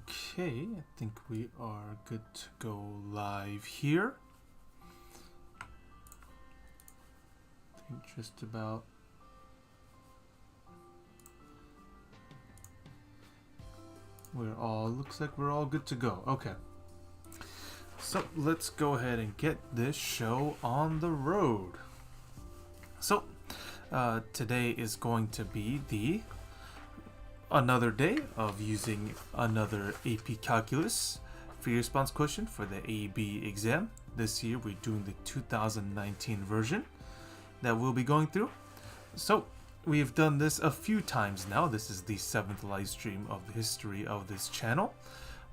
Okay, I think we are good to go live here. I think just about. Looks like we're all good to go. Okay. So let's go ahead and get this show on the road. So today is going to be another day of using another AP Calculus free response question for the AB exam. This year we're doing the 2019 version that we'll be going through. So we've done this a few times now. This is the 7th live stream of the history of this channel.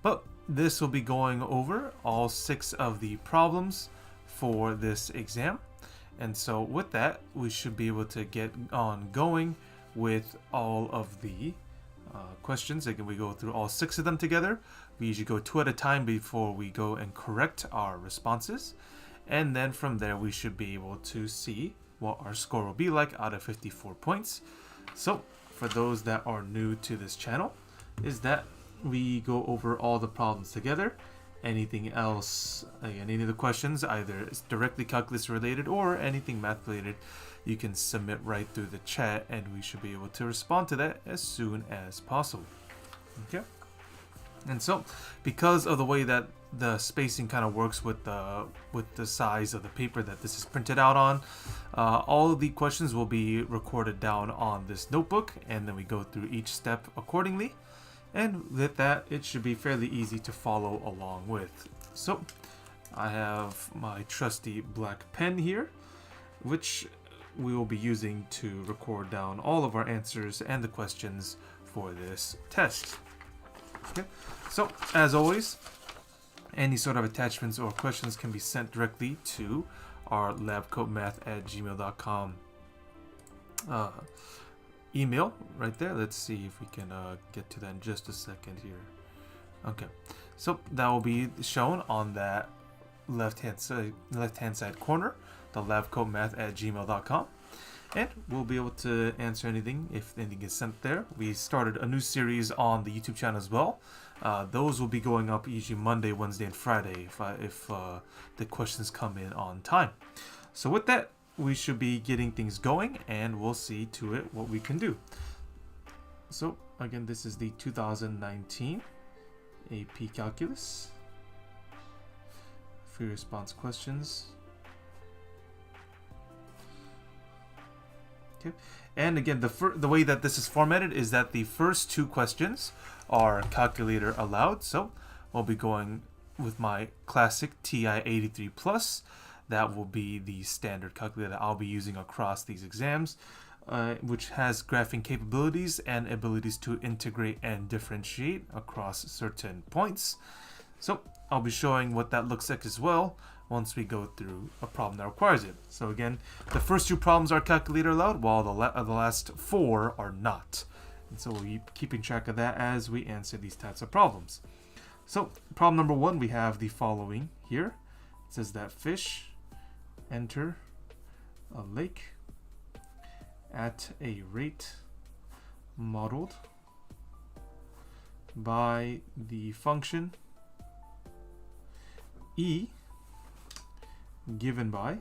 But this will be going over all 6 of the problems for this exam. And so with that, we should be able to get on going with all of the questions. Again, we go through all 6 of them together. We usually go 2 at a time before we go and correct our responses. And then from there, we should be able to see what our score will be like out of 54 points. So for those that are new to this channel, is that we go over all the problems together. Anything else, any of the questions, either it's directly calculus related or anything math related, you can submit right through the chat and we should be able to respond to that as soon as possible. Okay. And so because of the way that the spacing kind of works with the size of the paper that this is printed out on, all of the questions will be recorded down on this notebook, and then we go through each step accordingly. And with that, it should be fairly easy to follow along with. So I have my trusty black pen here, which we will be using to record down all of our answers and the questions for this test. Okay. So as always, any sort of attachments or questions can be sent directly to our labcoatmath@gmail.com email right there. Let's see if we can get to that in just a second here. Okay, so that will be shown on that left hand side corner, the labcoatmath@gmail.com, and we'll be able to answer anything if anything is sent there. We started a new series on the YouTube channel as well. Those will be going up usually Monday, Wednesday, and Friday if the questions come in on time. So with that, we should be getting things going, and we'll see to it what we can do. So again, this is the 2019 AP Calculus free response questions. Okay, and again, the way that this is formatted is that the first 2 questions are calculator allowed. So we'll be going with my classic TI-83 Plus. That will be the standard calculator that I'll be using across these exams, which has graphing capabilities and abilities to integrate and differentiate across certain points. So I'll be showing what that looks like as well once we go through a problem that requires it. So again, the first 2 problems are calculator allowed, while the last 4 are not. And so we'll be keeping track of that as we answer these types of problems. So problem number 1, we have the following here. It says that fish enter a lake at a rate modeled by the function e given by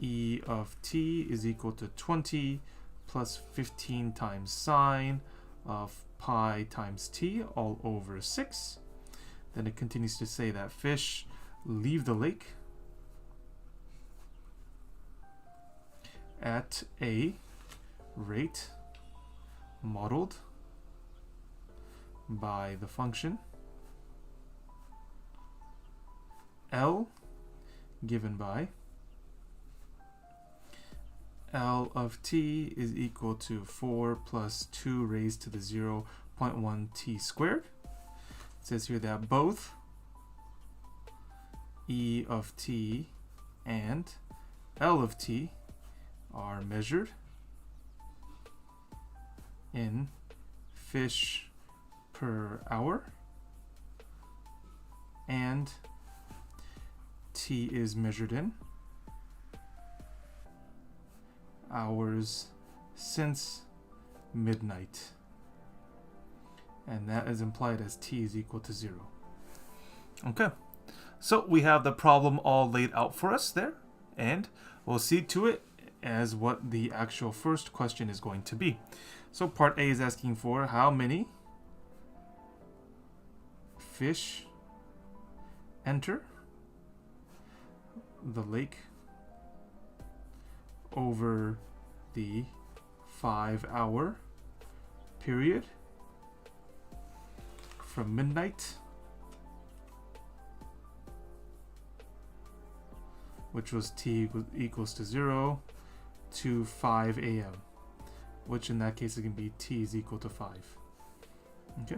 e of t is equal to 20 plus 15 times sine of pi times t all over 6. Then it continues to say that fish leave the lake at a rate modeled by the function L given by L of t is equal to 4 plus 2 raised to the 0.1 t squared. It says here that both E of t and L of t are measured in fish per hour, and t is measured in hours since midnight. and that is implied as t is equal to 0. Okay, so we have the problem all laid out for us there, and we'll see to it as what the actual first question is going to be. So part A is asking for how many fish enter the lake over the 5-hour period from midnight, which was t equals to 0, to 5 a.m., which in that case it can be t is equal to 5. Okay,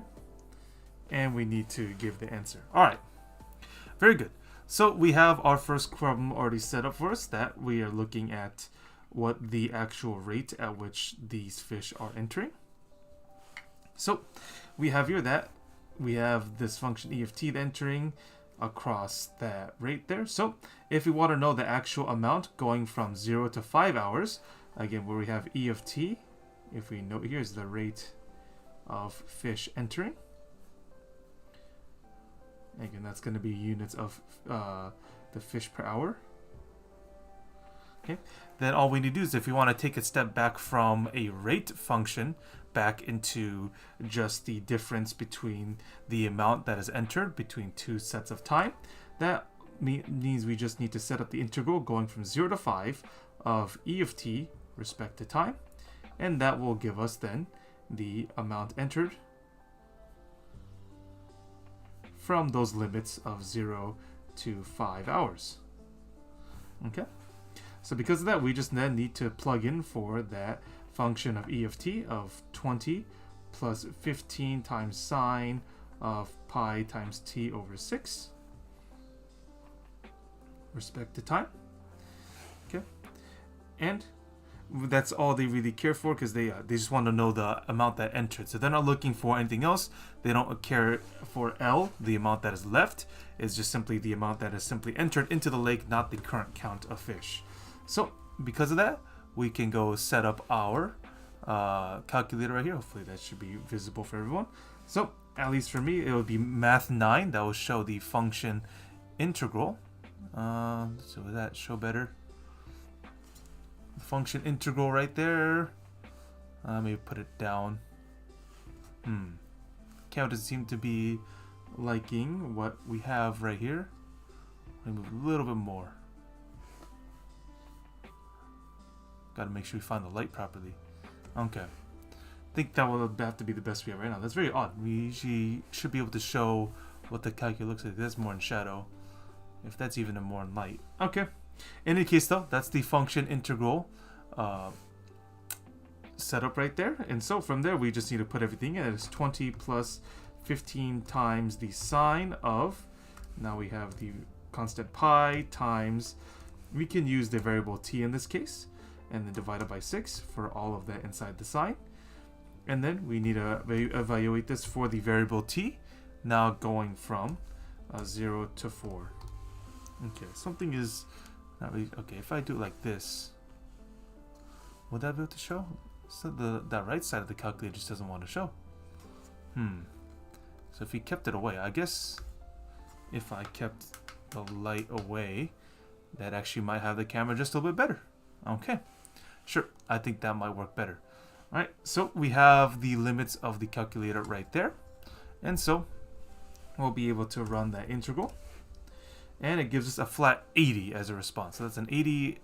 and we need to give the answer. All right, very good. So we have our first problem already set up for us, that we are looking at what the actual rate at which these fish are entering. So we have here that we have this function e of t entering across that rate there. So if we want to know the actual amount going from 0 to 5 hours, again, where we have e of t, if we note here is the rate of fish entering. Again, that's going to be units of the fish per hour. Okay, then all we need to do is, if we want to take a step back from a rate function back into just the difference between the amount that is entered between two sets of time, that means we just need to set up the integral going from 0 to 5 of e of t respect to time, and that will give us then the amount entered from those limits of 0 to 5 hours. Okay, so because of that, we just then need to plug in for that function of e of t of 20 plus 15 times sine of pi times t over 6 respect to time. Okay, and that's all they really care for, because they just want to know the amount that entered. So they're not looking for anything else. They don't care for L, the amount that is left. It's just simply the amount that is simply entered into the lake, not the current count of fish. So because of that, we can go set up our calculator right here. Hopefully that should be visible for everyone. So at least for me, it would be math 9. That will show the function integral. So would that show better? Function integral right there. Maybe put it down. Cal doesn't seem to be liking what we have right here. Let me move a little bit more. Got to make sure we find the light properly. Okay. I think that will have to be the best we have right now. That's very odd. We usually should be able to show what the calculus looks like. That's more in shadow. If that's even more in light. Okay. In any case though, that's the function integral set up right there. And so from there, we just need to put everything in. It's 20 plus 15 times the sine of, now we have the constant pi times, we can use the variable t in this case, and then divide it by 6 for all of that inside the sine. And then we need to evaluate this for the variable t, now going from 0 to 4. Okay, something is not really, okay, if I do it like this, would that be able to show? So that right side of the calculator just doesn't want to show. So if we kept it away, I guess if I kept the light away, that actually might have the camera just a little bit better. Okay, sure, I think that might work better. All right, so we have the limits of the calculator right there. And so we'll be able to run that integral. And it gives us a flat 80 as a response. So that's an 80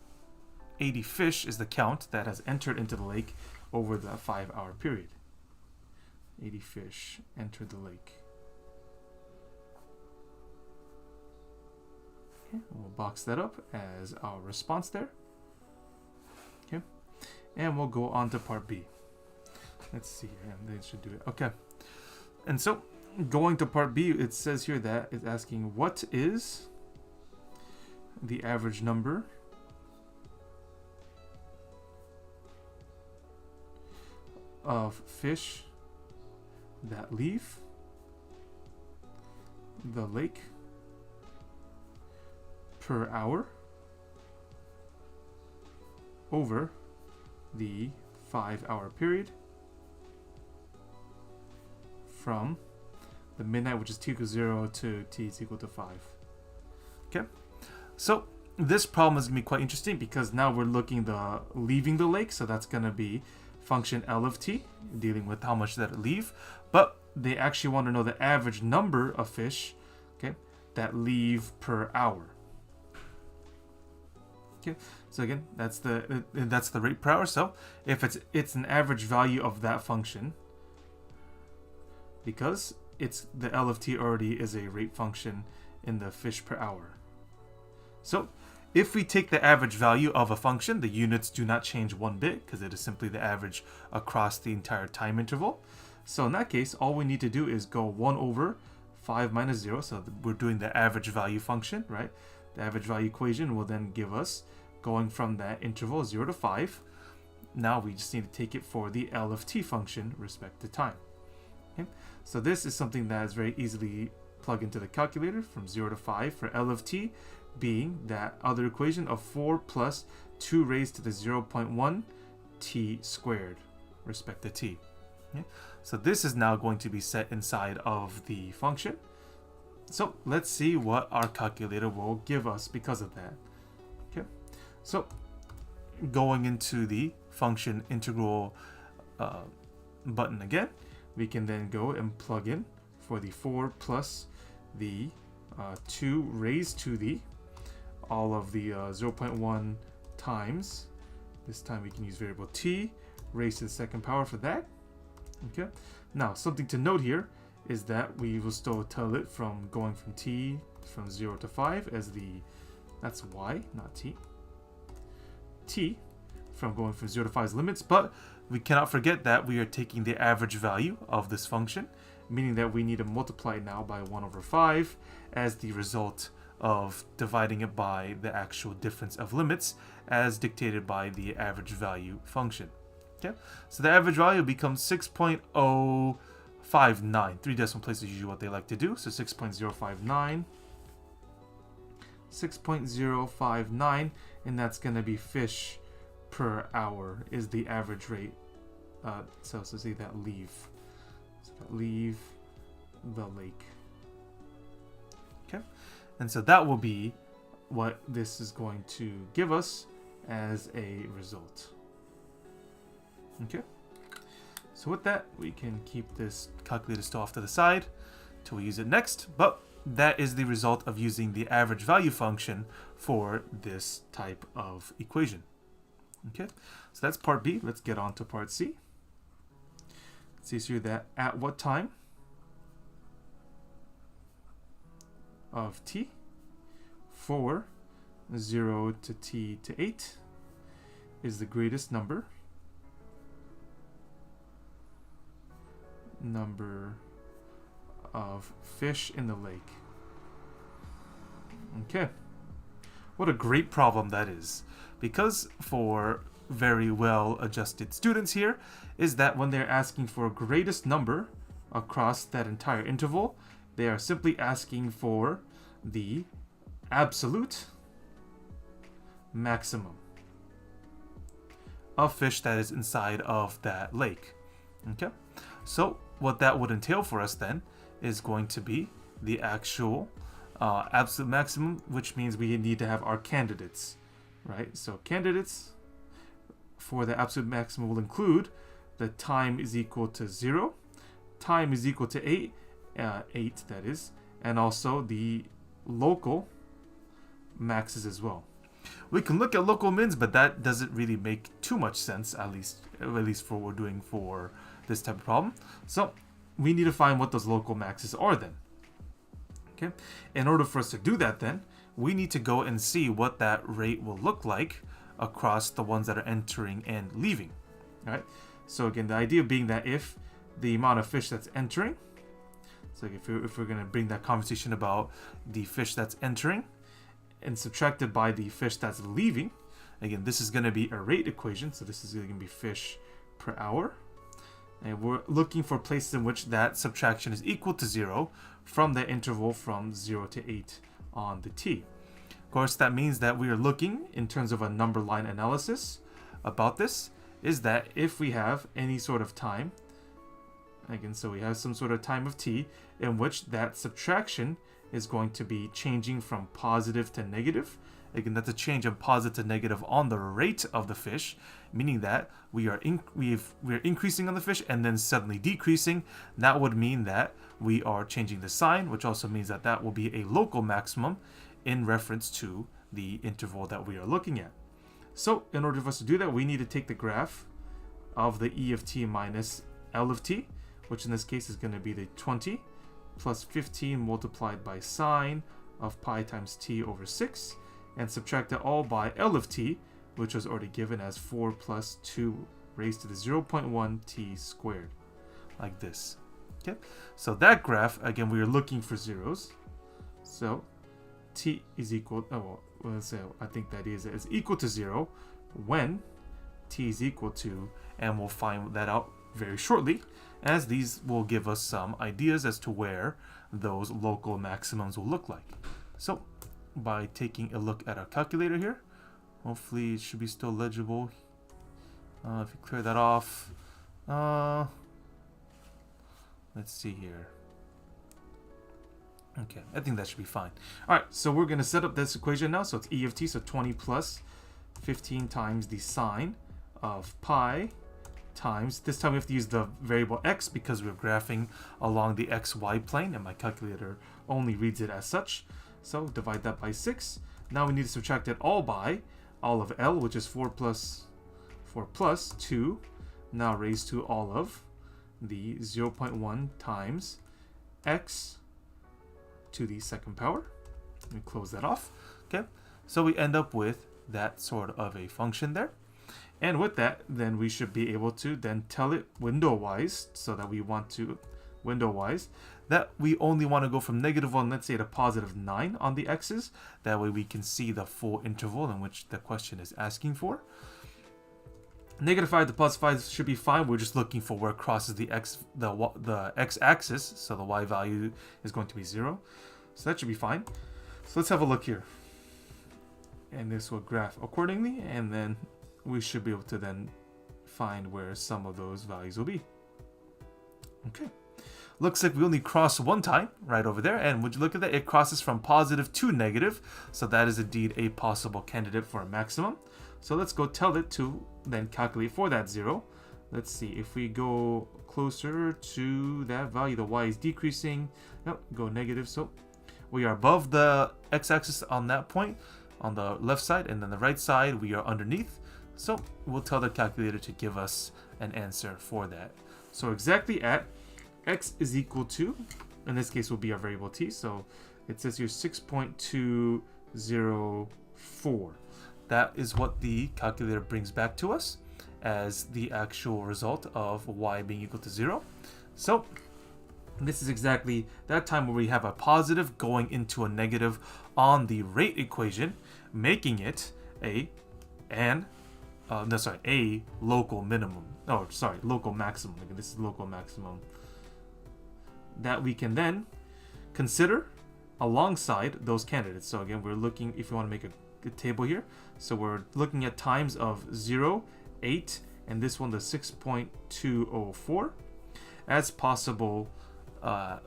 fish is the count that has entered into the lake over the 5-hour period. 80 fish entered the lake. Okay, we'll box that up as our response there. Okay, and we'll go on to part B. Let's see here, and they should do it. Okay, and so going to part B, it says here that it's asking what is the average number of fish that leave the lake per hour over the 5-hour period from the midnight, which is t equals 0, to t is equal to 5. Okay, so this problem is going to be quite interesting because now we're leaving the lake, so that's going to be function L of t, dealing with how much that leave, but they actually want to know the average number of fish, okay, that leave per hour. Okay, so again, that's the rate per hour. So if it's an average value of that function, because it's the L of t already is a rate function in the fish per hour. So if we take the average value of a function, the units do not change one bit because it is simply the average across the entire time interval. So in that case, all we need to do is go 1 over 5 minus 0. So we're doing the average value function, right? The average value equation will then give us, going from that interval 0 to 5, now we just need to take it for the L of t function respect to time. Okay? So this is something that is very easily plugged into the calculator from 0 to 5 for L of t being that other equation of 4 plus 2 raised to the 0.1 t squared respect to t. Okay? So this is now going to be set inside of the function. So let's see what our calculator will give us because of that. Okay, so going into the function integral button again, we can then go and plug in for the 4 plus the 2 raised to the all of the 0.1 times, this time we can use variable t raised to the second power for that. Okay, now something to note here is that we will still tell it from going from t from 0 to 5 as that's y, not t. T from going from 0 to 5 is limits, but we cannot forget that we are taking the average value of this function, meaning that we need to multiply it now by 1 over 5 as the result of dividing it by the actual difference of limits as dictated by the average value function. Okay, so the average value becomes 6.059. 3 decimal places is usually what they like to do. So 6.059. 6.059, and that's going to be fish per hour is the average rate. So say that leave. So that leave the lake. Okay, and so that will be what this is going to give us as a result. Okay, so with that, we can keep this calculator still off to the side till we use it next, but that is the result of using the average value function for this type of equation. Okay, so that's part B. Let's get on to part C. It says here that at what time of t for 0 to t to 8 is the greatest number of fish in the lake. Okay, what a great problem that is, because for very well adjusted students here is that when they're asking for a greatest number across that entire interval, they are simply asking for the absolute maximum of fish that is inside of that lake. Okay, so what that would entail for us then is going to be the actual absolute maximum, which means we need to have our candidates, right? So candidates for the absolute maximum will include the time is equal to 0, time is equal to 8, 8 that is, and also the local maxes as well. We can look at local mins, but that doesn't really make too much sense, at least for what we're doing for this type of problem. So we need to find what those local maxes are then. Okay, in order for us to do that then, we need to go and see what that rate will look like across the ones that are entering and leaving. All right, so again, the idea being that if the amount of fish that's entering, so if we're going to bring that conversation about the fish that's entering and subtracted by the fish that's leaving, again, this is going to be a rate equation, so this is going to be fish per hour. And we're looking for places in which that subtraction is equal to 0 from the interval from 0 to 8 on the t. Of course, that means that we are looking in terms of a number line analysis about this, is that if we have any sort of time, Again, so we have some sort of time of t in which that subtraction is going to be changing from positive to negative. Again, that's a change of positive to negative on the rate of the fish, meaning that we're increasing on the fish and then suddenly decreasing. That would mean that we are changing the sign, which also means that that will be a local maximum in reference to the interval that we are looking at. So in order for us to do that, we need to take the graph of the E of t minus L of t, which in this case is going to be the 20 plus 15 multiplied by sine of pi times t over 6, and subtract it all by L of t, which was already given as 4 plus 2 raised to the 0.1 t squared, like this. Okay, so that graph, again, we are looking for zeros. So t is equal, I think that is equal to 0 when t is equal to, and we'll find that out very shortly, as these will give us some ideas as to where those local maximums will look like. So by taking a look at our calculator here, hopefully it should be still legible. If you clear that off, let's see here. Okay, I think that should be fine. Alright, so we're going to set up this equation now. So it's E of t, so 20 plus 15 times the sine of pi times, this time we have to use the variable x because we're graphing along the xy plane and my calculator only reads it as such. So divide that by 6. Now we need to subtract it all by all of L, which is 4 plus 2, now raised to all of the 0.1 times x to the second power. Let me close that off. Okay, so we end up with that sort of a function there. And with that, then we should be able to then tell it window-wise, so that we want to, window-wise, that we only want to go from -1, let's say, to +9 on the x's. That way we can see the full interval in which the question is asking for. -5 to +5 should be fine. We're just looking for where it crosses the x-axis, so the y value is going to be 0. So that should be fine. So let's have a look here. And this will graph accordingly, and then we should be able to then find where some of those values will be. Okay. Looks like we only crossed one time, right over there, and would you look at that, it crosses from positive to negative, so that is indeed a possible candidate for a maximum. So let's go tell it to then calculate for that 0. Let's see, if we go closer to that value, the y is decreasing, no, go negative, so we are above the x-axis on that point, on the left side, and then the right side we are underneath. So we'll tell the calculator to give us an answer for that. So exactly at x is equal to, in this case will be our variable t, so it says here 6.204. That is what the calculator brings back to us as the actual result of y being equal to 0. So this is exactly that time where we have a positive going into a negative on the rate equation, making it a local minimum. Oh, sorry, local maximum. Again, this is local maximum that we can then consider alongside those candidates. So again, we're looking, if you want to make a table here, so we're looking at times of 0, 8, and this one, the 6.204, as possible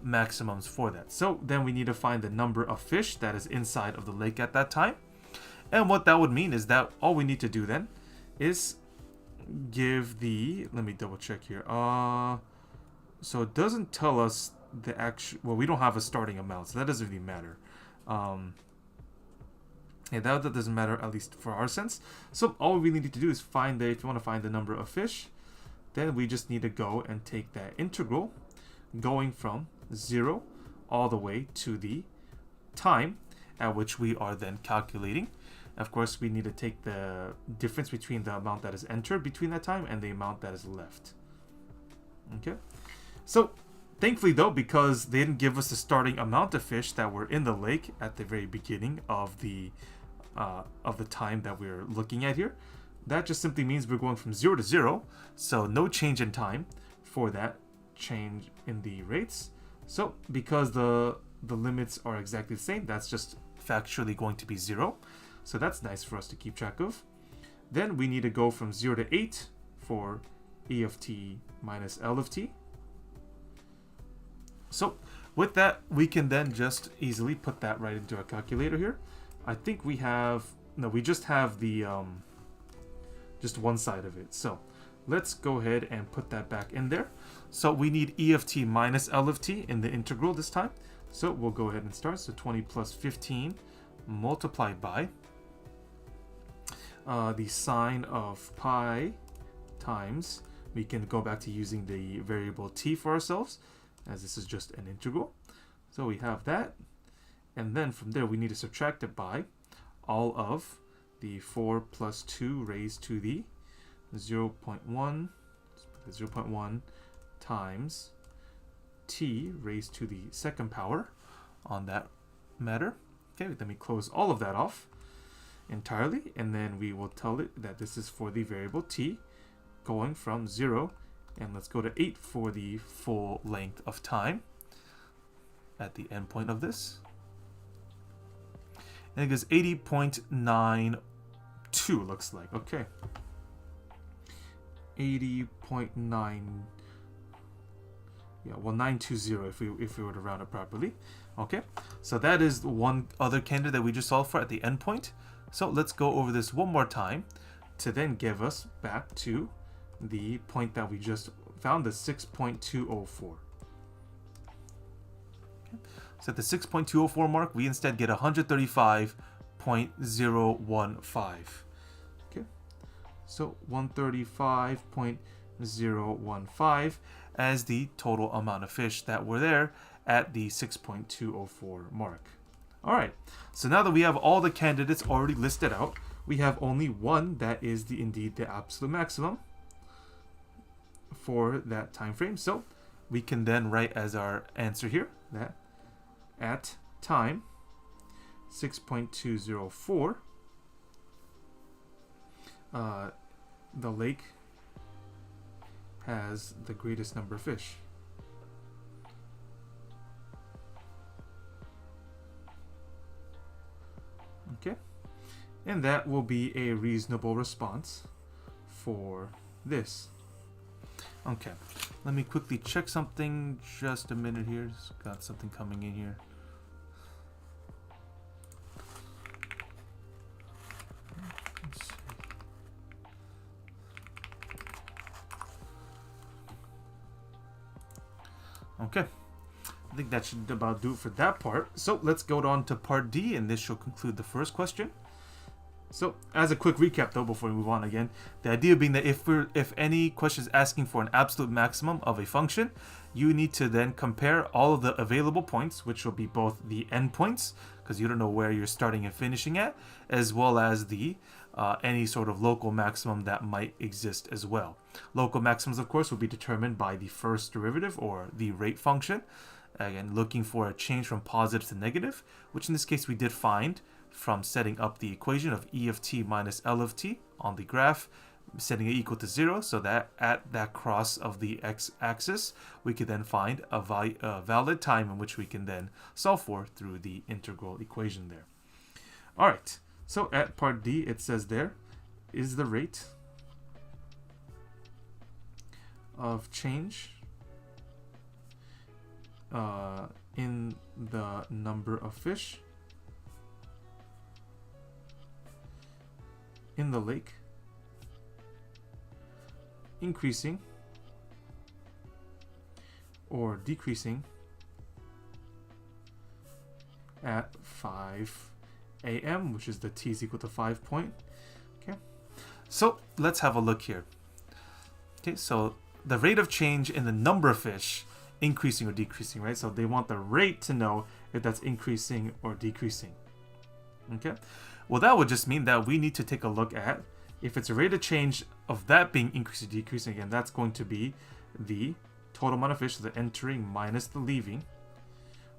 maximums for that. So then we need to find the number of fish that is inside of the lake at that time. And what that would mean is that all we need to do then is give the, let me double check here. So it doesn't tell us the actual, well, we don't have a starting amount, so that doesn't really matter. Yeah, that doesn't matter, at least for our sense. So all we need to do is find if you want to find the number of fish, then we just need to go and take that integral going from 0 all the way to the time at which we are then calculating. Of course, we need to take the difference between the amount that is entered between that time and the amount that is left. Okay, so thankfully though, because they didn't give us the starting amount of fish that were in the lake at the very beginning of the time that we're looking at here, that just simply means we're going from 0 to 0, so no change in time for that change in the rates. So because the limits are exactly the same, that's just factually going to be 0. So that's nice for us to keep track of. Then we need to go from 0 to 8 for E of t minus L of t. So with that, we can then just easily put that right into our calculator here. I think we have, no, we just have the, just one side of it. So let's go ahead and put that back in there. So we need E of t minus L of t in the integral this time. So we'll go ahead and start. So 20 plus 15 multiplied by the sine of pi times, we can go back to using the variable t for ourselves, as this is just an integral. So we have that, and then from there we need to subtract it by all of the 4 plus 2 raised to the 0.1 times t raised to the second power on that matter. Okay, then we close all of that off entirely, and then we will tell it that this is for the variable t going from 0, and let's go to 8 for the full length of time at the endpoint of this. And it goes 80.92 looks like. Okay. 80.9, yeah, well, 920 if we were to round it properly. Okay, so that is one other candidate that we just solved for at the endpoint. So let's go over this one more time to then give us back to the point that we just found, the 6.204. Okay. So at the 6.204 mark, we instead get 135.015. Okay, so 135.015 as the total amount of fish that were there at the 6.204 mark. All right, so now that we have all the candidates already listed out, we have only one that is indeed the absolute maximum for that time frame. So we can then write as our answer here that at time 6.204, the lake has the greatest number of fish. Okay, and that will be a reasonable response for this. Okay, let me quickly check something. Just a minute here. Just got something coming in here. Let's see. Okay, I think that should about do it for that part. So let's go on to part D, and this shall conclude the first question. So as a quick recap though, before we move on again, the idea being that if any question is asking for an absolute maximum of a function, you need to then compare all of the available points, which will be both the endpoints, because you don't know where you're starting and finishing at, as well as the any sort of local maximum that might exist as well. Local maximums, of course, will be determined by the first derivative or the rate function. Again, looking for a change from positive to negative, which in this case we did find from setting up the equation of E of t minus L of t on the graph, setting it equal to 0, so that at that cross of the x-axis, we could then find a valid time in which we can then solve for through the integral equation there. All right, so at part D, it says there is the rate of change in the number of fish in the lake increasing or decreasing at 5 a.m., which is the t is equal to 5 point. Okay, so let's have a look here. Okay, so the rate of change in the number of fish increasing or decreasing, right? So they want the rate to know if that's increasing or decreasing. Okay, well, that would just mean that we need to take a look at if it's a rate of change of that being increasing or decreasing. Again, that's going to be the total amount of fish, so the entering minus the leaving.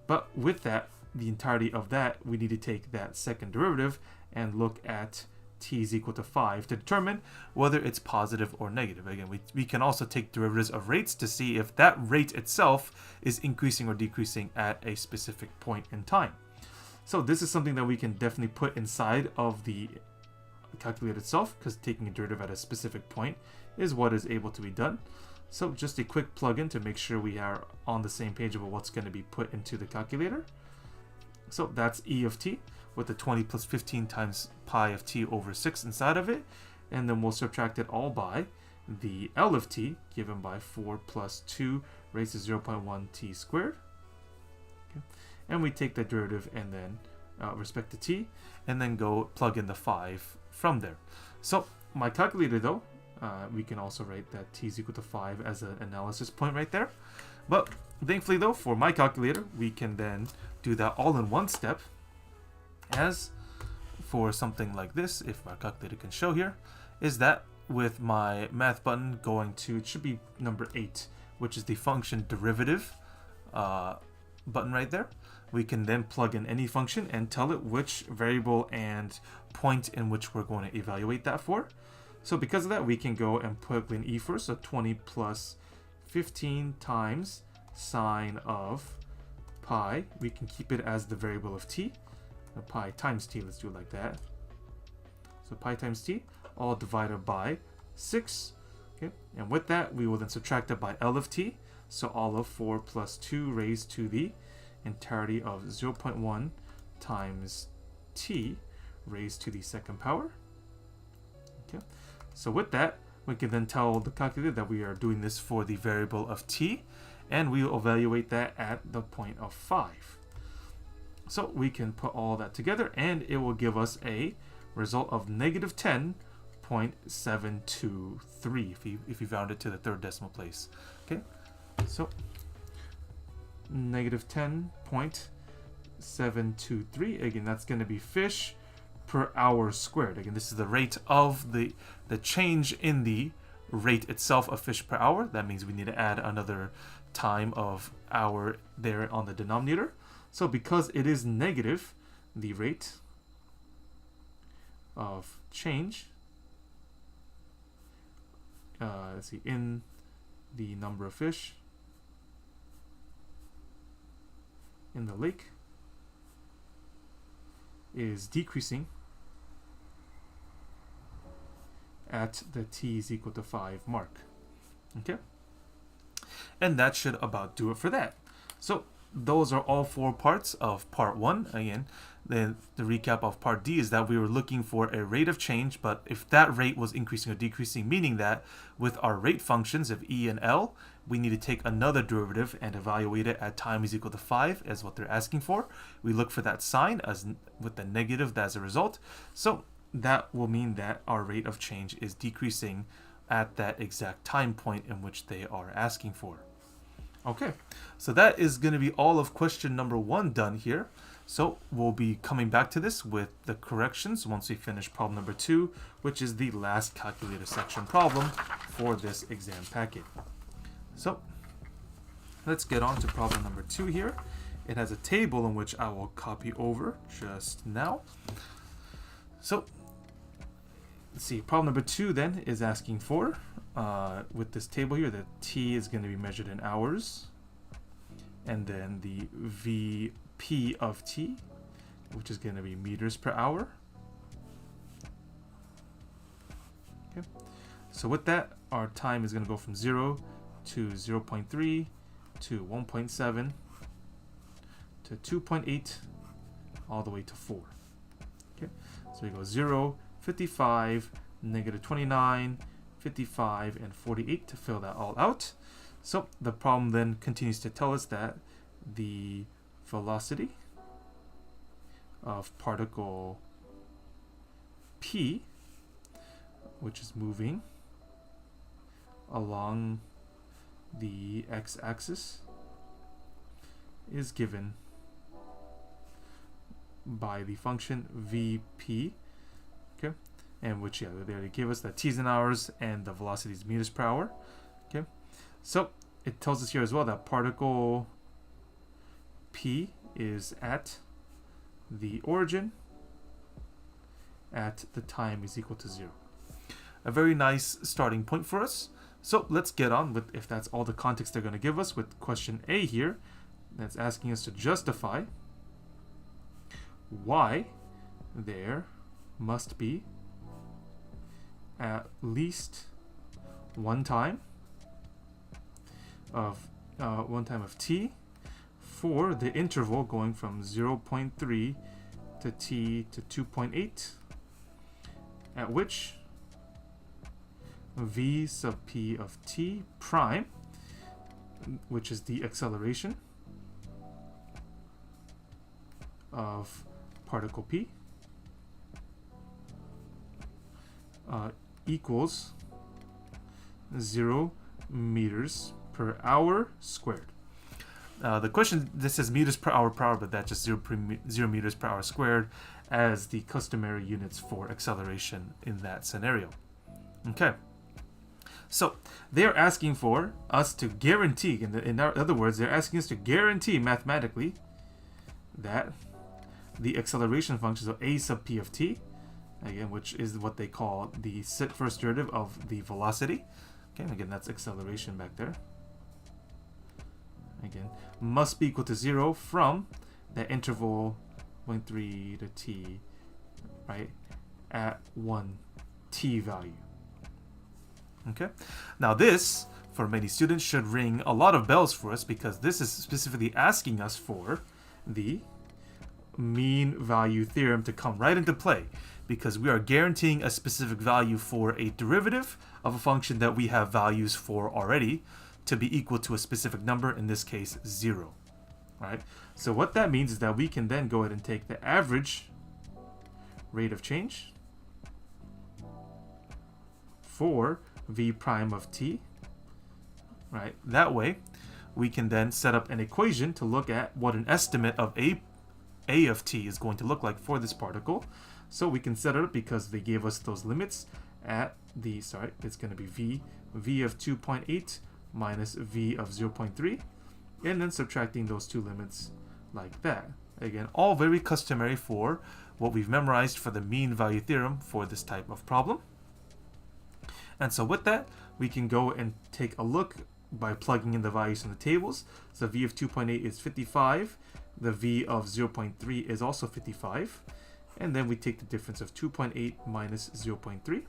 But with that, the entirety of that, we need to take that second derivative and look at t is equal to 5 to determine whether it's positive or negative. Again, we can also take derivatives of rates to see if that rate itself is increasing or decreasing at a specific point in time. So this is something that we can definitely put inside of the calculator itself, because taking a derivative at a specific point is what is able to be done. So just a quick plug-in to make sure we are on the same page about what's going to be put into the calculator. So that's E of t with the 20 plus 15 times pi of t over 6 inside of it. And then we'll subtract it all by the L of t given by 4 plus 2 raised to 0.1 t squared. Okay. And we take the derivative and then respect to t, and then go plug in the 5 from there. So my calculator though, we can also write that t is equal to 5 as an analysis point right there. But thankfully though, for my calculator, we can then do that all in one step. As for something like this, if my calculator can show here, is that with my math button going to, it should be number 8, which is the function derivative button right there. We can then plug in any function and tell it which variable and point in which we're going to evaluate that for. So because of that, we can go and plug in e first, so 20 plus 15 times sine of pi. We can keep it as the variable of t. Pi times t, let's do it like that. So pi times t, all divided by 6. Okay, and with that, we will then subtract it by L of t. So all of 4 plus 2 raised to the entirety of 0.1 times t raised to the second power. Okay, so with that, we can then tell the calculator that we are doing this for the variable of t, and we will evaluate that at the point of 5. So we can put all that together, and it will give us a result of negative 10.723 if you round it to the third decimal place. Okay, so negative 10.723. Again, that's going to be fish per hour squared. Again, this is the rate of the change in the rate itself of fish per hour. That means we need to add another time of hour there on the denominator. So because it is negative, the rate of change, let's see, in the number of fish in the lake is decreasing at the t is equal to 5 mark. Okay, and that should about do it for that. So those are all 4 parts of part 1. Again, the recap of part D is that we were looking for a rate of change, but if that rate was increasing or decreasing, meaning that with our rate functions of E and L, we need to take another derivative and evaluate it at time is equal to 5 as what they're asking for. We look for that sign as with the negative as a result. So that will mean that our rate of change is decreasing at that exact time point in which they are asking for. Okay, so that is going to be all of question number 1 done here. So we'll be coming back to this with the corrections once we finish problem number 2, which is the last calculator section problem for this exam packet. So let's get on to problem number 2 here. It has a table in which I will copy over just now. So let's see, problem number 2 then is asking for, with this table here, that t is going to be measured in hours, and then the VP of t, which is going to be meters per hour. Okay, so with that, our time is going to go from 0 to 0.3 to 1.7 to 2.8 all the way to 4. Okay, so we go 0, 55, negative 29, 55, and 48 to fill that all out. So the problem then continues to tell us that the velocity of particle P, which is moving along the x-axis, is given by the function Vp, okay, and which, yeah, they give us that t's in hours and the velocity is meters per hour. Okay, so it tells us here as well that particle P is at the origin at the time is equal to 0. A very nice starting point for us. So let's get on with, if that's all the context they're going to give us, with question A here, that's asking us to justify why there must be at least one time of t for the interval going from 0.3 to t to 2.8, at which v sub p of t prime, which is the acceleration of particle p, equals 0 meters per hour squared. The question, this says meters per hour, but that's just 0 meters per hour squared as the customary units for acceleration in that scenario. Okay. So they're asking for us to guarantee, in other words, they're asking us to guarantee mathematically that the acceleration function of a sub p of t, again, which is what they call the first derivative of the velocity. Okay, again, that's acceleration back there. Again, must be equal to 0 from that interval 0.3 to t, right, at 1 t value. Okay, now this, for many students, should ring a lot of bells for us, because this is specifically asking us for the mean value theorem to come right into play, because we are guaranteeing a specific value for a derivative of a function that we have values for already to be equal to a specific number, in this case 0. Right? So what that means is that we can then go ahead and take the average rate of change for v prime of t. Right? That way we can then set up an equation to look at what an estimate of a of t is going to look like for this particle. So we can set it up, because they gave us those limits at the, it's going to be v of 2.8 minus v of 0.3, and then subtracting those two limits like that. Again, all very customary for what we've memorized for the mean value theorem for this type of problem. And so with that, we can go and take a look by plugging in the values in the tables. So v of 2.8 is 55, the v of 0.3 is also 55, and then we take the difference of 2.8 minus 0.3.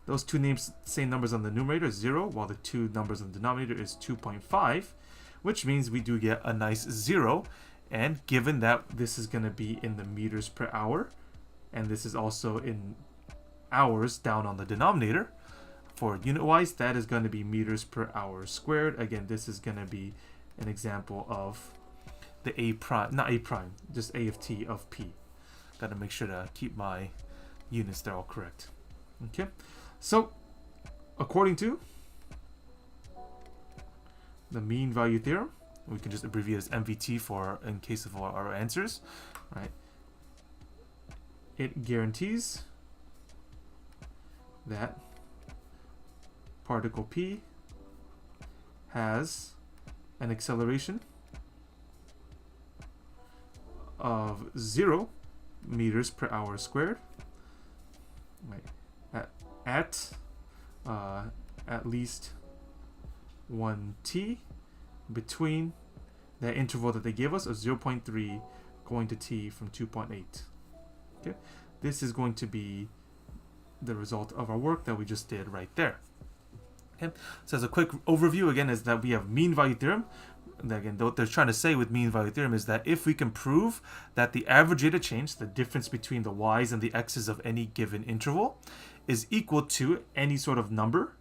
Those two same numbers on the numerator is 0, while the two numbers on the denominator is 2.5, which means we do get a nice 0. And given that this is going to be in the meters per hour, and this is also in hours down on the denominator, for unit-wise, that is going to be meters per hour squared. Again, this is going to be an example of the a prime, not a prime, just a of t of p. Got to make sure to keep my units there all correct. Okay, so according to the mean value theorem, we can just abbreviate as MVT for in case of our answers, right? It guarantees that particle P has an acceleration of 0 meters per hour squared, right, at least 1 t between that interval that they give us of 0.3 going to t from 2.8. Okay, this is going to be the result of our work that we just did right there. Okay, so as a quick overview again is that we have mean value theorem. And again, what they're trying to say with mean value theorem is that if we can prove that the average rate of change, the difference between the y's and the x's of any given interval, is equal to any sort of number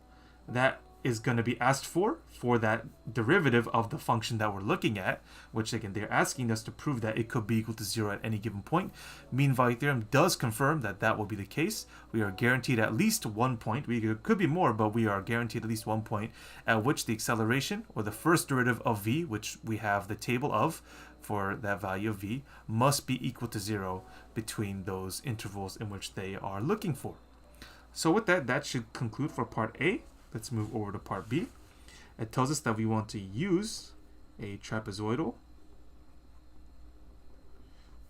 that is going to be asked for that derivative of the function that we're looking at, which again, they're asking us to prove that it could be equal to 0 at any given point. Mean value theorem does confirm that that will be the case. We are guaranteed at least 1 point. It could be more, but we are guaranteed at least 1 point at which the acceleration, or the first derivative of v, which we have the table of for that value of v, must be equal to 0 between those intervals in which they are looking for. So with that, that should conclude for part A. Let's move over to part B. It tells us that we want to use a trapezoidal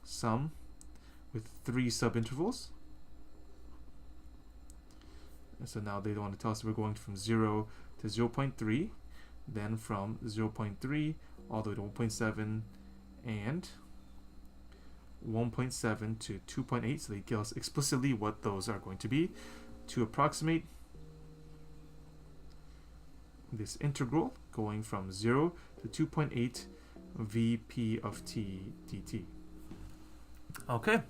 sum with 3 subintervals. And so now they want to tell us we're going from 0 to 0.3, then from 0.3 all the way to 1.7 and 1.7 to 2.8. So they tell us explicitly what those are going to be to approximate this integral going from 0 to 2.8 Vp of t dt. Okay,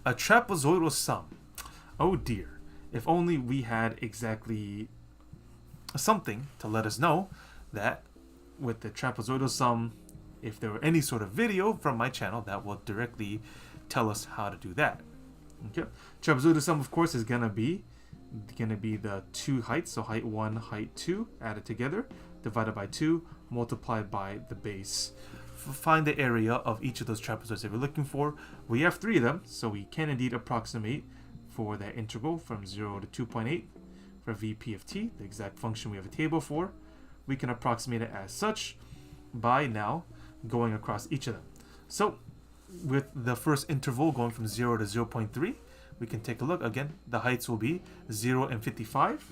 a trapezoidal sum. Oh dear, if only we had exactly something to let us know that with the trapezoidal sum, if there were any sort of video from my channel that will directly tell us how to do that. Okay, trapezoidal sum, of course, is gonna be the two heights, so height 1, height 2 added together, divided by 2, multiplied by the base. Find the area of each of those trapezoids that we're looking for. We have 3 of them, so we can indeed approximate for that integral from 0 to 2.8 for Vp of t, the exact function we have a table for. We can approximate it as such by now going across each of them. So with the first interval going from 0 to 0.3, we can take a look. Again, the heights will be 0 and 55.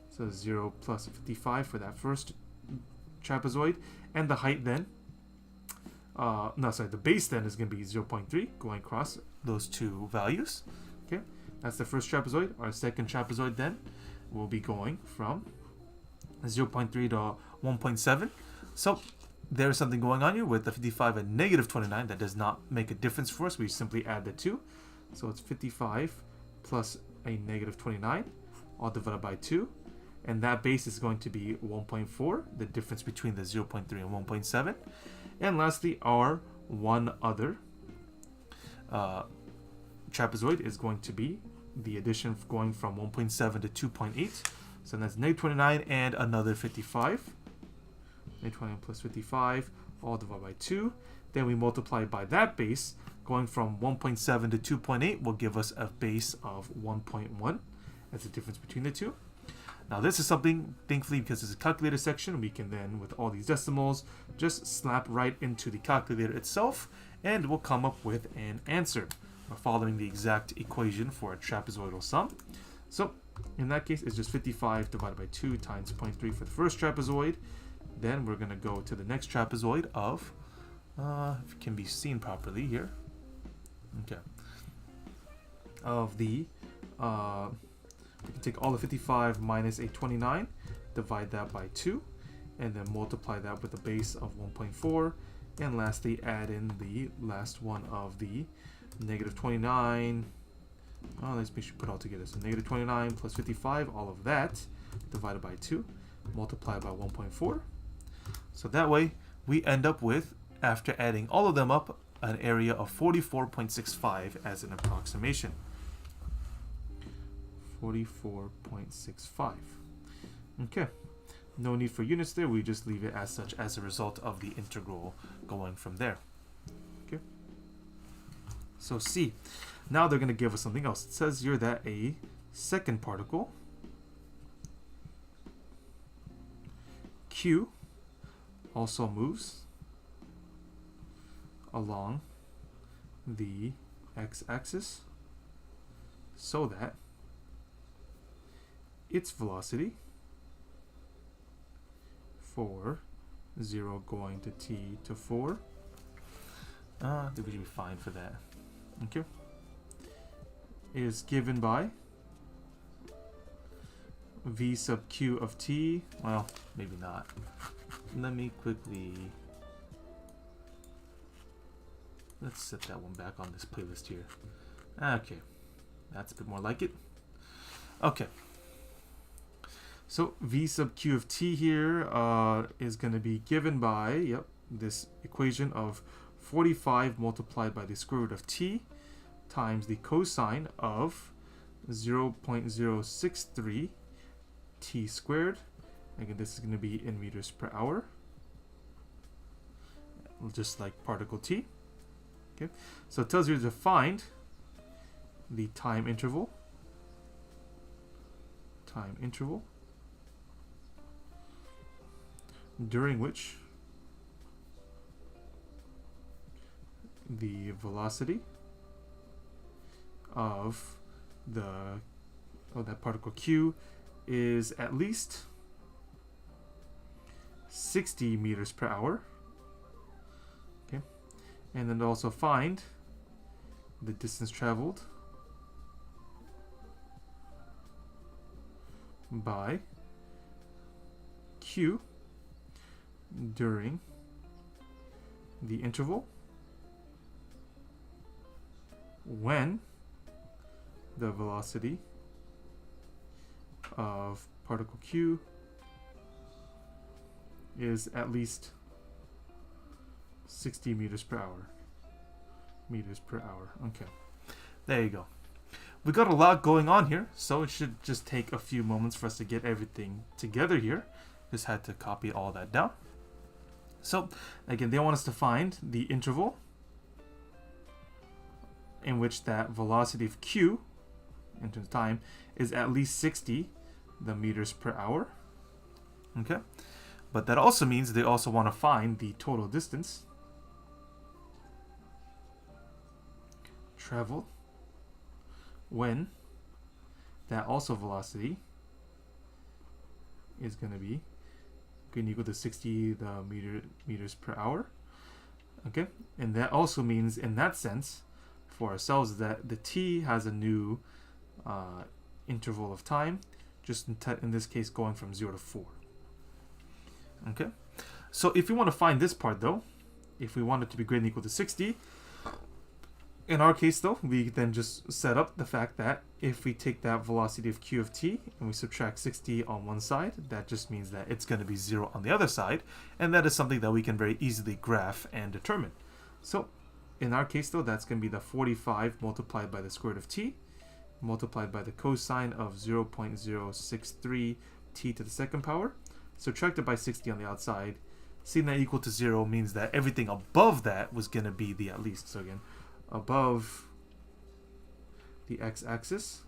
So 0 plus 55 for that first trapezoid. And the height then, the base then is going to be 0.3 going across those two values. Okay, that's the first trapezoid. Our second trapezoid then will be going from 0.3 to 1.7. So there's something going on here with the 55 and negative 29. That does not make a difference for us. We simply add the 2. So it's 55 plus a negative 29, all divided by 2. And that base is going to be 1.4, the difference between the 0.3 and 1.7. And lastly, our one other trapezoid is going to be the addition going from 1.7 to 2.8. So that's negative 29 and another 55. Negative 29 plus 55, all divided by 2. Then we multiply by that base, going from 1.7 to 2.8 will give us a base of 1.1. That's the difference between the two. Now this is something, thankfully, because it's a calculator section, we can then, with all these decimals, just slap right into the calculator itself, and we'll come up with an answer. We're following the exact equation for a trapezoidal sum. So in that case, it's just 55 divided by 2 times 0.3 for the first trapezoid. Then we're going to go to the next trapezoid of, if it can be seen properly here, okay, of the, we can take all the 55 minus a 29, divide that by 2, and then multiply that with a base of 1.4, and lastly add in the last one of the negative 29. Oh, let's make sure we put it all together. So negative 29 plus 55, all of that, divided by 2, multiplied by 1.4. So that way, we end up with, after adding all of them up, an area of 44.65 as an approximation. 44.65. Okay. No need for units there. We just leave it as such as a result of the integral going from there. Okay. So C. Now they're going to give us something else. It says here that a second particle, Q, also moves along the x-axis so that its velocity for 0 going to t to 4, I think we should be fine for that, okay, is given by v sub q of t. Well, maybe not. Let me quickly, let's set that one back on this playlist here. Okay, that's a bit more like it. Okay, so v sub q of t here is going to be given by, this equation of 45 multiplied by the square root of t times the cosine of 0.063 t squared. Again, this is going to be in meters per hour, just like particle t. Okay, so it tells you to find the time interval during which the velocity of that particle q is at least 60 meters per hour. Okay, and then also find the distance traveled by q during the interval when the velocity of particle q is at least 60 meters per hour. Okay, there you go. We got a lot going on here, so it should just take a few moments for us to get everything together here. Just had to copy all that down. So again, they want us to find the interval in which that velocity of q in terms of time is at least 60 the meters per hour. Okay, but that also means they also want to find the total distance traveled when that also velocity is going to be equal to 60 the meters per hour. Okay, and that also means in that sense for ourselves that the t has a new interval of time, just in this case going from 0 to 4. Okay, so if we want to find this part though, if we want it to be greater than or equal to 60, in our case though, we then just set up the fact that if we take that velocity of q of t and we subtract 60 on one side, that just means that it's going to be 0 on the other side, and that is something that we can very easily graph and determine. So in our case though, that's going to be the 45 multiplied by the square root of t multiplied by the cosine of 0.063 t to the second power, subtracted by 60 on the outside. Seeing that equal to 0 means that everything above that was going to be the at least. So again, above the x-axis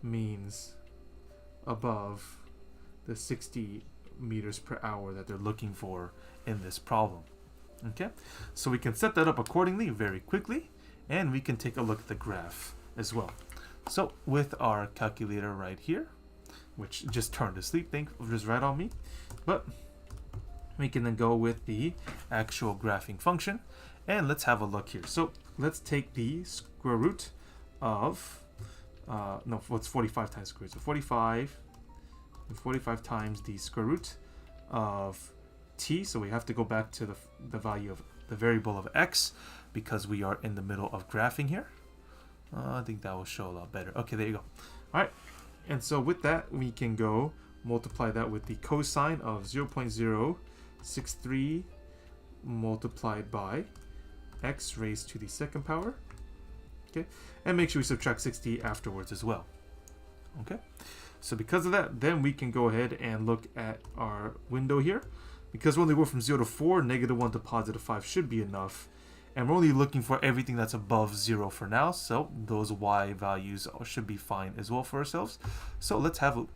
means above the 60 meters per hour that they're looking for in this problem. Okay, so we can set that up accordingly very quickly, and we can take a look at the graph as well. So with our calculator right here, which just turned asleep, just right on me, but we can then go with the actual graphing function, and let's have a look here. So let's take the square root of what's 45 times square root? So 45 times the square root of t. So we have to go back to the value of the variable of x because we are in the middle of graphing here. I think that will show a lot better. Okay, there you go. All right, and so with that, we can go multiply that with the cosine of 0.063 multiplied by x raised to the second power. Okay, and make sure we subtract 60 afterwards as well. Okay, so because of that, then we can go ahead and look at our window here. Because we only go from 0 to 4, -1 to +5 should be enough. And we're only looking for everything that's above 0 for now, so those y values should be fine as well for ourselves. So let's have a,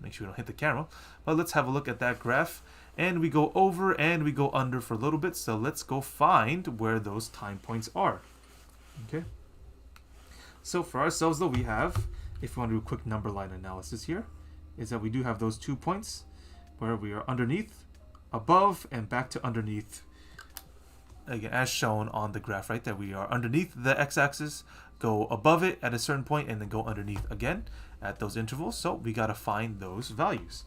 make sure we don't hit the camera, but let's have a look at that graph. And we go over and we go under for a little bit, so let's go find where those time points are. Okay. So for ourselves though, we have, if we want to do a quick number line analysis here, is that we do have those 2 points where we are underneath, above, and back to underneath. Again, as shown on the graph right there, we are underneath the x-axis, go above it at a certain point, and then go underneath again at those intervals. So we got to find those values.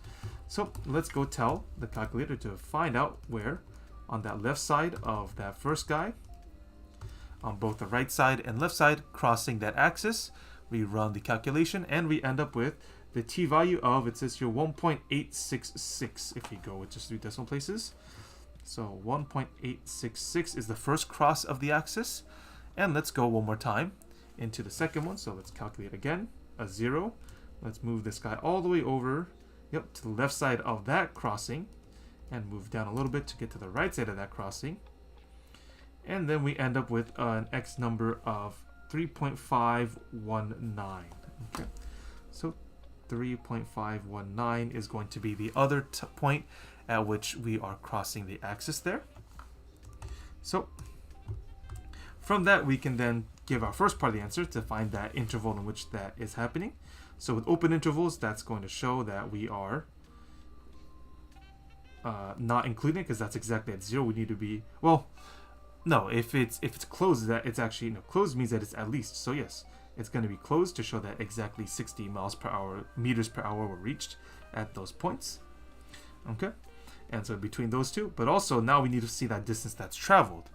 So let's go tell the calculator to find out where on that left side of that first guy, on both the right side and left side, crossing that axis, we run the calculation and we end up with the t value of, it says here, 1.866 if we go with just 3 decimal places. So 1.866 is the first cross of the axis. And let's go one more time into the second one. So let's calculate again, a 0. Let's move this guy all the way over, yep, to the left side of that crossing, and move down a little bit to get to the right side of that crossing. And then we end up with an x number of 3.519. Okay, so 3.519 is going to be the other point at which we are crossing the axis there. So from that, we can then give our first part of the answer to find that interval in which that is happening. So with open intervals, that's going to show that we are not including, because that's exactly at 0. We need to be, well, no, if it's closed, that it's actually, no, closed means that it's at least. So yes, it's going to be closed to show that exactly 60 meters per hour were reached at those points. Okay, and so between those two, but also now we need to see that distance that's traveled.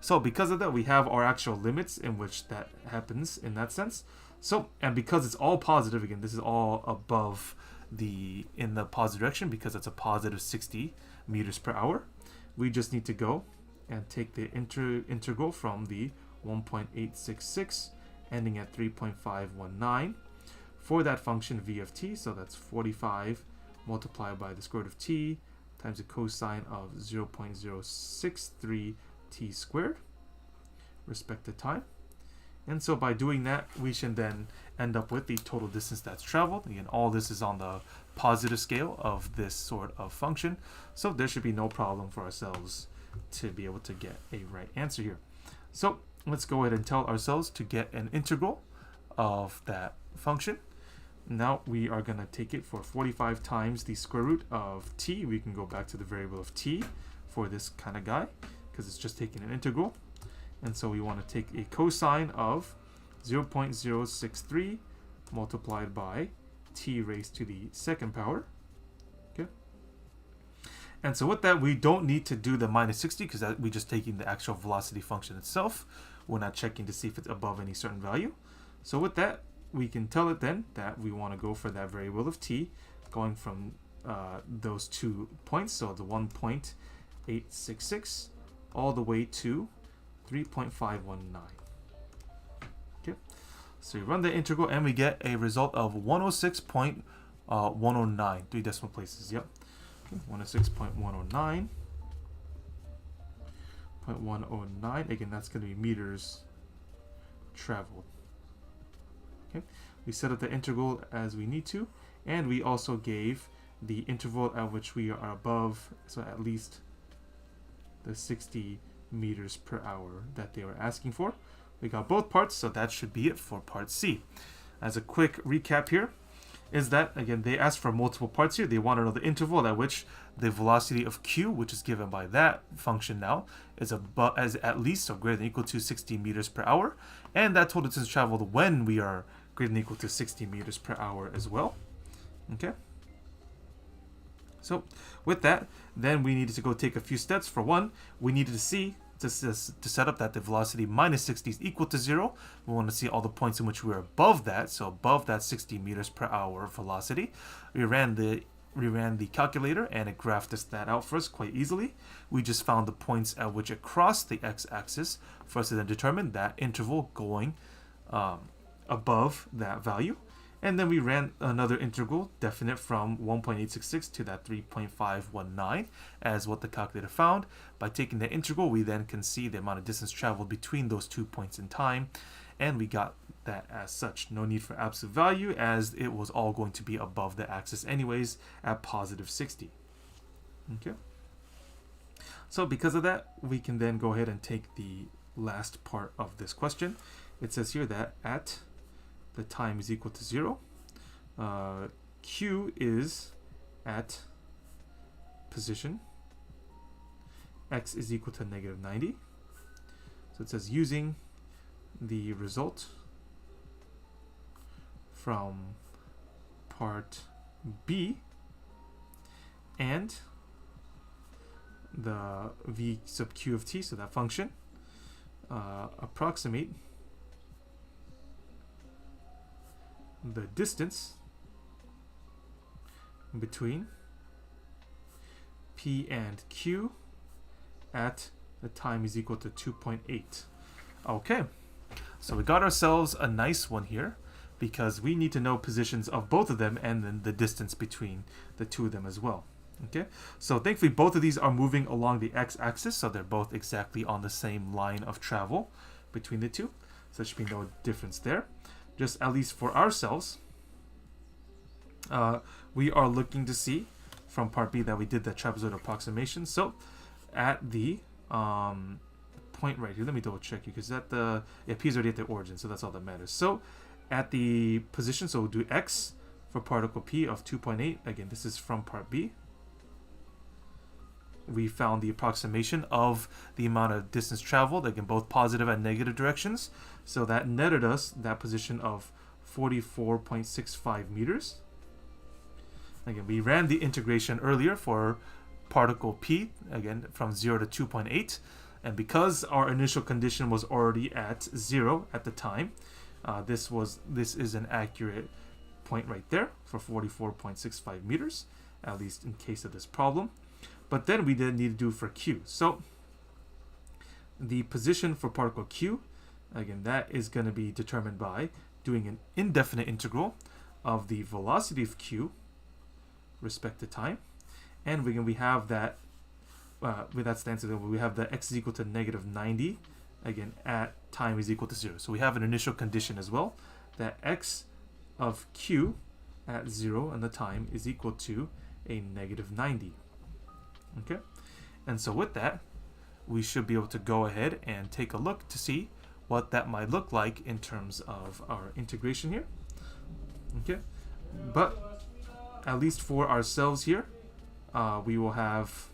So because of that, we have our actual limits in which that happens in that sense. So, and because it's all positive, again, this is all above in the positive direction because it's a positive 60 meters per hour. We just need to go and take the integral from the 1.866 ending at 3.519 for that function v of t. So that's 45 multiplied by the square root of t times the cosine of 0.063 t squared, respect to time. And so by doing that, we should then end up with the total distance that's traveled. Again, all this is on the positive scale of this sort of function. So there should be no problem for ourselves to be able to get a right answer here. So let's go ahead and tell ourselves to get an integral of that function. Now we are going to take it for 45 times the square root of t. We can go back to the variable of t for this kind of guy because it's just taking an integral. And so we want to take a cosine of 0.063 multiplied by t raised to the second power. Okay. And so with that, we don't need to do the minus 60 because we're just taking the actual velocity function itself. We're not checking to see if it's above any certain value. So with that, we can tell it then that we want to go for that variable of t going from those 2 points. So the 1.866 all the way to 3.519. Okay, so we run the integral and we get a result of 106.109, 3 decimal places. Yep, okay, 106.109.109. Again, that's going to be meters traveled. Okay, we set up the integral as we need to, and we also gave the interval at which we are above, so at least the 60 meters per hour that they were asking for. We got both parts, so that should be it for part C. As a quick recap here, is that, again, they asked for multiple parts here. They want to know the interval at which the velocity of q, which is given by that function now, is at least or greater than or equal to 60 meters per hour, and that total distance traveled when we are greater than or equal to 60 meters per hour as well. Okay. So with that, then we needed to go take a few steps. For one, we needed to see to set up that the velocity minus 60 is equal to 0. We want to see all the points in which we are above that, so above that 60 meters per hour velocity. We ran the calculator and it graphed us that out for us quite easily. We just found the points at which it crossed the x-axis for us to then determine that interval going above that value. And then we ran another integral definite from 1.866 to that 3.519 as what the calculator found. By taking the integral, we then can see the amount of distance traveled between those 2 points in time. And we got that as such. No need for absolute value as it was all going to be above the axis anyways at positive 60. Okay. So because of that, we can then go ahead and take the last part of this question. It says here that at the time is equal to 0. Q is at position. X is equal to negative 90. So it says using the result from part B and the v sub q of t, so that function, approximate the distance between P and Q at the time is equal to 2.8. Okay, so we got ourselves a nice one here because we need to know positions of both of them and then the distance between the two of them as well. Okay, so thankfully both of these are moving along the x-axis, so they're both exactly on the same line of travel between the two, so there should be no difference there. Just at least for ourselves, we are looking to see from part B that we did the trapezoid approximation. So at the point right here, let me double check you because at the P is already at the origin, so that's all that matters. So at the position, so we'll do x for particle P of 2.8. Again, this is from part B. We found the approximation of the amount of distance traveled, again, both positive and negative directions. So that netted us that position of 44.65 meters. Again, we ran the integration earlier for particle P, again, from 0 to 2.8. And because our initial condition was already at 0 at the time, this is an accurate point right there for 44.65 meters, at least in case of this problem. But then we did need to do for Q. So the position for particle Q, again, that is going to be determined by doing an indefinite integral of the velocity of Q respect to time. And we have that, with that stance, we have that x is equal to negative 90, again, at time is equal to 0. So we have an initial condition as well, that x of Q at 0 and the time is equal to a negative 90. Okay, and so with that, we should be able to go ahead and take a look to see what that might look like in terms of our integration here. Okay, but at least for ourselves here, we will have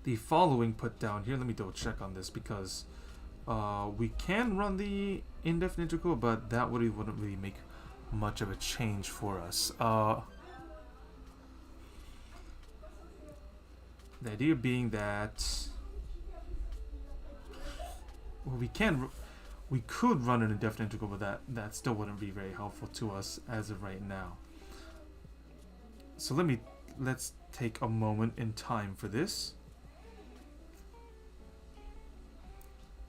the following put down here. Let me double check on this because we can run the indefinite integral, but that wouldn't really make much of a change for us. The idea being that, well, we could run an indefinite integral, but that still wouldn't be very helpful to us as of right now. So let's take a moment in time for this,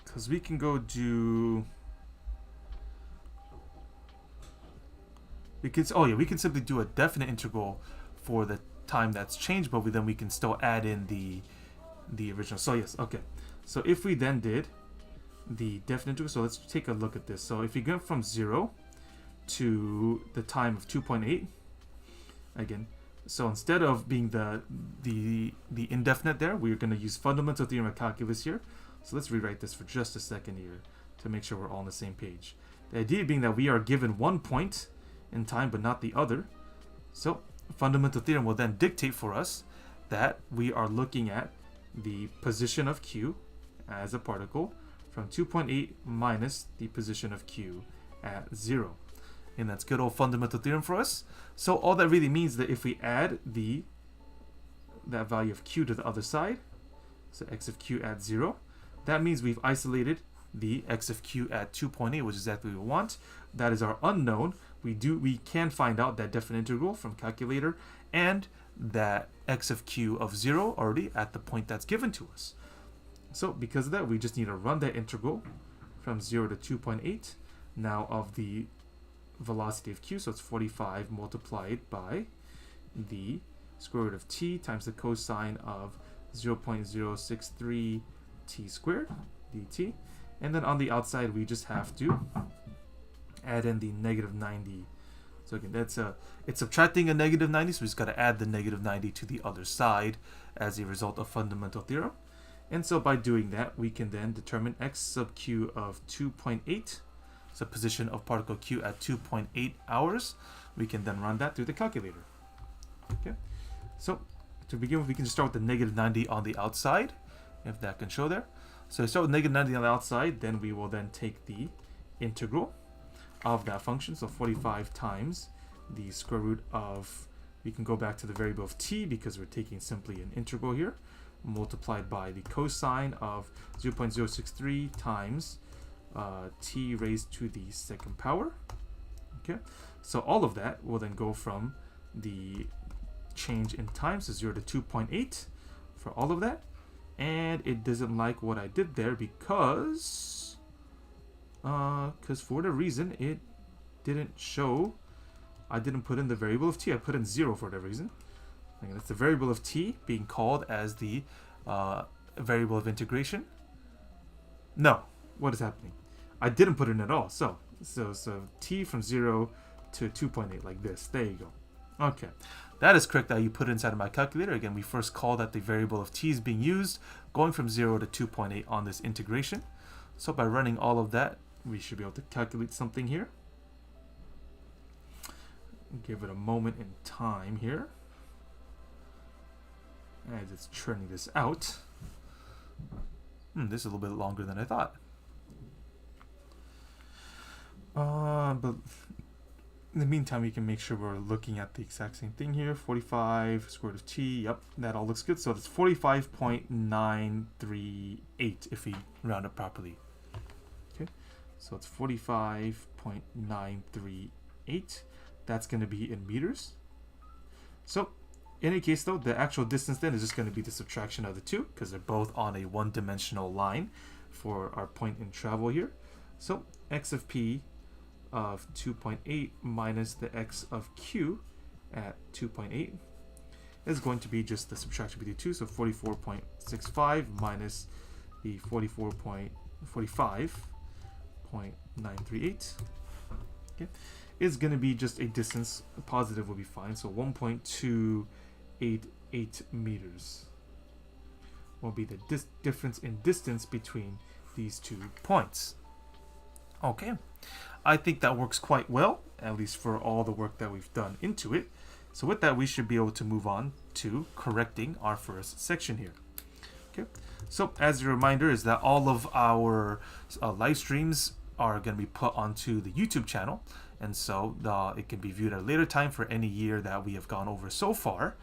because we can go do. We can simply do a definite integral for the time that's changed, but then we can still add in the original. So yes, okay. So if we then did the definite integral, so let's take a look at this. So if we go from 0 to the time of 2.8, again, so instead of being the indefinite there, we're going to use fundamental theorem of calculus here. So let's rewrite this for just a second here to make sure we're all on the same page. The idea being that we are given one point in time but not the other. So fundamental theorem will then dictate for us that we are looking at the position of Q as a particle from 2.8 minus the position of Q at 0. And that's good old fundamental theorem for us. So all that really means that if we add that value of Q to the other side, so x of Q at 0, that means we've isolated the x of Q at 2.8, which is exactly what we want. That is our unknown. We can find out that definite integral from calculator and that x of Q of 0 already at the point that's given to us. So because of that, we just need to run that integral from 0 to 2.8 now of the velocity of Q. So it's 45 multiplied by the square root of t times the cosine of 0.063 t squared dt. And then on the outside, we just have to add in the negative 90. So again, it's subtracting a negative 90, so we just got to add the negative 90 to the other side as a result of fundamental theorem. And so by doing that, we can then determine x sub q of 2.8, so position of particle q at 2.8 hours. We can then run that through the calculator. Okay, so to begin with, we can just start with the negative 90 on the outside, if that can show there. So start with negative 90 on the outside, then we will then take the integral of that function, so 45 times the square root of, we can go back to the variable of t because we're taking simply an integral here, multiplied by the cosine of 0.063 times t raised to the second power. Okay, so all of that will then go from the change in time, so 0 to 2.8 for all of that. And it doesn't like what I did there because for whatever reason it didn't show. I didn't put in the variable of t. I put in 0 for whatever reason. And that's the variable of t being called as the variable of integration. No, what is happening? I didn't put it in at all. So t from 0 to 2.8 like this. There you go. Okay. That is correct that you put it inside of my calculator. Again, we first call that the variable of t is being used, going from 0 to 2.8 on this integration. So by running all of that, we should be able to calculate something here. Give it a moment in time here as it's churning this out. This is a little bit longer than I thought. But in the meantime, we can make sure we're looking at the exact same thing here. 45 square root of t. Yep, that all looks good. So it's 45.938 if we round it properly. Okay, so it's 45.938. That's going to be in meters. So in any case, though, the actual distance then is just going to be the subtraction of the two because they're both on a one-dimensional line for our point in travel here. So x of p of 2.8 minus the x of q at 2.8 is going to be just the subtraction between the two, so 44.65 minus the 45.938 okay, is going to be just a distance. A positive will be fine, so 1.288 meters will be the difference in distance between these 2 points. Okay, I think that works quite well, at least for all the work that we've done into it. So with that, we should be able to move on to correcting our first section here. Okay, so as a reminder is that all of our live streams are going to be put onto the YouTube channel, and so it can be viewed at a later time for any year that we have gone over so far.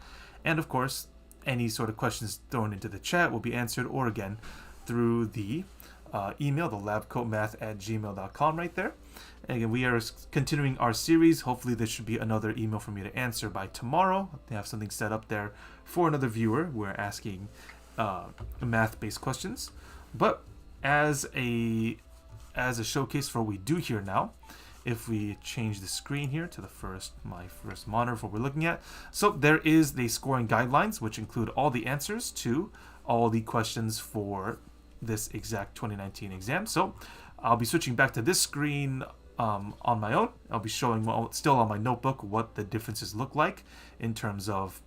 And of course, any sort of questions thrown into the chat will be answered, or again through the email, the labcoatmath@gmail.com right there. And again, we are continuing our series. Hopefully there should be another email for me to answer by tomorrow. They have something set up there for another viewer. We're asking math-based questions. But as a showcase for what we do here now, if we change the screen here to my first monitor for what we're looking at, so there is the scoring guidelines, which include all the answers to all the questions for this exact 2019 exam. So I'll be switching back to this screen on my own. I'll be showing still on my notebook what the differences look like in terms of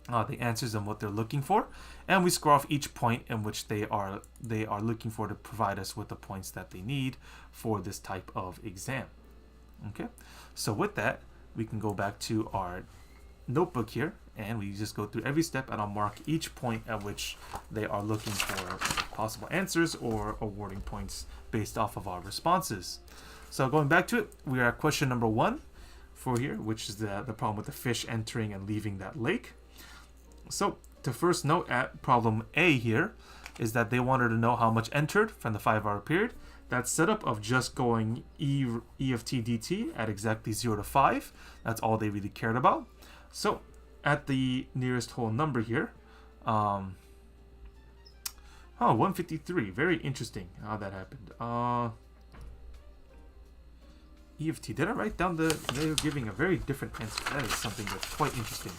the answers and what they're looking for, and we score off each point in which they are looking for to provide us with the points that they need for this type of exam. Okay, so with that, we can go back to our notebook here, and we just go through every step, and I'll mark each point at which they are looking for possible answers or awarding points based off of our responses. So going back to it, we are at question number 1 for here, which is the problem with the fish entering and leaving that lake. So to first note at problem A here is that they wanted to know how much entered from the 5-hour period. That setup of just going E of t dt at exactly 0 to 5, that's all they really cared about. So at the nearest whole number here, 153, very interesting how that happened. E of t, did I write down they were giving a very different answer? That is something that's quite interesting.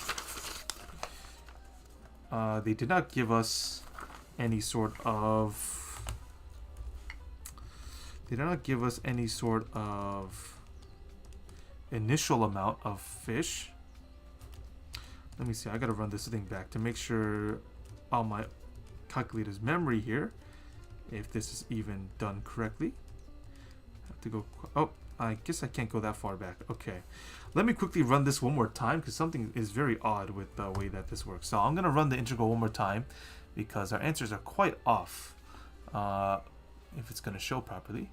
They did not give us any sort of initial amount of fish. Let me see, I gotta run this thing back to make sure on my calculator's memory here if this is even done correctly. I have to go, oh, I guess I can't go that far back. Okay, let me quickly run this one more time because something is very odd with the way that this works. So I'm gonna run the integral one more time because our answers are quite off if it's gonna show properly.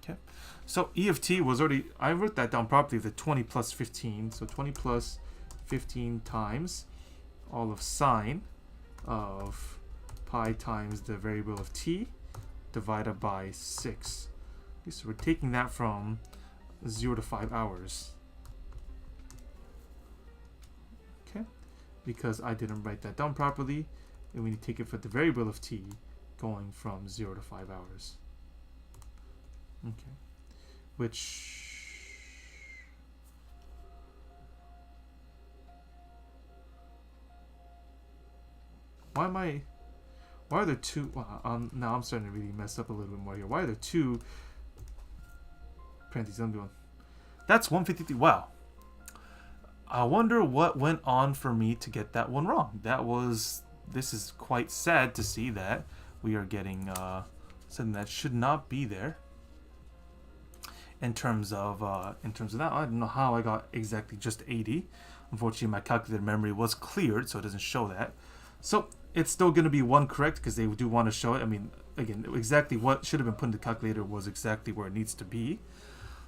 Okay, so E of t was already, I wrote that down properly, the 20 plus 15. So 20 plus 15 times all of sine of pi times the variable of t divided by 6. Okay, so we're taking that from 0 to 5 hours. Okay, because I didn't write that down properly, and we need to take it for the variable of t going from 0 to 5 hours. Okay, which why are there two? Now I'm starting to really mess up a little bit more here. Why are there two parentheses? I'm doing. That's 153. Wow. I wonder what went on for me to get that one wrong. This is quite sad to see that we are getting something that should not be there. In terms of that, I don't know how I got exactly just 80. Unfortunately, my calculator memory was cleared, so it doesn't show that. So it's still going to be 1 correct because they do want to show it. I mean, again, exactly what should have been put in the calculator was exactly where it needs to be.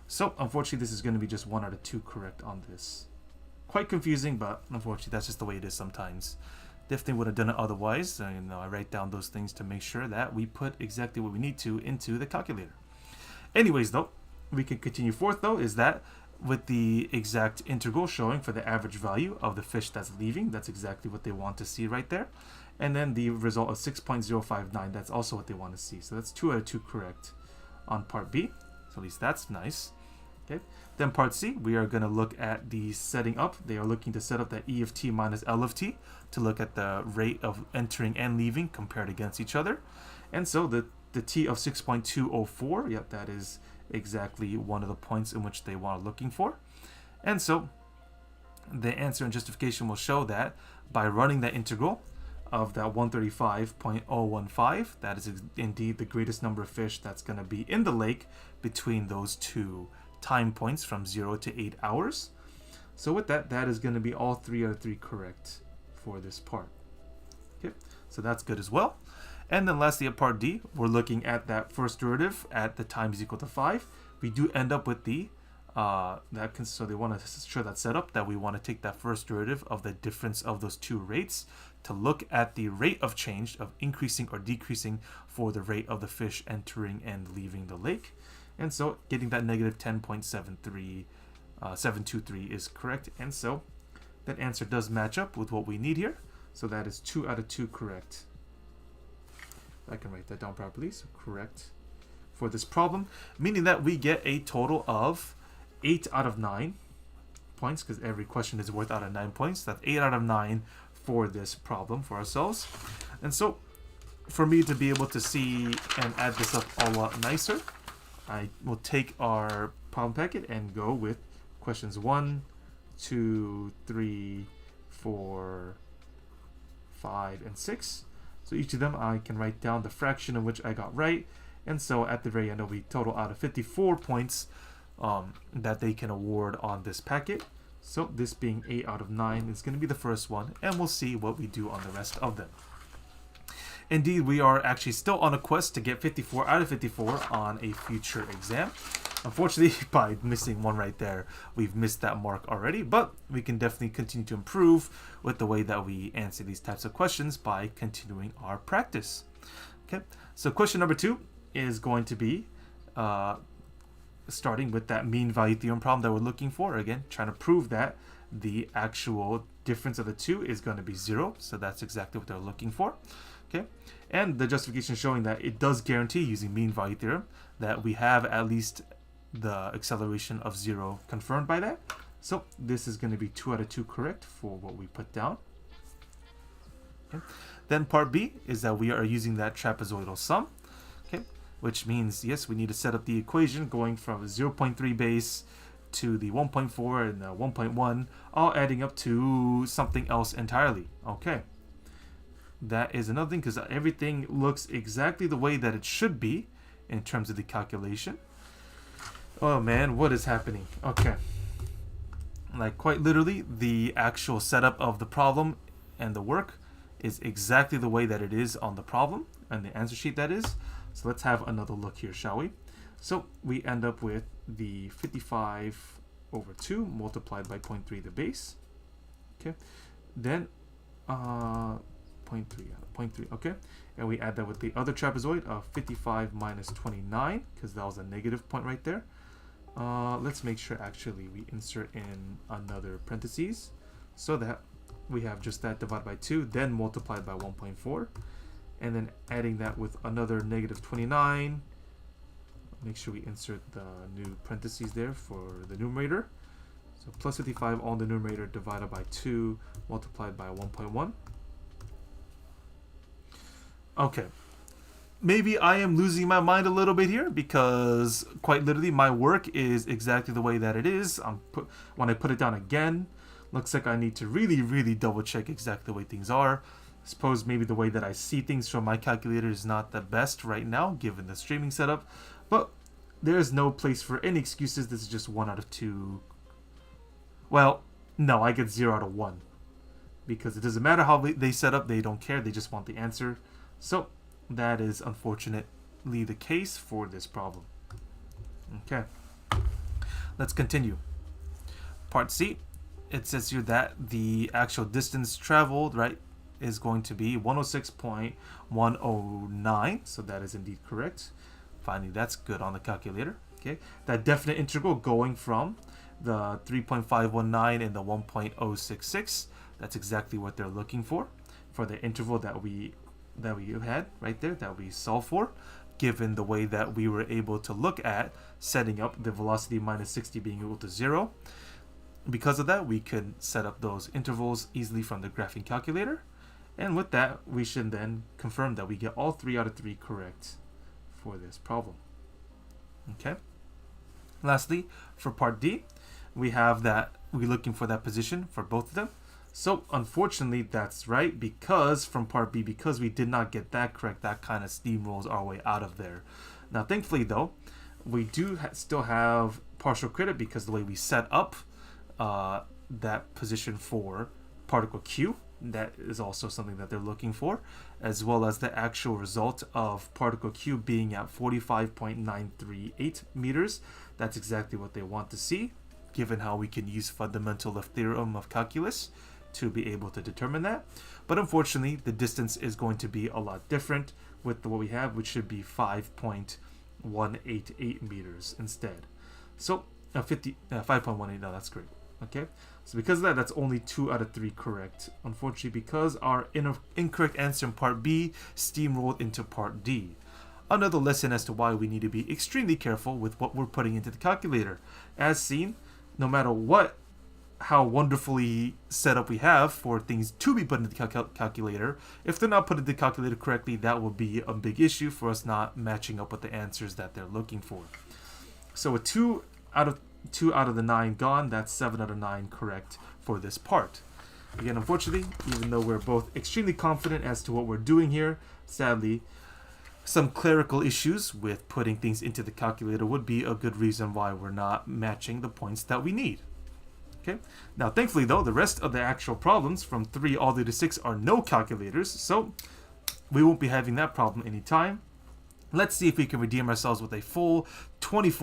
So unfortunately, this is going to be just 1 out of 2 correct on this. Quite confusing, but unfortunately, that's just the way it is sometimes. Definitely would have done it otherwise. I write down those things to make sure that we put exactly what we need to into the calculator. Anyways, though, we can continue forth, though, is that with the exact integral showing for the average value of the fish that's leaving, that's exactly what they want to see right there. And then the result of 6.059, that's also what they want to see. So that's 2 out of 2 correct on part B. So at least that's nice. Okay. Then part C, we are going to look at the setting up. They are looking to set up that E of t minus L of t to look at the rate of entering and leaving compared against each other. And so the t of 6.204, yep, that is exactly one of the points in which they want looking for. And so the answer and justification will show that by running that integral of that 135.015, that is indeed the greatest number of fish that's going to be in the lake between those two time points from 0 to 8 hours. So with that, that is going to be all 3 out of 3 correct for this part. Okay, so that's good as well. And then lastly, at part D, we're looking at that first derivative at the time is equal to 5. We do end up with the so they want to show that setup that we want to take that first derivative of the difference of those two rates to look at the rate of change of increasing or decreasing for the rate of the fish entering and leaving the lake. And so getting that negative 10.723 is correct. And so that answer does match up with what we need here. So that is 2 out of 2 correct. I can write that down properly. So correct for this problem, meaning that we get a total of 8 out of 9 points, because every question is worth out of 9 points. That's 8 out of 9 for this problem for ourselves. And so for me to be able to see and add this up a lot nicer, I will take our problem packet and go with questions 1, 2, 3, 4, 5, and 6. So each of them I can write down the fraction in which I got right. And so at the very end, it'll be total out of 54 points that they can award on this packet. So this being 8 out of 9 is going to be the first one, and we'll see what we do on the rest of them. Indeed, we are actually still on a quest to get 54 out of 54 on a future exam. Unfortunately, by missing one right there, we've missed that mark already, but we can definitely continue to improve with the way that we answer these types of questions by continuing our practice. Okay, so question number 2 is going to be starting with that mean value theorem problem that we're looking for. Again, trying to prove that the actual difference of the two is going to be 0. So that's exactly what they're looking for. Okay, and the justification showing that it does guarantee, using mean value theorem, that we have at least the acceleration of 0 confirmed by that. So this is going to be 2 out of 2 correct for what we put down. Okay. Then part B is that we are using that trapezoidal sum. Okay, which means, yes, we need to set up the equation going from 0.3 base to the 1.4 and the 1.1, all adding up to something else entirely. Okay, that is another thing, because everything looks exactly the way that it should be in terms of the calculation. Oh man, what is happening? Okay, like quite literally, the actual setup of the problem and the work is exactly the way that it is on the problem and the answer sheet, that is. So let's have another look here, shall we? So we end up with the 55 over 2 multiplied by 0.3 the base. Okay, then 0.3, okay, and we add that with the other trapezoid of 55 minus 29, because that was a negative point right there. Let's make sure actually we insert in another parentheses so that we have just that divided by 2, then multiplied by 1.4, and then adding that with another negative 29. Make sure we insert the new parentheses there for the numerator. So plus 55 on the numerator divided by 2 multiplied by 1.1. Okay, maybe I am losing my mind a little bit here, because quite literally my work is exactly the way that it is. When I put it down again, looks like I need to really double check exactly the way things are. I suppose maybe the way that I see things from my calculator is not the best right now given the streaming setup, but there's no place for any excuses. This is just 1 out of 2. Well, no, I get 0 out of 1. because it doesn't matter how they set up, they don't care, they just want the answer. So that is unfortunately the case for this problem. Okay, let's continue. Part C, it says here that the actual distance traveled, right, is going to be 106.109, so that is indeed correct. Finally, that's good on the calculator. Okay, that definite integral going from the 3.519 and the 1.066, that's exactly what they're looking for the interval that we had right there, that we solved for, given the way that we were able to look at setting up the velocity minus 60 being equal to 0. Because of that, we could set up those intervals easily from the graphing calculator, and with that, we should then confirm that we get all 3 out of 3 correct for this problem. Okay. Lastly, for part D, we have that we're looking for that position for both of them. So unfortunately, that's right, because from part B, because we did not get that correct, that kind of steamrolls our way out of there. Now, thankfully, though, we do still have partial credit because the way we set up that position for particle Q, that is also something that they're looking for, as well as the actual result of particle Q being at 45.938 meters. That's exactly what they want to see, given how we can use fundamental theorem of calculus to be able to determine that. But unfortunately, the distance is going to be a lot different with what we have, which should be 5.188 meters instead. So 5.18, no, that's great. Okay, so because of that, that's only 2 out of 3 correct. Unfortunately, because our incorrect answer in part B steamrolled into part D. Another lesson as to why we need to be extremely careful with what we're putting into the calculator. As seen, no matter how wonderfully set up we have for things to be put into the calculator, if they're not put into the calculator correctly, that will be a big issue for us not matching up with the answers that they're looking for. So with 2 out of the 9 gone, that's 7 out of 9 correct for this part. Again, unfortunately, even though we're both extremely confident as to what we're doing here, sadly, some clerical issues with putting things into the calculator would be a good reason why we're not matching the points that we need. Okay. Now, thankfully, though, the rest of the actual problems from 3 all the way to 6 are no calculators, so we won't be having that problem anytime. Let's see if we can redeem ourselves with a full 36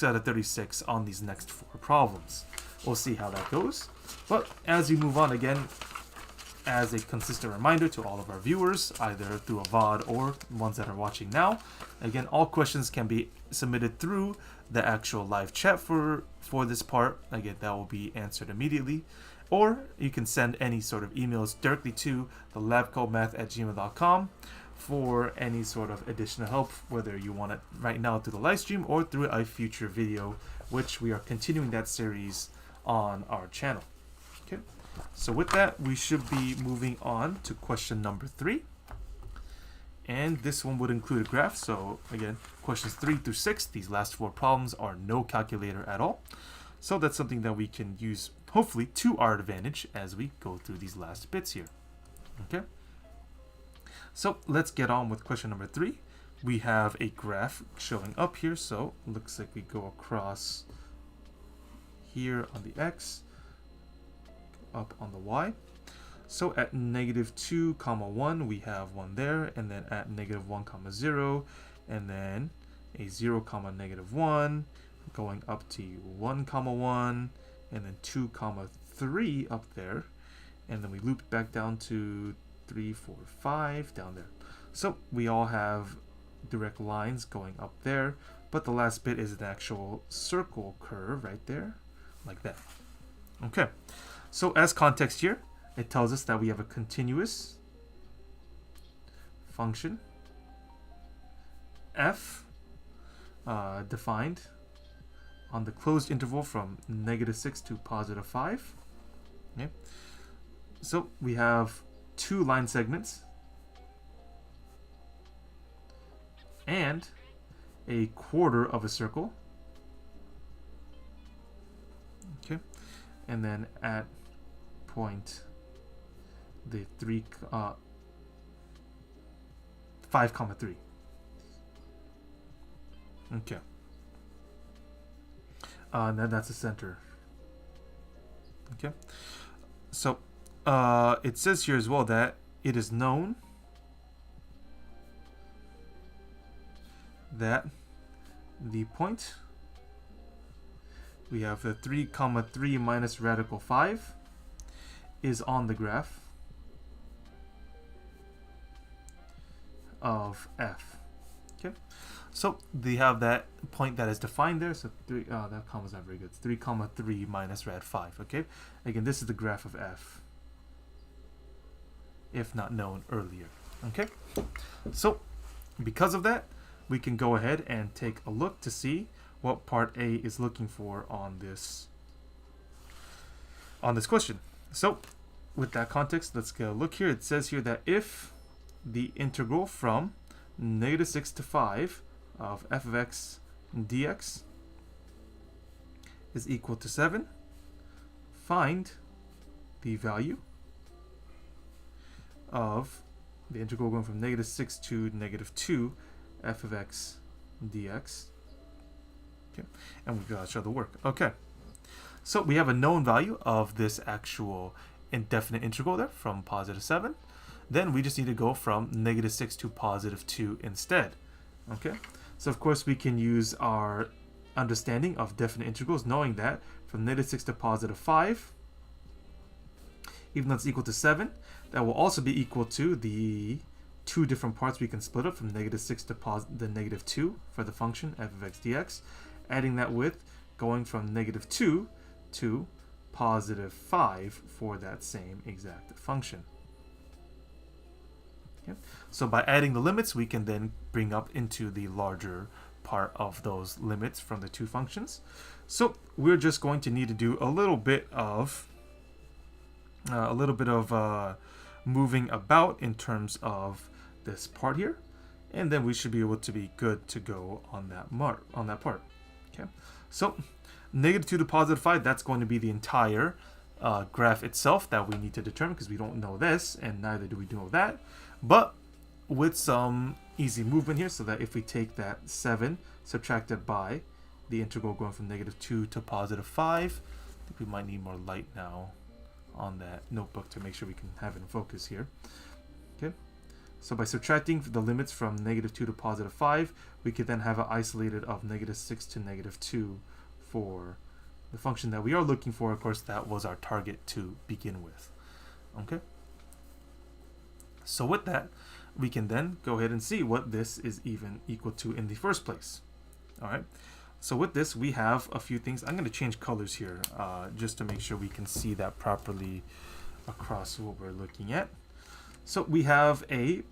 out of 36 on these next 4 problems. We'll see how that goes. But as we move on, again, as a consistent reminder to all of our viewers, either through a VOD or ones that are watching now, again, all questions can be submitted through the actual live chat for this part. Again, that will be answered immediately. Or you can send any sort of emails directly to the labcodemath@gmail.com for any sort of additional help, whether you want it right now through the live stream or through a future video, which we are continuing that series on our channel. Okay, so with that, we should be moving on to question number 3. And this one would include a graph. So again, questions 3 through 6, these last 4 problems are no calculator at all. So that's something that we can use, hopefully, to our advantage as we go through these last bits here. Okay. So let's get on with question number 3. We have a graph showing up here. So it looks like we go across here on the X, up on the Y. So at -2, 1, we have 1 there, and then at -1, 0, and then a 0, -1, going up to 1, 1, and then 2, 3 up there, and then we loop back down to 3, 4, 5 down there. So we all have direct lines going up there, but the last bit is an actual circle curve right there, like that. Okay, so as context here, it tells us that we have a continuous function f defined on the closed interval from -6 to +5. Okay. So we have 2 line segments and a quarter of a circle. Okay, and then at point the 5, 3. Okay. And then that's the center. Okay. So it says here as well that it is known that the point, we have the 3 comma 3 minus radical 5 is on the graph of f. Okay, so they have that point that is defined there. So 3, that comma's not very good. It's 3 comma 3 minus rad 5. Okay, again, this is the graph of f, if not known earlier. Okay, so because of that, we can go ahead and take a look to see what part A is looking for on this question. So with that context, let's go look here. It says here that if the integral from -6 to 5 of f of x dx is equal to 7, find the value of the integral going from -6 to -2 f of x dx. Okay, and we've got to show the work. Okay, so we have a known value of this actual indefinite integral there from +7. Then we just need to go from -6 to +2 instead. Okay, so of course we can use our understanding of definite integrals, knowing that from -6 to +5, even though it's equal to 7, that will also be equal to the two different parts we can split up from -6 to the -2 for the function f of x dx, adding that with going from -2 to +5 for that same exact function. Okay. So by adding the limits, we can then bring up into the larger part of those limits from the two functions. So we're just going to need to do a little bit of moving about in terms of this part here, and then we should be able to be good to go on that part. Okay, so -2 to +5, that's going to be the entire graph itself that we need to determine, because we don't know this and neither do we know that, but with some easy movement here, so that if we take that 7 subtracted by the integral going from -2 to +5, I think we might need more light now on that notebook to make sure we can have it in focus here. Okay, so by subtracting the limits from -2 to +5, we could then have it isolated of -6 to -2 for the function that we are looking for. Of course, that was our target to begin with. Okay, so with that, we can then go ahead and see what this is even equal to in the first place. All right, so with this, we have a few things. I'm going to change colors here just to make sure we can see that properly across what we're looking at. So we have a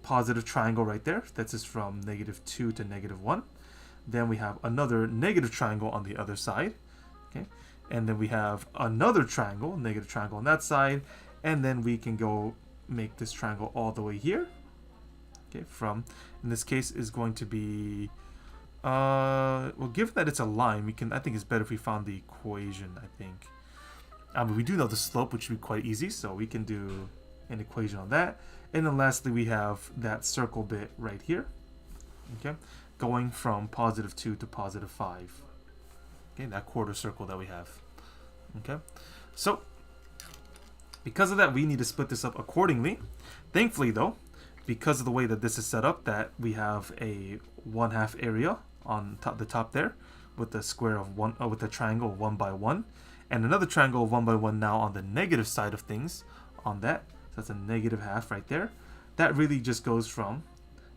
positive triangle right there. That's just from -2 to -1. Then we have another negative triangle on the other side. Okay, and then we have another triangle, negative triangle on that side, and then we can go make this triangle all the way here. Okay, from, in this case, is going to be well, given that it's a line, I think it's better if we found the equation. I think we do know the slope, which would be quite easy, so we can do an equation on that. And then lastly, we have that circle bit right here. Okay, going from +2 to +5. Okay, that quarter circle that we have. Okay, so because of that, we need to split this up accordingly. Thankfully, though, because of the way that this is set up, that we have a 1/2 area on the top there, with the square of with the triangle of 1 by 1, and another triangle of 1 by 1 now on the negative side of things on that. So that's a -1/2 right there. That really just goes from,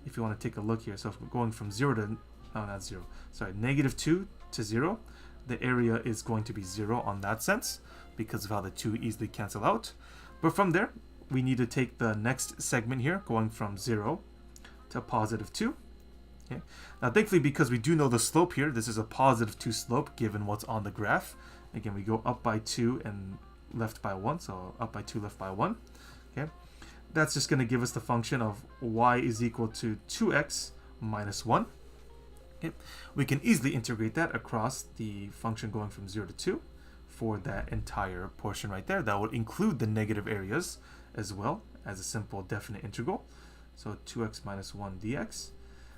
if you want to take a look here, so if we're going from 0 to, no, not 0, sorry, -2 to 0, the area is going to be 0 on that sense, because of how the two easily cancel out. But from there, we need to take the next segment here, going from 0 to +2. Okay. Now, thankfully, because we do know the slope here, this is a +2 slope given what's on the graph. Again, we go up by 2 and left by 1, so up by 2, left by 1. Okay, that's just going to give us the function of y is equal to 2x minus 1. Okay, we can easily integrate that across the function going from 0 to 2 for that entire portion right there. That would include the negative areas as well as a simple definite integral. So 2x minus 1 dx.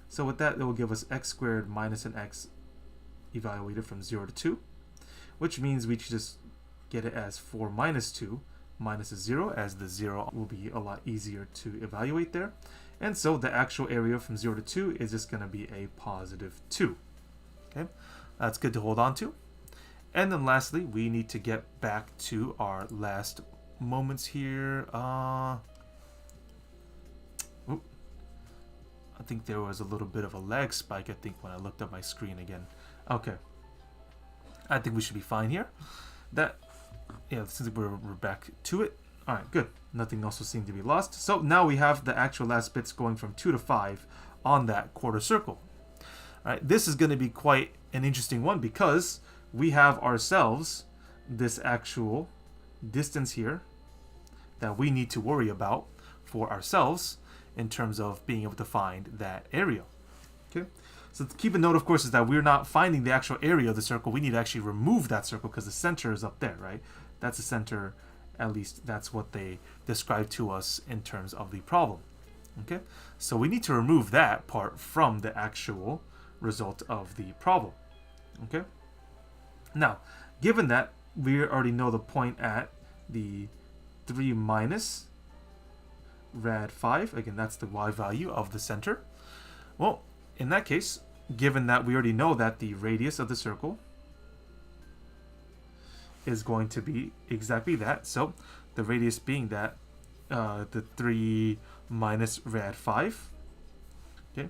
So with that, it will give us x squared minus an x evaluated from 0 to 2, which means we just get it as 4 minus 2 minus a 0, as the 0 will be a lot easier to evaluate there. And so the actual area from 0 to 2 is just going to be a positive 2. Okay, that's good to hold on to. And then lastly, we need to get back to our last moments here. I think there was a little bit of a lag spike, I think, when I looked at my screen again. Okay. I think we should be fine here. Since we're back to it. Alright, good. Nothing else will seem to be lost. So now we have the actual last bits going from 2 to 5 on that quarter circle. Alright, this is going to be quite an interesting one because we have ourselves this actual distance here that we need to worry about for ourselves in terms of being able to find that area. Okay, so to keep a note, of course, is that we're not finding the actual area of the circle. We need to actually remove that circle because the center is up there, right? That's the center, at least that's what they describe to us in terms of the problem. Okay, so we need to remove that part from the actual result of the problem. Okay, now, given that we already know the point at the 3 minus rad 5, again, that's the y value of the center. Well, in that case, given that we already know that the radius of the circle is going to be exactly that, so the radius being that the 3 minus rad 5, okay,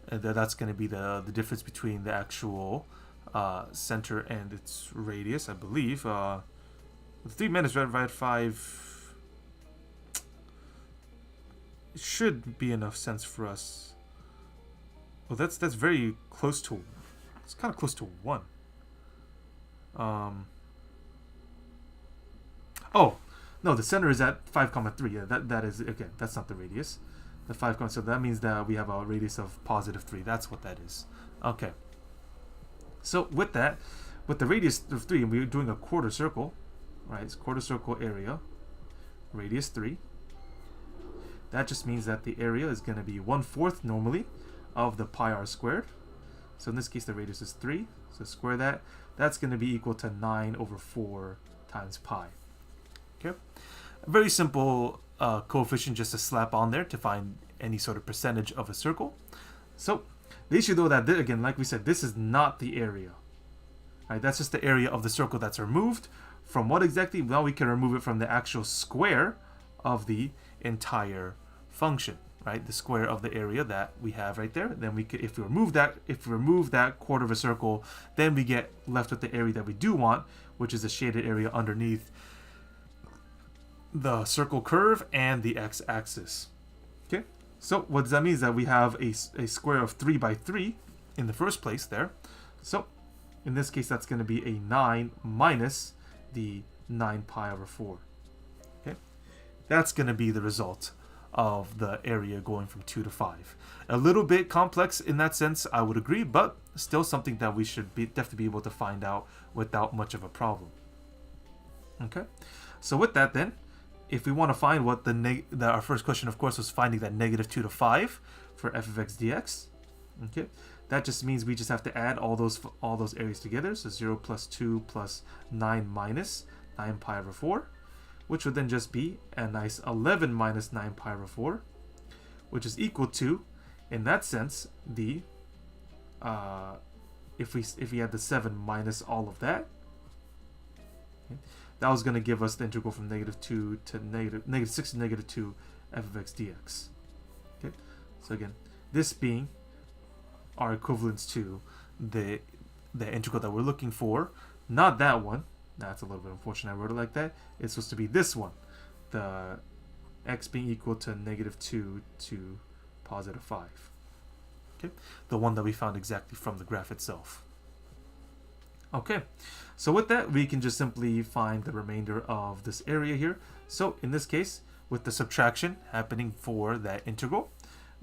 and that's going to be the difference between the actual center and its radius, I believe. The 3 minus rad 5 should be enough sense for us. Well, that's very close to, it's kind of close to 1. Oh, no, the center is at 5,3. Yeah, that is, okay, that's not the radius. The 5, so that means that we have a radius of positive 3. That's what that is. Okay. So with that, with the radius of 3, and we're doing a quarter circle, right? It's quarter circle area, radius 3. That just means that the area is going to be 1/4 normally of the pi r squared. So in this case, the radius is 3. So square that. That's going to be equal to 9/4 times pi. Okay. A very simple coefficient just to slap on there to find any sort of percentage of a circle. So they should know that, again, like we said, this is not the area. Right? That's just the area of the circle that's removed. From what exactly? Well, we can remove it from the actual square of the entire function, right? The square of the area that we have right there. Then we could, if we remove that quarter of a circle, then we get left with the area that we do want, which is the shaded area underneath the circle curve and the x-axis. Okay, so what does that mean is that we have a square of 3 by 3 in the first place there. So in this case, that's going to be a 9 minus the 9 pi over 4. Okay, that's going to be the result of the area going from 2 to 5. A little bit complex in that sense, I would agree, but still something that we should definitely be able to find out without much of a problem. Okay, so with that then, if we want to find what our first question, of course, was finding that negative 2 to 5 for f of x dx. Okay, that just means we just have to add all those areas together. So 0 plus 2 plus 9 minus 9 pi over 4, which would then just be a nice 11 minus 9 pi over 4, which is equal to, in that sense, the if we had the 7 minus all of that. Okay, that was going to give us the integral from negative 2 to negative 6 to negative 2 f of x dx. Okay, so again, this being our equivalence to the integral that we're looking for, not that one. That's a little bit unfortunate I wrote it like that. It's supposed to be this one, the x being equal to negative 2 to positive 5. Okay, the one that we found exactly from the graph itself. Okay, so with that, we can just simply find the remainder of this area here. So in this case, with the subtraction happening for that integral,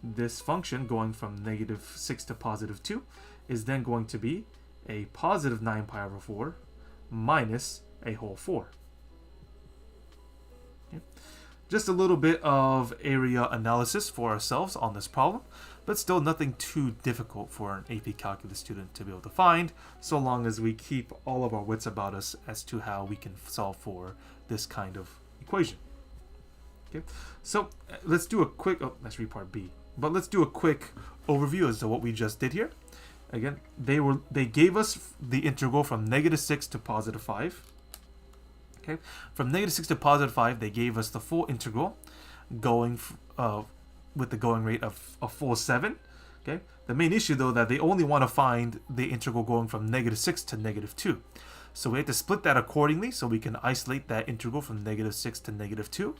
this function going from negative 6 to positive 2 is then going to be a positive 9 pi over 4 minus a whole 4. Okay. just a little bit of area analysis for ourselves on this problem, but still nothing too difficult for an AP Calculus student to be able to find, so long as we keep all of our wits about us as to how we can solve for this kind of equation. Okay, so let's do a quick, let's read part B, but let's do a quick overview as to what we just did here. Again, they gave us the integral from -6 to +5. Okay, from -6 to +5, they gave us the full integral going with the going rate of a full 7. Okay, the main issue though that they only want to find the integral going from -6 to -2. So we have to split that accordingly so we can isolate that integral from -6 to -2.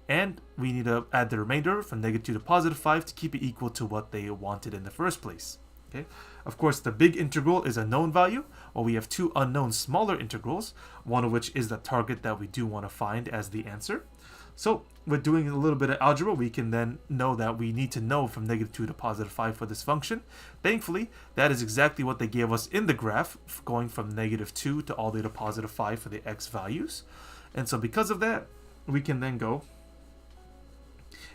And we need to add the remainder from -2 to +5 to keep it equal to what they wanted in the first place. Okay. Of course, the big integral is a known value, while we have two unknown smaller integrals, one of which is the target that we do want to find as the answer. So with doing a little bit of algebra, we can then know that we need to know from -2 to +5 for this function. Thankfully, that is exactly what they gave us in the graph, going from -2 to all the way to +5 for the x values. And so because of that, we can then go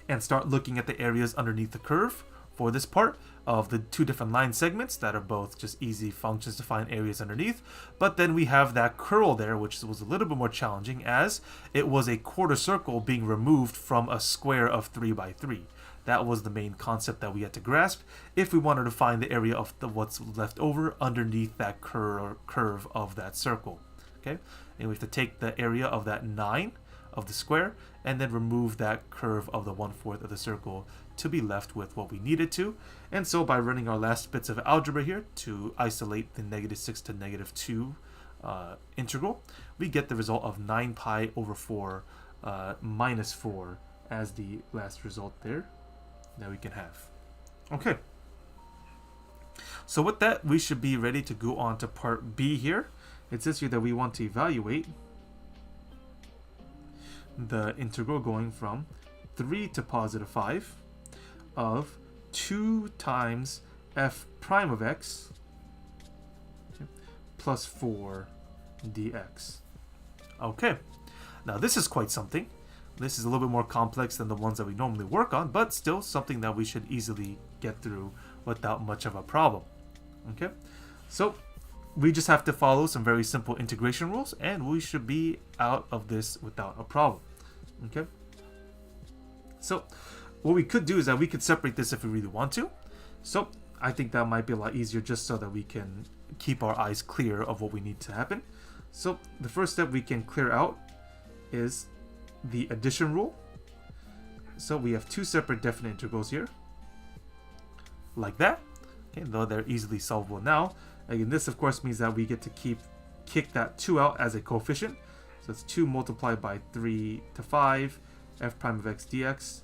and start looking at the areas underneath the curve for this part of the two different line segments that are both just easy functions to find areas underneath. But then we have that curl there, which was a little bit more challenging, as it was a quarter circle being removed from a square of 3 by 3. That was the main concept that we had to grasp if we wanted to find the area of what's left over underneath that curve of that circle. Okay, and we have to take the area of that 9 of the square and then remove that curve of the 1/4 of the circle to be left with what we needed to. And so by running our last bits of algebra here to isolate the -6 to -2 integral, we get the result of 9 pi over 4 minus 4 as the last result there that we can have. Okay, so with that, we should be ready to go on to part B here. It says here that we want to evaluate the integral going from 3 to +5 of 2 times f prime of x plus 4 dx. Okay, now this is quite something. This is a little bit more complex than the ones that we normally work on, but still something that we should easily get through without much of a problem. Okay, so we just have to follow some very simple integration rules and we should be out of this without a problem. Okay, so what we could do is that we could separate this if we really want to. So I think that might be a lot easier just so that we can keep our eyes clear of what we need to happen. So the first step we can clear out is the addition rule. So we have two separate definite integrals here, like that. Okay, though they're easily solvable now. Again, this of course means that we get to kick that 2 out as a coefficient. So it's 2 multiplied by 3 to 5 f prime of x dx,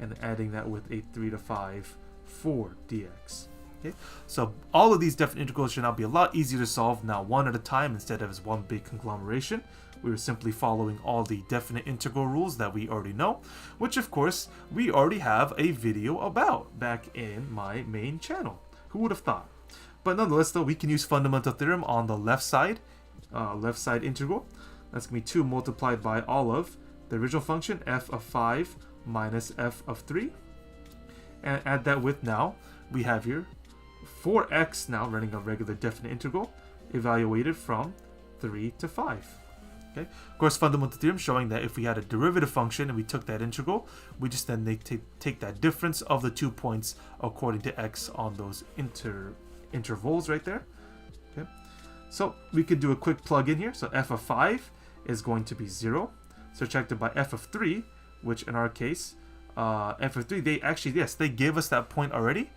and adding that with a 3 to 5 4 dx. Okay, so all of these definite integrals should now be a lot easier to solve now one at a time instead of as one big conglomeration. We were simply following all the definite integral rules that we already know, which of course we already have a video about back in my main channel. Who would have thought? But nonetheless though, we can use fundamental theorem on the left side integral. That's going to be 2 multiplied by all of the original function f of 5 minus f of 3. And add that with, now we have here 4x now running a regular definite integral evaluated from 3 to 5. Okay. Of course, fundamental theorem showing that if we had a derivative function and we took that integral, we just then take that difference of the 2 points according to x on those intervals right there. Okay. So we could do a quick plug in here. So f of 5 is going to be 0, subtracted by f of 3, which in our case, f of 3, they actually, yes, they gave us that point already,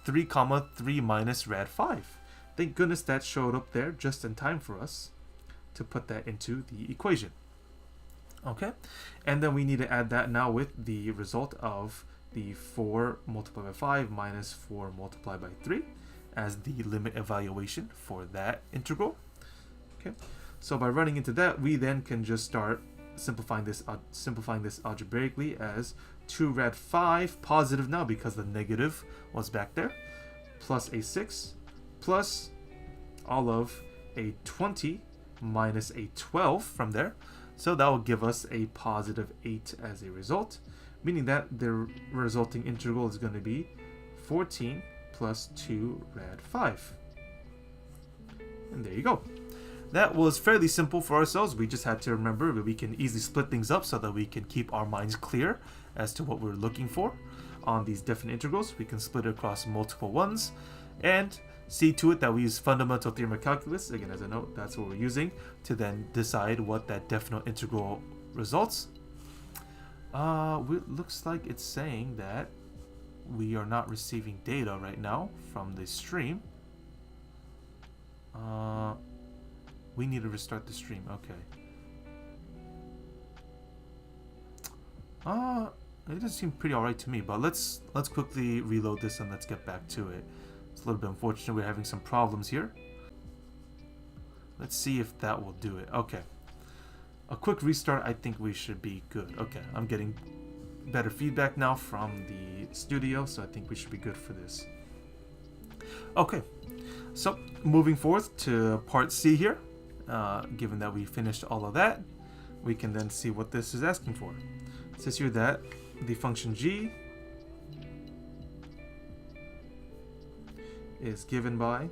3 comma 3 minus rad 5. Thank goodness that showed up there just in time for us to put that into the equation. Okay, and then we need to add that now with the result of the 4 multiplied by 5 minus 4 multiplied by 3 as the limit evaluation for that integral. Okay, so by running into that, we then can just start simplifying this algebraically as 2 rad 5 positive now because the negative was back there, plus a 6 plus all of a 20 minus a 12 from there. So that will give us a positive 8 as a result, meaning that the resulting integral is going to be 14 plus 2 rad 5. And there you go. That was fairly simple for ourselves. We just had to remember that we can easily split things up so that we can keep our minds clear as to what we're looking for on these different integrals. We can split it across multiple ones and see to it that we use fundamental theorem of calculus. Again, as a note, that's what we're using to then decide what that definite integral results. It looks like it's saying that we are not receiving data right now from the stream. We need to restart the stream. Okay. It does seem pretty alright to me, but let's quickly reload this and let's get back to it. It's a little bit unfortunate we're having some problems here. Let's see if that will do it. Okay. A quick restart, I think we should be good. Okay, I'm getting better feedback now from the studio, so I think we should be good for this. Okay, so moving forth to part C here. Given that we finished all of that, we can then see what this is asking for. It says here that the function g is given by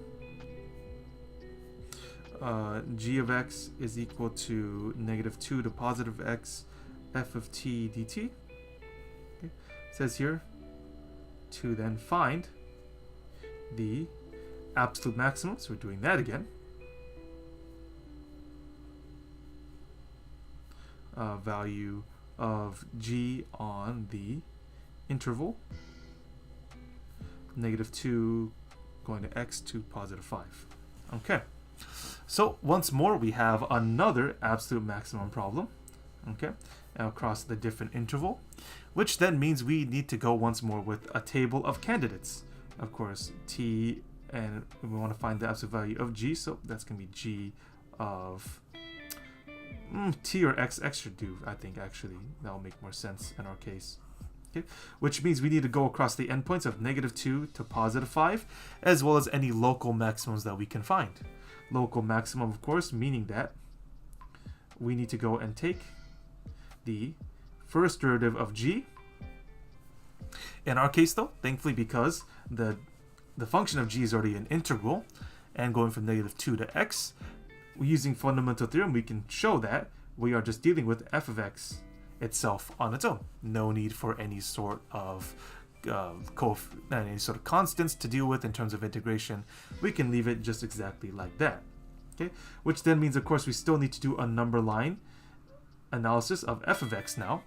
g of x is equal to -2 to positive x f of t dt. Okay. It says here to then find the absolute maximum, so we're doing that again. Value of g on the interval -2 going to x to positive 5. Okay, so once more we have another absolute maximum problem, okay, across the different interval, which then means we need to go once more with a table of candidates. Of course, t, and we want to find the absolute value of g, so that's going to be g of t or x should do, I think. Actually, that will make more sense in our case. Okay, which means we need to go across the endpoints of -2 to positive 5, as well as any local maximums that we can find. Local maximum, of course, meaning that we need to go and take the first derivative of g. In our case, though, thankfully, because the function of g is already an integral, and going from -2 to x, using fundamental theorem, we can show that we are just dealing with f of x itself on its own. No need for any sort of constants to deal with in terms of integration. We can leave it just exactly like that. Okay, which then means, of course, we still need to do a number line analysis of f of x now,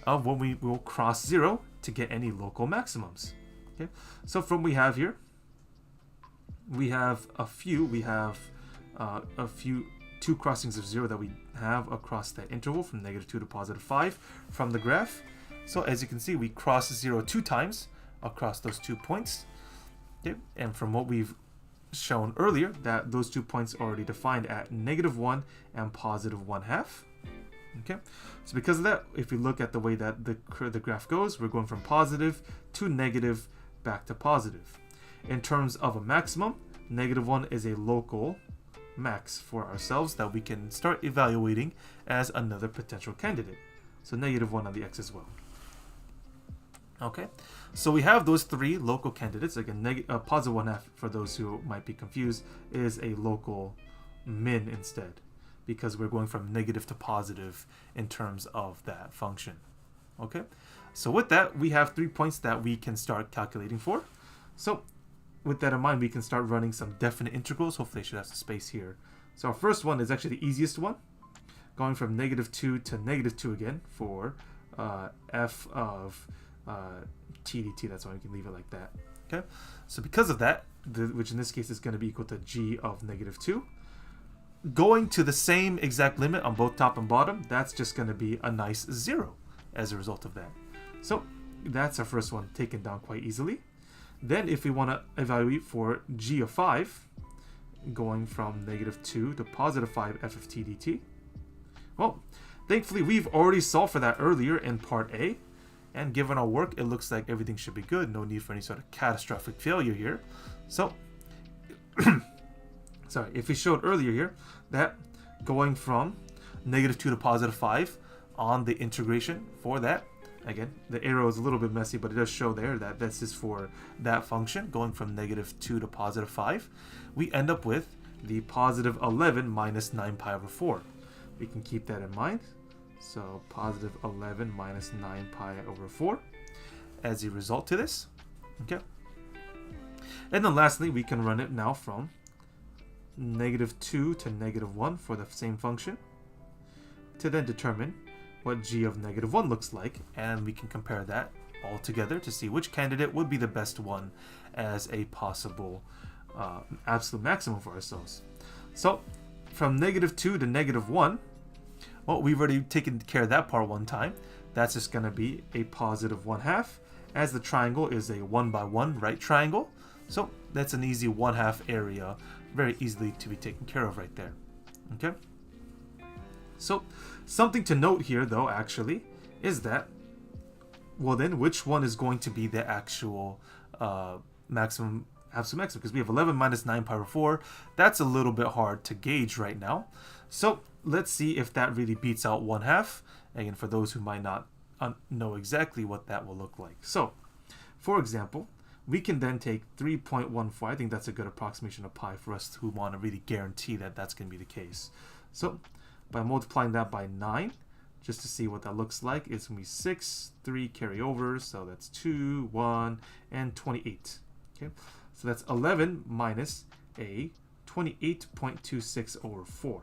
when we will cross 0 to get any local maximums. Okay, so from we have here, we have two crossings of 0 that we have across that interval from -2 to positive 5 from the graph. So as you can see, we cross 0 2 times across those 2 points. Okay, and from what we've shown earlier, that those 2 points are already defined at -1 and positive 1/2. Okay, so because of that, if we look at the way that the graph goes, we're going from positive to negative back to positive. In terms of a maximum, -1 is a local max for ourselves that we can start evaluating as another potential candidate. So -1 on the x as well. Okay, so we have those three local candidates. Again, positive 1/2, for those who might be confused, is a local min instead, because we're going from negative to positive in terms of that function. Okay, so with that, we have 3 points that we can start calculating for. So with that in mind, we can start running some definite integrals. Hopefully I should have some space here. So our first one is actually the easiest one, going from -2 to -2 again for f of t dt. That's why we can leave it like that. Okay, so because of that, which in this case is going to be equal to g of -2, going to the same exact limit on both top and bottom, that's just going to be a nice 0 as a result of that. So that's our first one, taken down quite easily. Then if we want to evaluate for g of 5, going from -2 to positive 5 f of t dt, well, thankfully we've already solved for that earlier in part A, and given our work, it looks like everything should be good. No need for any sort of catastrophic failure here. So, sorry, if we showed earlier here that going from negative 2 to positive 5 on the integration for that. Again, the arrow is a little bit messy, but it does show there that this is for that function going from negative 2 to positive 5. We end up with the positive 11 minus 9 pi over 4. We can keep that in mind. So positive 11 minus 9 pi over 4 as a result to this. Okay. And then lastly, we can run it now from negative 2 to negative 1 for the same function to then determine what g of negative 1 looks like, and we can compare that all together to see which candidate would be the best one as a possible absolute maximum for ourselves. So from negative 2 to negative 1, well, we've already taken care of that part one time. That's just going to be a positive 1/2, as the triangle is a 1 by 1 right triangle. So that's an easy 1/2 area, very easily to be taken care of right there. Okay. So something to note here, though, actually, is that, well, then which one is going to be the actual maximum, absolute maximum? Because we have 11 minus 9 pi over 4. That's a little bit hard to gauge right now. So let's see if that really beats out 1/2. Again, for those who might not know exactly what that will look like. So, for example, we can then take 3.14. I think that's a good approximation of pi for us who want to really guarantee that that's going to be the case. So by multiplying that by 9, just to see what that looks like, it's going to be 6, 3 carry over, so that's 2, 1, and 28. Okay, so that's 11 minus a 28.26 over 4.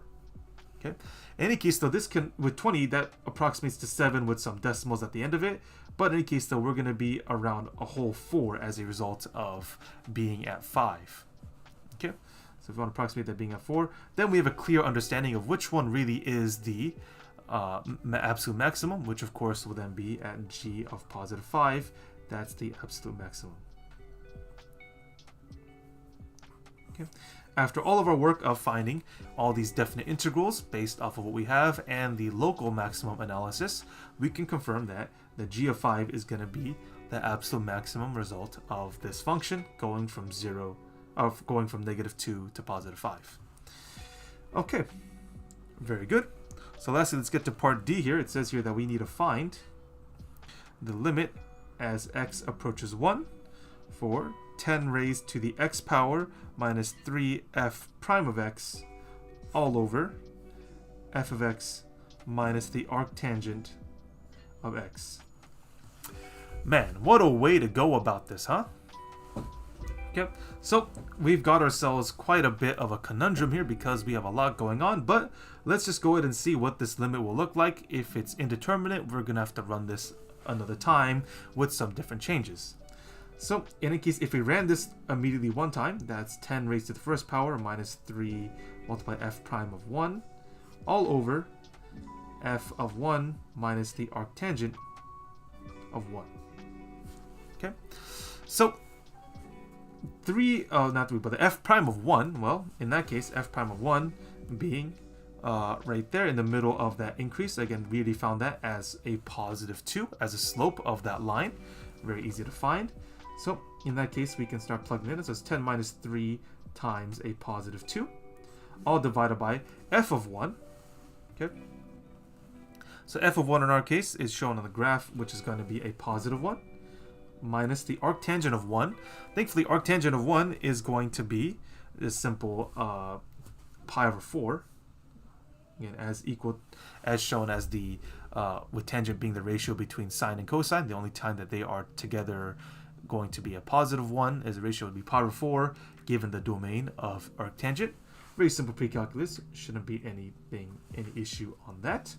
Okay. In any case, though, this can, with 20, that approximates to 7 with some decimals at the end of it. But in any case, though, we're going to be around a whole 4 as a result of being at 5. Okay. So if we want to approximate that being at 4, then we have a clear understanding of which one really is the absolute maximum, which of course will then be at g of positive 5. That's the absolute maximum. Okay. After all of our work of finding all these definite integrals based off of what we have and the local maximum analysis, we can confirm that the g of 5 is going to be the absolute maximum result of this function going from negative 2 to positive 5. Okay, very good. So lastly, let's get to part D here. It says here that we need to find the limit as x approaches 1 for 10 raised to the x power minus 3f prime of x all over f of x minus the arctangent of x. Man, what a way to go about this, huh? Okay, so we've got ourselves quite a bit of a conundrum here because we have a lot going on, but let's just go ahead and see what this limit will look like. If it's indeterminate, we're going to have to run this another time with some different changes. So in any case, if we ran this immediately one time, that's 10 raised to the first power minus 3 multiplied f prime of 1 all over f of 1 minus the arctangent of 1. Okay, so the f prime of 1, well, in that case, f prime of 1 being right there in the middle of that increase. Again, we already found that as a positive 2 as a slope of that line. Very easy to find. So in that case, we can start plugging in. So it's 10 minus 3 times a positive 2, all divided by f of 1. Okay. So f of 1 in our case is shown on the graph, which is going to be a positive 1, minus the arctangent of 1. Thankfully, arctangent of 1 is going to be this simple pi over 4. Again, as shown as the with tangent being the ratio between sine and cosine. The only time that they are together going to be a positive 1 as the ratio would be pi over 4 given the domain of arctangent. Very simple pre-calculus, shouldn't be any issue on that.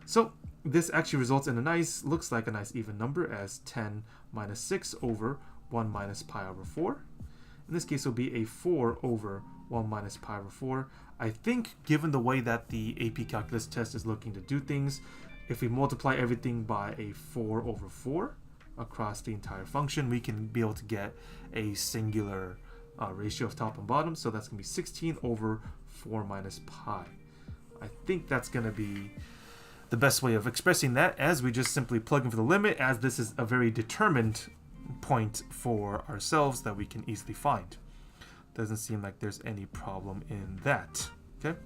So this actually results in looks like a nice even number as 10 minus 6 over 1 minus pi over 4. In this case, it will be a 4 over 1 minus pi over 4. I think given the way that the AP Calculus test is looking to do things, if we multiply everything by a 4 over 4 across the entire function, we can be able to get a singular ratio of top and bottom. So that's going to be 16 over 4 minus pi. I think that's going to be the best way of expressing that, as we just simply plug in for the limit, as this is a very determined point for ourselves that we can easily find. Doesn't seem like there's any problem in that. Okay.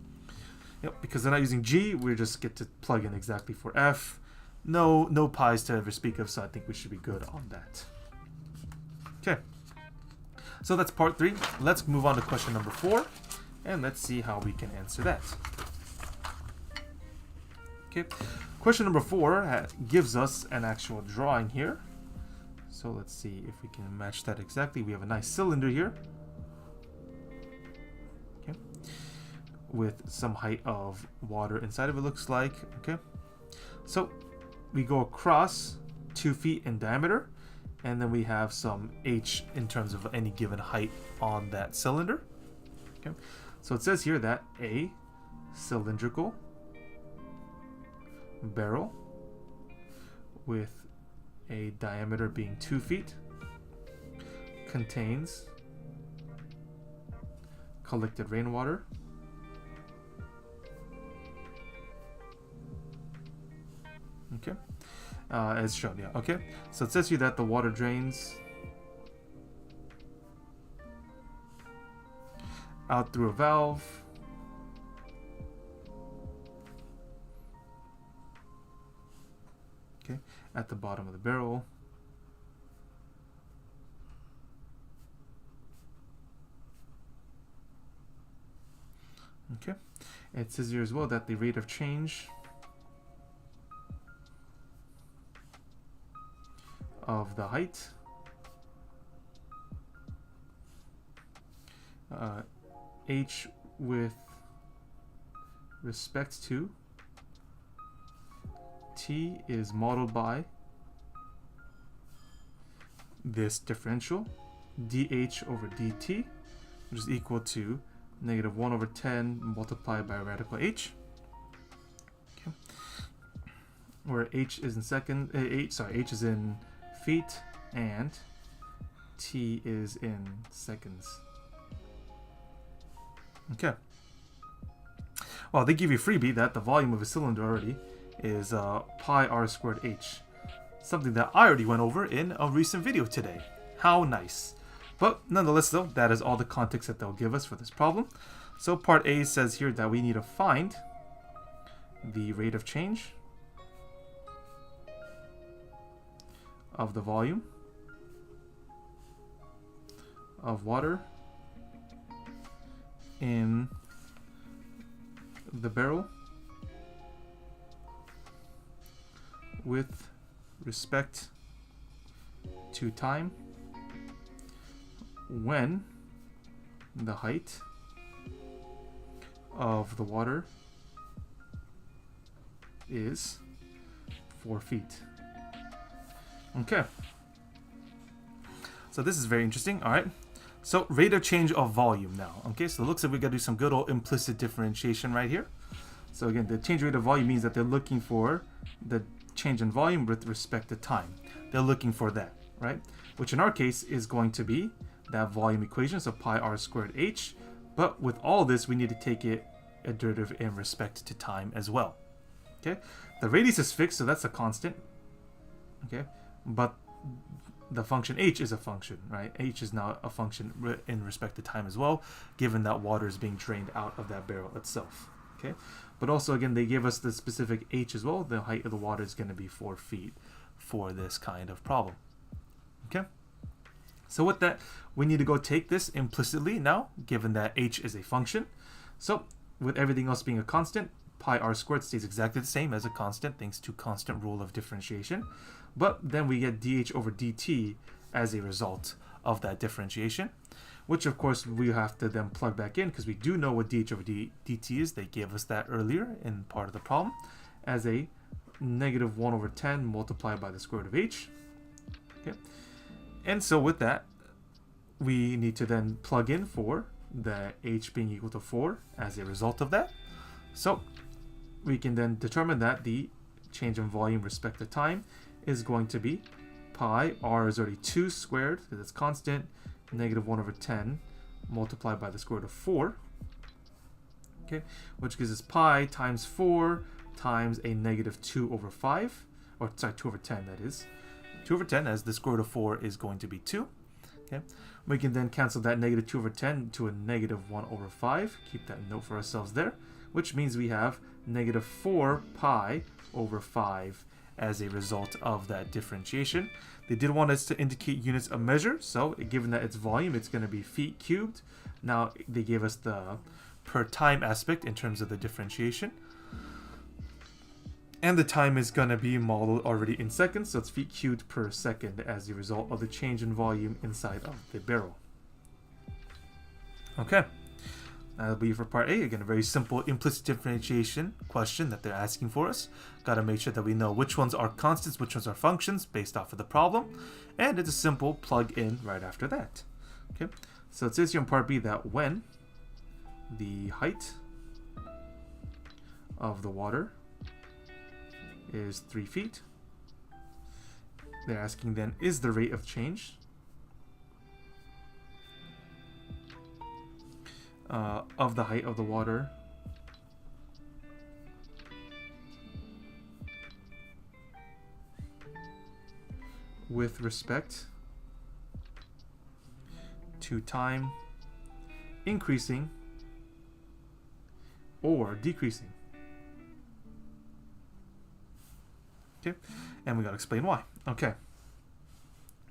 Yep, because they're not using G, we just get to plug in exactly for F. No pi's to ever speak of, so I think we should be good on that. Okay, so that's part 3. Let's move on to question number 4, and let's see how we can answer that. Okay, question number 4 gives us an actual drawing here. So let's see if we can match that exactly. We have a nice cylinder here. Okay, with some height of water inside of it, looks like. Okay, so we go across 2 feet in diameter, and then we have some h in terms of any given height on that cylinder. Okay, so it says here that a cylindrical barrel with a diameter being 2 feet contains collected rainwater okay, as shown. Yeah, okay, so it says here that the water drains out through a valve okay, at the bottom of the barrel. Okay, it says here as well that the rate of change of the height h with respect to t is modeled by this differential dh over dt, which is equal to negative 1 over 10 multiplied by radical h. Okay, where h is in h is in feet and t is in seconds. Okay. Well, they give you a freebie that the volume of a cylinder already is pi r squared h, something that I already went over in a recent video today. How nice. But nonetheless though, that is all the context that they'll give us for this problem. So part A says here that we need to find the rate of change of the volume of water in the barrel with respect to time when the height of the water is 4 feet. Okay, so this is very interesting. All right, so rate of change of volume now. Okay, so it looks like we got to do some good old implicit differentiation right here. So again, the change rate of volume means that they're looking for the change in volume with respect to time. They're looking for that, right? Which in our case is going to be that volume equation, so pi r squared h. But with all this, we need to take it a derivative in respect to time as well. Okay, the radius is fixed, so that's a constant. Okay, but the function h is a function, right? H is now a function in respect to time as well, given that water is being drained out of that barrel itself. Okay, but also again, they give us the specific h as well. The height of the water is going to be 4 feet for this kind of problem. Okay, so with that, we need to go take this implicitly now, given that h is a function. So with everything else being a constant, pi r squared stays exactly the same as a constant thanks to constant rule of differentiation. But then we get dh over dt as a result of that differentiation, which of course we have to then plug back in because we do know what dh over dt is. They gave us that earlier in part of the problem as a negative 1 over 10 multiplied by the square root of h. Okay, and so with that, we need to then plug in for the h being equal to 4 as a result of that. So we can then determine that the change in volume respect to time is going to be pi, r is already 2 squared, because it's constant, negative 1 over 10 multiplied by the square root of 4. Okay, which gives us pi times 4 times a negative 2 over 5, or sorry, 2 over 10 that is. 2 over 10 as the square root of 4 is going to be 2. Okay, we can then cancel that negative 2 over 10 to a negative 1 over 5. Keep that note for ourselves there, which means we have negative 4 pi over 5 as a result of that differentiation. They did want us to indicate units of measure, so given that it's volume, it's going to be feet cubed. Now they gave us the per time aspect in terms of the differentiation. And the time is going to be modeled already in seconds, so it's feet cubed per second as a result of the change in volume inside of the barrel. Okay, that'll be for part A. Again, a very simple implicit differentiation question that they're asking for us. Got to make sure that we know which ones are constants, which ones are functions based off of the problem. And it's a simple plug in right after that. Okay, so it says here in part B that when the height of the water is 3 feet, they're asking then, is the rate of change of the height of the water with respect to time increasing or decreasing? Okay, and we got to explain why. Okay,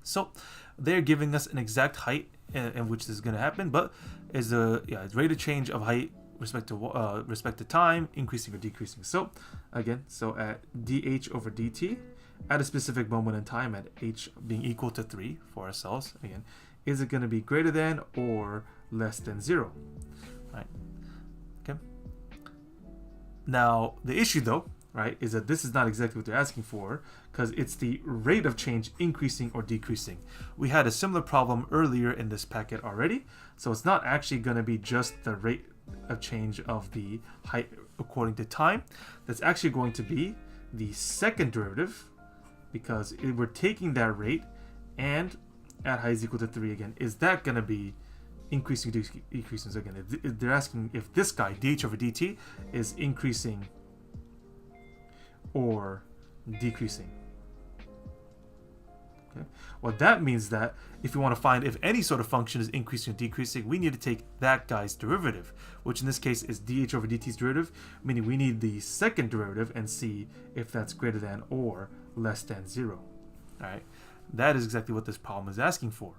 so they're giving us an exact height in which this is going to happen, but is the rate of change of height respect to time increasing or decreasing. So again, so at dh over dt at a specific moment in time at h being equal to 3 for ourselves, again, is it going to be greater than or less than 0? Right. Okay. Now the issue though, right, is that this is not exactly what they're asking for, because it's the rate of change increasing or decreasing. We had a similar problem earlier in this packet already, so it's not actually going to be just the rate of change of the height according to time. That's actually going to be the second derivative, because we're taking that rate and at height is equal to 3 again. Is that going to be increasing or decreasing? So again, they're asking if this guy, dh over dt, is increasing or decreasing. Okay. Well, that means that if we want to find if any sort of function is increasing or decreasing, we need to take that guy's derivative, which in this case is dh over dt's derivative, meaning we need the second derivative and see if that's greater than or less than 0. All right, that is exactly what this problem is asking for.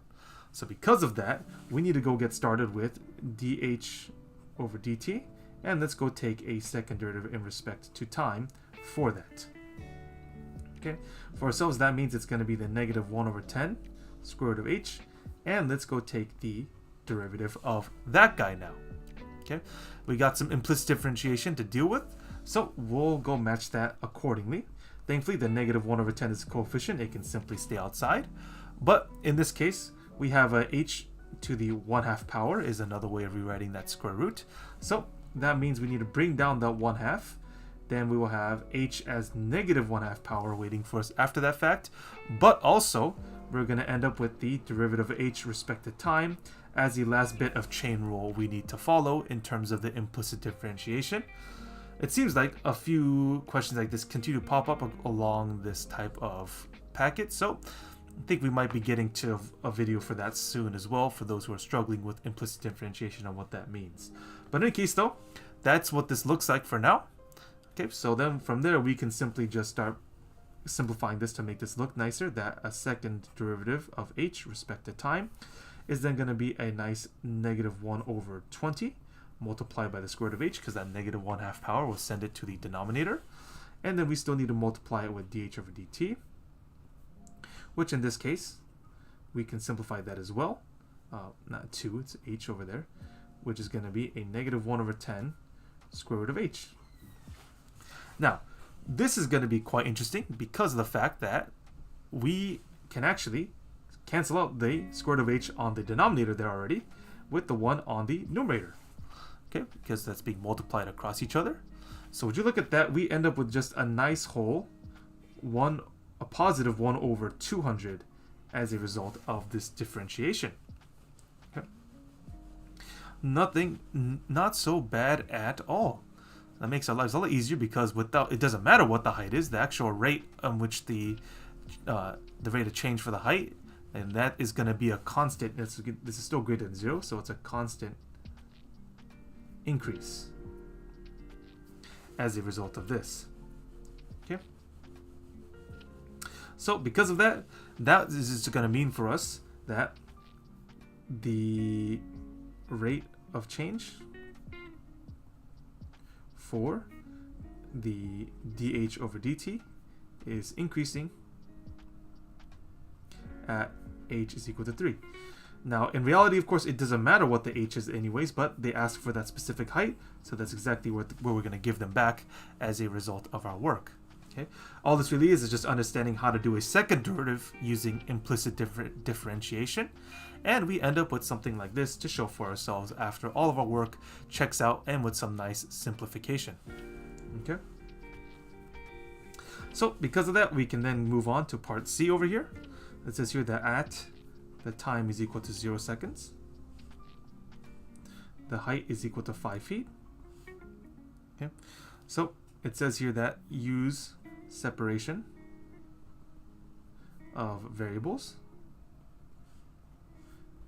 So because of that, we need to go get started with dh over dt, and let's go take a second derivative in respect to time for that. Okay, for ourselves that means it's going to be the negative 1 over 10 square root of h, and let's go take the derivative of that guy now. Okay, we got some implicit differentiation to deal with, so we'll go match that accordingly. Thankfully the negative 1 over 10 is a coefficient, it can simply stay outside, but in this case we have a h to the 1/2 power is another way of rewriting that square root, so that means we need to bring down that 1/2. Then we will have h as negative 1/2 power waiting for us after that fact. But also, we're going to end up with the derivative of h respect to time as the last bit of chain rule we need to follow in terms of the implicit differentiation. It seems like a few questions like this continue to pop up along this type of packet, so I think we might be getting to a video for that soon as well, for those who are struggling with implicit differentiation and what that means. But in any case though, that's what this looks like for now. Okay, so then from there we can simply just start simplifying this to make this look nicer, that a second derivative of h respect to time is then going to be a nice negative 1 over 20 multiplied by the square root of h, because that negative 1/2 power will send it to the denominator. And then we still need to multiply it with dh over dt, which in this case we can simplify that as well. Not 2, it's h over there, which is going to be a negative 1 over 10 square root of h. Now, this is going to be quite interesting because of the fact that we can actually cancel out the square root of h on the denominator there already with the 1 on the numerator. Okay, because that's being multiplied across each other. So would you look at that, we end up with just a nice whole a positive 1 over 200 as a result of this differentiation. Okay. Not so bad at all. That makes our lives a lot easier, because without, it doesn't matter what the height is, the actual rate on which the rate of change for the height, and that is going to be a constant. This is still greater than 0, so it's a constant increase. as a result of this. Okay. So because of that, that is just going to mean for us that the rate of change for the dH over dt is increasing at h is equal to 3. Now, in reality, of course, it doesn't matter what the h is anyways, but they ask for that specific height, so that's exactly what we're going to give them back as a result of our work. Okay. All this really is just understanding how to do a second derivative using implicit differentiation, and we end up with something like this to show for ourselves after all of our work checks out and with some nice simplification. Okay. So because of that, we can then move on to part C over here. It says here that at the time is equal to 0 seconds, the height is equal to 5 feet. Okay. So it says here that use separation of variables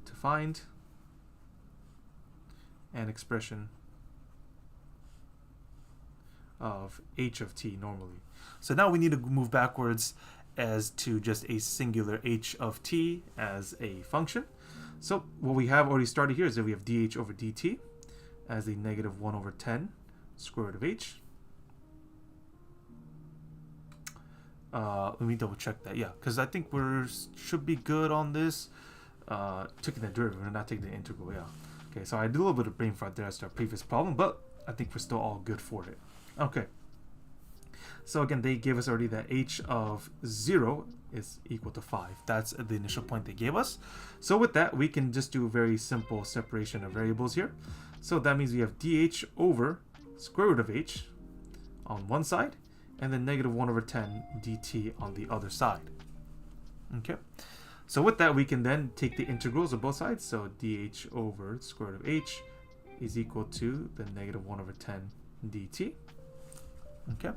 to find an expression of h of t normally. So now we need to move backwards as to just a singular h of t as a function. So what we have already started here is that we have dh over dt as the negative 1 over 10 square root of h. Let me double check that. Yeah, because I think should be good on this. Taking the derivative, we're not taking the integral. Yeah. Okay, so I did a little bit of brain fart there as to our previous problem, but I think we're still all good for it. Okay. So again, they gave us already that h of 0 is equal to 5. That's the initial point they gave us. So with that, we can just do a very simple separation of variables here. So that means we have dh over square root of h on one side, and then negative 1 over 10 dt on the other side. Okay. So with that, we can then take the integrals of both sides. So dh over square root of h is equal to the negative 1 over 10 dt. Okay.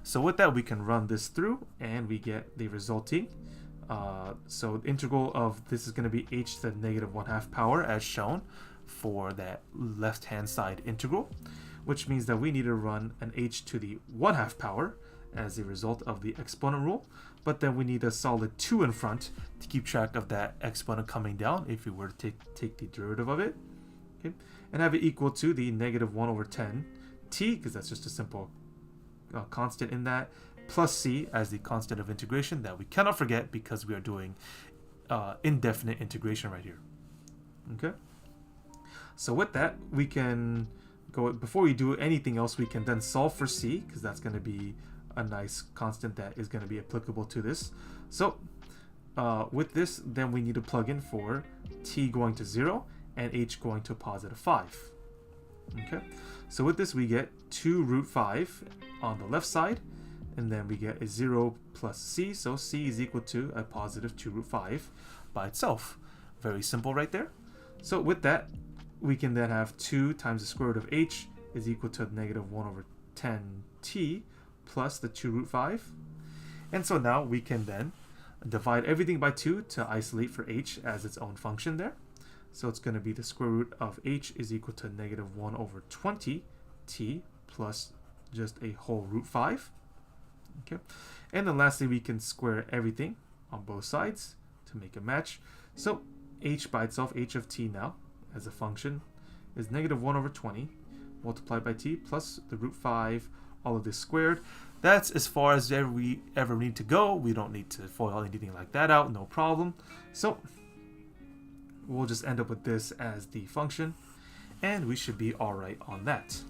So with that, we can run this through and we get the resulting. So the integral of this is going to be h to the negative 1/2 power as shown for that left-hand side integral, which means that we need to run an h to the 1/2 power as a result of the exponent rule. But then we need a solid 2 in front to keep track of that exponent coming down if we were to take the derivative of it. Okay. And have it equal to the negative 1 over 10 t, because that's just a simple constant in that, plus c as the constant of integration that we cannot forget because we are doing indefinite integration right here. Okay. So with that, we can go, before we do anything else, we can then solve for c, because that's going to be a nice constant that is going to be applicable to this. So with this, then we need to plug in for t going to 0 and h going to positive 5. Okay, so with this we get 2 root 5 on the left side, and then we get a 0 plus c, so c is equal to a positive 2 root 5 by itself. Very simple right there. So with that, we can then have 2 times the square root of h is equal to negative 1 over 10 t plus the 2 root 5. And so now we can then divide everything by 2 to isolate for h as its own function there. So it's going to be the square root of h is equal to negative 1 over 20 t plus just a whole root 5. Okay, and then lastly, we can square everything on both sides to make a match. So h by itself, h of t now as a function is negative 1 over 20 multiplied by t plus the root 5, all of this squared. That's as far as we ever need to go. We don't need to FOIL anything like that out, no problem. So we'll just end up with this as the function, and we should be all right on that.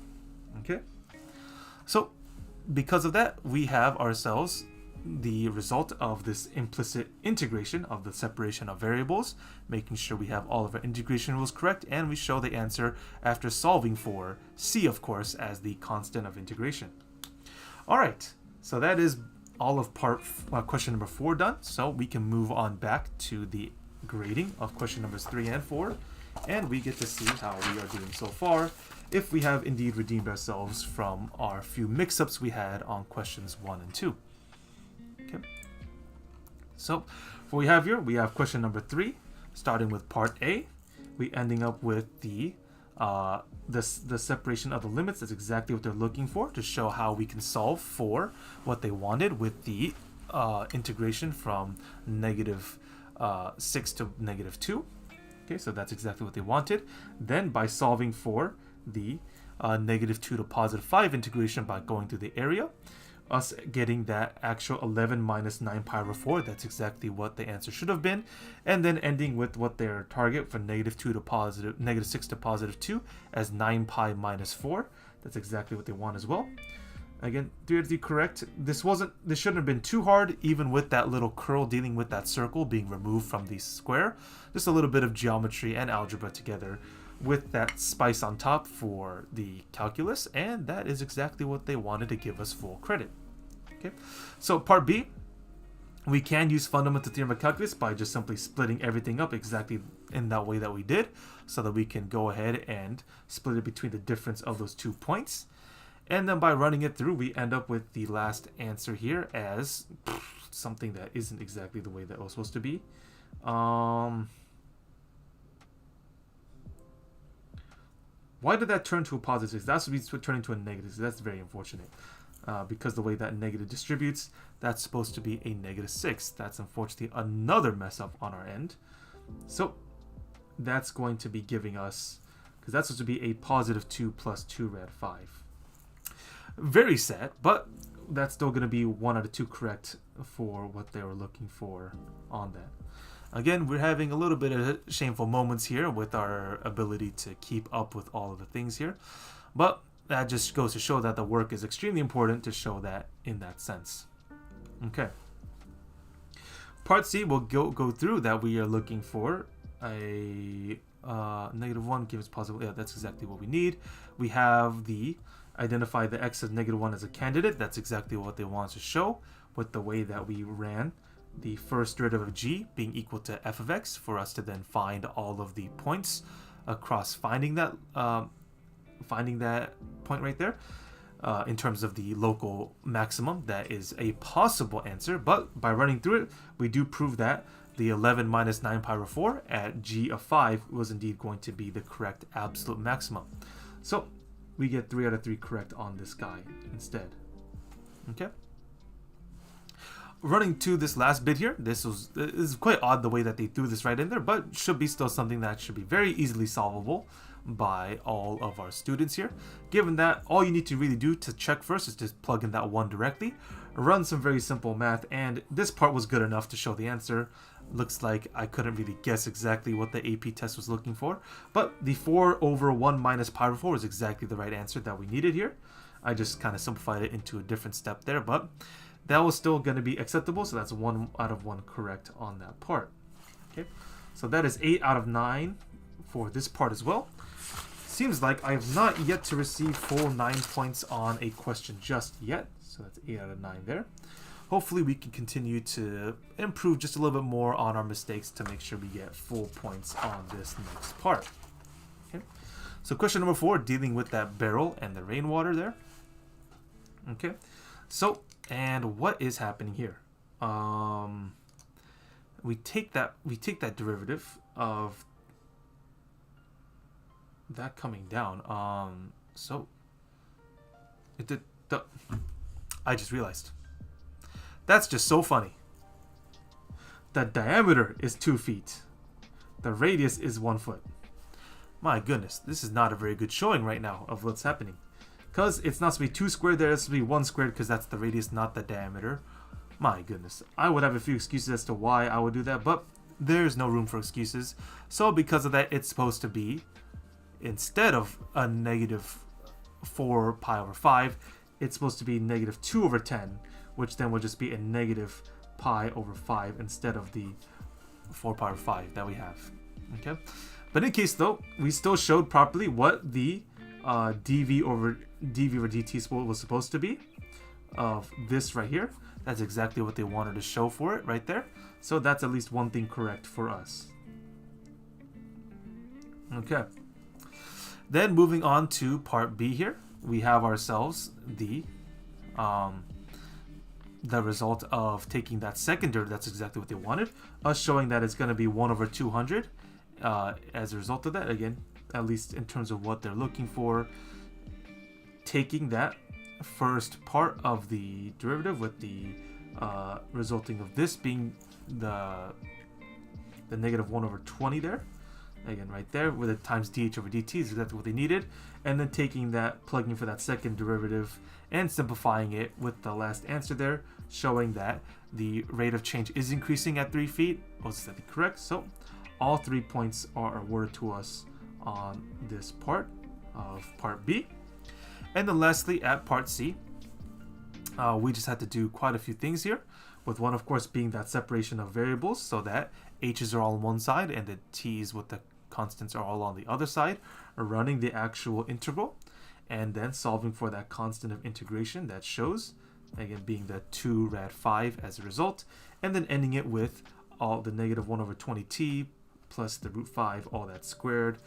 Okay, so because of that, we have ourselves the result of this implicit integration of the separation of variables, making sure we have all of our integration rules correct, and we show the answer after solving for c, of course, as the constant of integration. All right, so that is all of question number 4 done. So we can move on back to the grading of question numbers 3 and 4, and we get to see how we are doing so far, if we have indeed redeemed ourselves from our few mix-ups we had on questions 1 and 2. Okay, so what we have here, we have question number 3, starting with part A. We ending up with the the separation of the limits. That's exactly what they're looking for, to show how we can solve for what they wanted with the integration from -6 to -2. Okay, so that's exactly what they wanted. Then by solving for the -2 to +5 integration by going through the area, us getting that actual 11 minus 9 pi over 4, that's exactly what the answer should have been. And then ending with what their target for -6 to +2 as 9 pi minus 4. That's exactly what they want as well. Again, theoretically correct. This shouldn't have been too hard, even with that little curl dealing with that circle being removed from the square. Just a little bit of geometry and algebra together with that spice on top for the calculus, and that is exactly what they wanted to give us full credit. Okay, so part B, we can use fundamental theorem of calculus by just simply splitting everything up exactly in that way that we did, so that we can go ahead and split it between the difference of those 2 points. And then by running it through, we end up with the last answer here as something that isn't exactly the way that it was supposed to be. Why did that turn to a positive? That's supposed to be turning to a negative. So that's very unfortunate. Because the way that negative distributes, that's supposed to be a -6. That's unfortunately another mess up on our end. So that's going to be giving us, because that's supposed to be a +2 plus 2 rad 5. Very sad, but that's still going to be 1 out of 2 correct for what they were looking for on that. Again, we're having a little bit of shameful moments here with our ability to keep up with all of the things here. But that just goes to show that the work is extremely important to show that in that sense. Okay. Part C, we'll go through that. We are looking for a -1 gives positive. Yeah, that's exactly what we need. We have the identify the x of -1 as a candidate. That's exactly what they want to show with the way that we ran the first derivative of g being equal to f of x, for us to then find all of the points across finding that point right there in terms of the local maximum. That is a possible answer, but by running through it, we do prove that the 11 minus 9 pi over 4 at g of 5 was indeed going to be the correct absolute maximum. So we get 3 out of 3 correct on this guy instead. Okay. Running to this last bit here, this is quite odd the way that they threw this right in there, but should be still something that should be very easily solvable by all of our students here. Given that all you need to really do to check first is just plug in that 1 directly, run some very simple math, and this part was good enough to show the answer. Looks like I couldn't really guess exactly what the AP test was looking for, but the 4 over 1 minus pi over 4 is exactly the right answer that we needed here. I just kind of simplified it into a different step there, but that was still going to be acceptable, so that's 1 out of 1 correct on that part. Okay, so that is 8 out of 9 for this part as well. Seems like I have not yet to receive full 9 points on a question just yet, so that's 8 out of 9 there. Hopefully we can continue to improve just a little bit more on our mistakes to make sure we get full points on this next part. Okay, so question number 4, dealing with that barrel and the rainwater there. Okay, so and what is happening here? We take that derivative of that coming down. So it did. I just realized. That's just so funny. The diameter is 2 feet. The radius is 1 foot. My goodness, this is not a very good showing right now of what's happening. Because it's not supposed to be 2 squared there, it's supposed to be 1 squared because that's the radius, not the diameter. My goodness. I would have a few excuses as to why I would do that, but there's no room for excuses. So because of that, it's supposed to be, instead of a -4 pi over 5, it's supposed to be -2 over 10, which then would just be a -pi over 5 instead of the 4 pi over 5 that we have. Okay, but in case though, we still showed properly what the dv over dt was supposed to be of this right here. That's exactly what they wanted to show for it right there. So that's at least one thing correct for us. Okay. Then moving on to part B here, we have ourselves the result of taking that second derivative. That's exactly what they wanted. Us showing that it's going to be 1 over 200 as a result of that. Again, at least in terms of what they're looking for, taking that first part of the derivative with the resulting of this being the negative 1 over 20 there. Again, right there, with it times dh over dt is exactly what they needed. And then taking that, plugging for that second derivative, and simplifying it with the last answer there, showing that the rate of change is increasing at 3 feet. Was exactly correct. So all 3 points are awarded to us on this part of part B. And then lastly, at part C, we just had to do quite a few things here, with one, of course, being that separation of variables so that h's are all on one side and the t's with the constants are all on the other side, running the actual integral, and then solving for that constant of integration that shows, again, being the 2 rad 5 as a result, and then ending it with all the negative 1 over 20t plus the root 5, all that squared,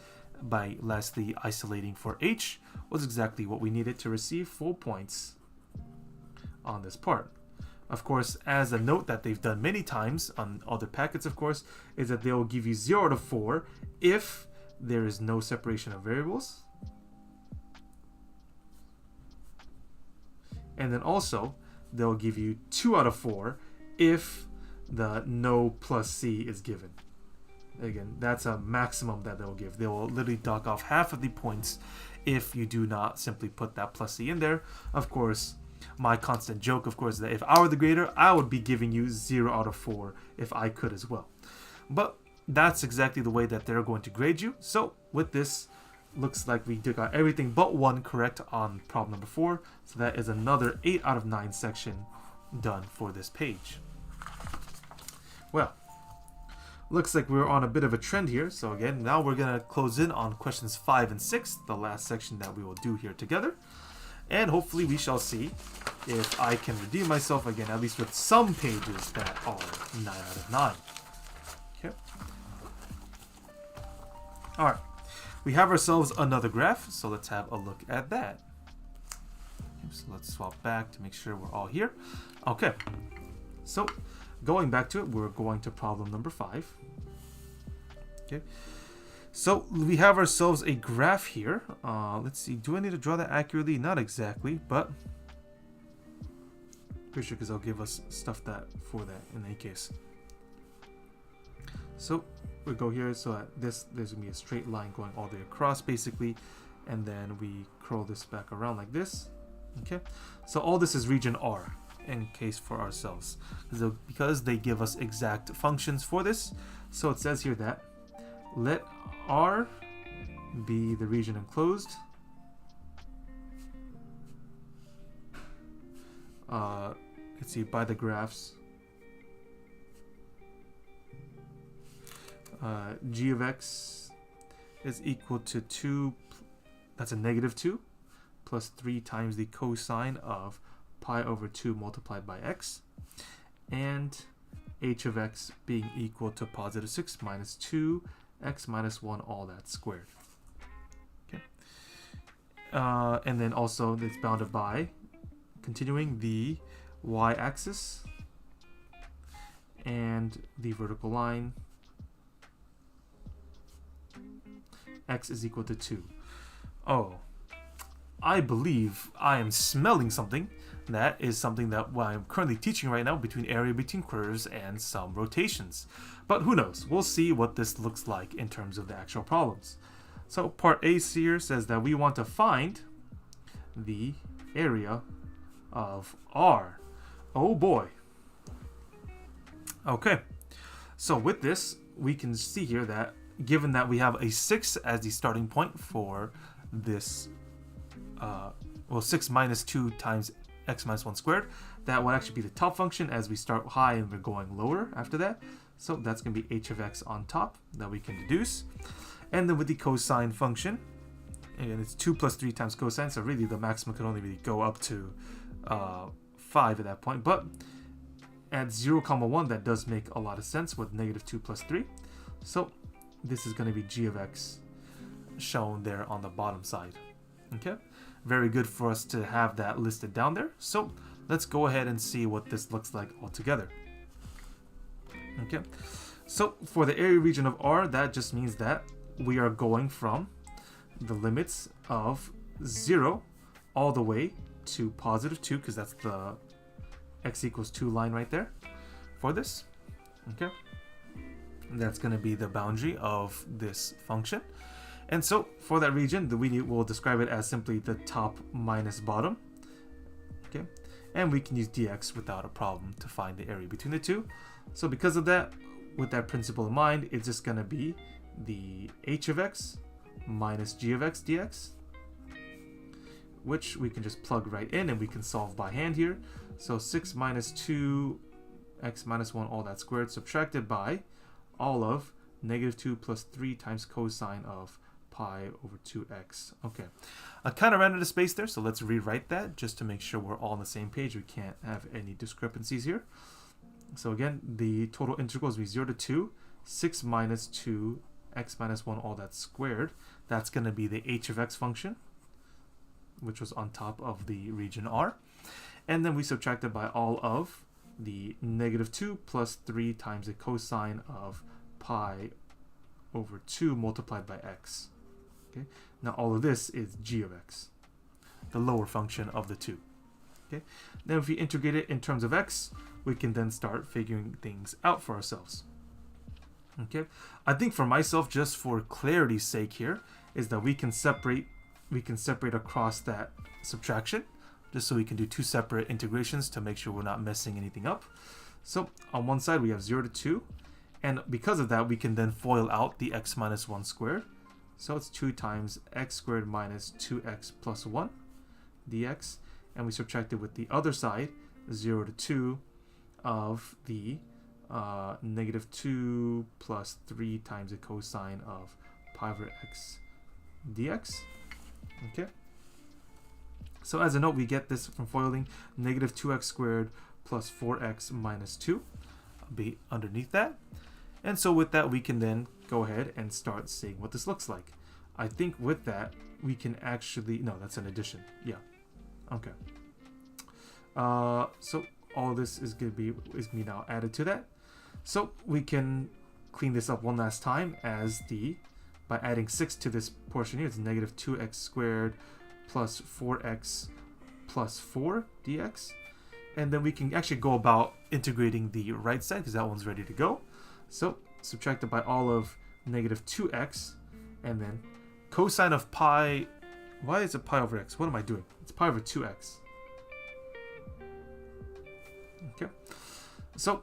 by lastly isolating for h, was exactly what we needed to receive full points on this part. Of course, as a note that they've done many times on other packets, of course, is that they will give you 0 out of 4 if there is no separation of variables. And then also, they'll give you 2 out of 4 if the no plus c is given. Again, that's a maximum that they'll give. They will literally dock off half of the points if you do not simply put that plus c in there. Of course, my constant joke, of course, is that if I were the grader, I would be giving you 0 out of 4 if I could as well. But that's exactly the way that they're going to grade you. So with this, looks like we got everything but 1 correct on problem number 4. So that is another 8 out of 9 section done for this page. Well, looks like we're on a bit of a trend here. So again, now we're going to close in on questions 5 and 6, the last section that we will do here together. And hopefully we shall see if I can redeem myself again, at least with some pages that are 9 out of 9. Okay. Alright. We have ourselves another graph, so let's have a look at that. Okay, so let's swap back to make sure we're all here. Okay. So, going back to it, we're going to problem number 5. Okay. So we have ourselves a graph here. Let's see, do I need to draw that accurately? Not exactly, but pretty sure because they'll give us stuff that for that in any case. So we go here, so at this, there's gonna be a straight line going all the way across basically, and then we curl this back around like this. Okay, so all this is region R in case for ourselves, because they give us exact functions for this. So it says here that let R be the region enclosed. Let's see, by the graphs. G of x is equal to 2, that's a negative 2, plus 3 times the cosine of pi over 2 multiplied by x. And h of x being equal to positive 6 minus 2 x minus 1, all that squared. Okay. And then also it's bounded by, continuing, the y-axis and the vertical line, x is equal to 2. Oh, I believe I am smelling something. That is something that I'm currently teaching right now, between area between curves and some rotations. But who knows? We'll see what this looks like in terms of the actual problems. So part A here says that we want to find the area of R. Oh boy. Okay. So with this, we can see here that given that we have a 6 as the starting point for this, 6 minus 2 times x minus 1 squared, that would actually be the top function as we start high and we're going lower after that. So that's going to be h of x on top that we can deduce. And then with the cosine function, again, it's 2 plus 3 times cosine, so really the maximum could only really go up to 5 at that point. But at 0, 1, that does make a lot of sense with negative 2 plus 3. So this is going to be g of x shown there on the bottom side. Okay, very good for us to have that listed down there. So let's go ahead and see what this looks like altogether. Okay, so for the area region of R, that just means that we are going from the limits of 0 all the way to positive 2, because that's the x equals 2 line right there for this. Okay, and that's going to be the boundary of this function. And so for that region, we'll describe it as simply the top minus bottom. Okay, and we can use dx without a problem to find the area between the two. So because of that, with that principle in mind, it's just going to be the h of x minus g of x dx, which we can just plug right in and we can solve by hand here. So 6 minus 2 x minus 1 all that squared subtracted by all of negative 2 plus 3 times cosine of pi over 2x. Okay, I kind of ran out of space there, so let's rewrite that just to make sure we're all on the same page. We can't have any discrepancies here. So again, the total integral is 0 to 2, 6 minus 2 x minus 1 all that squared. That's going to be the h of x function, which was on top of the region R. And then we subtracted by all of the negative 2 plus 3 times the cosine of pi over 2 multiplied by x. Okay, now all of this is g of x, the lower function of the two. Okay, then if we integrate it in terms of x, we can then start figuring things out for ourselves. Okay, I think for myself, just for clarity's sake here, is that we can separate across that subtraction, just so we can do two separate integrations to make sure we're not messing anything up. So on one side we have 0 to 2, and because of that we can then FOIL out the x minus 1 squared. So it's 2 times x squared minus 2x plus 1 dx, and we subtract it with the other side, 0 to 2, of the negative 2 plus 3 times the cosine of pi over x dx. Okay, so as a note, we get this from foiling negative 2x squared plus 4x minus 2 be underneath that. And so with that, we can then go ahead and start seeing what this looks like. I think with that, we can actually, no, that's an addition. Yeah, okay. So all this is going to be now added to that. So we can clean this up one last time as by adding 6 to this portion here, it's negative 2x squared plus 4x plus 4 dx. And then we can actually go about integrating the right side because that one's ready to go. So subtracted by all of negative 2x, and then cosine of pi. Why is it pi over x? What am I doing? It's pi over 2x. Okay. So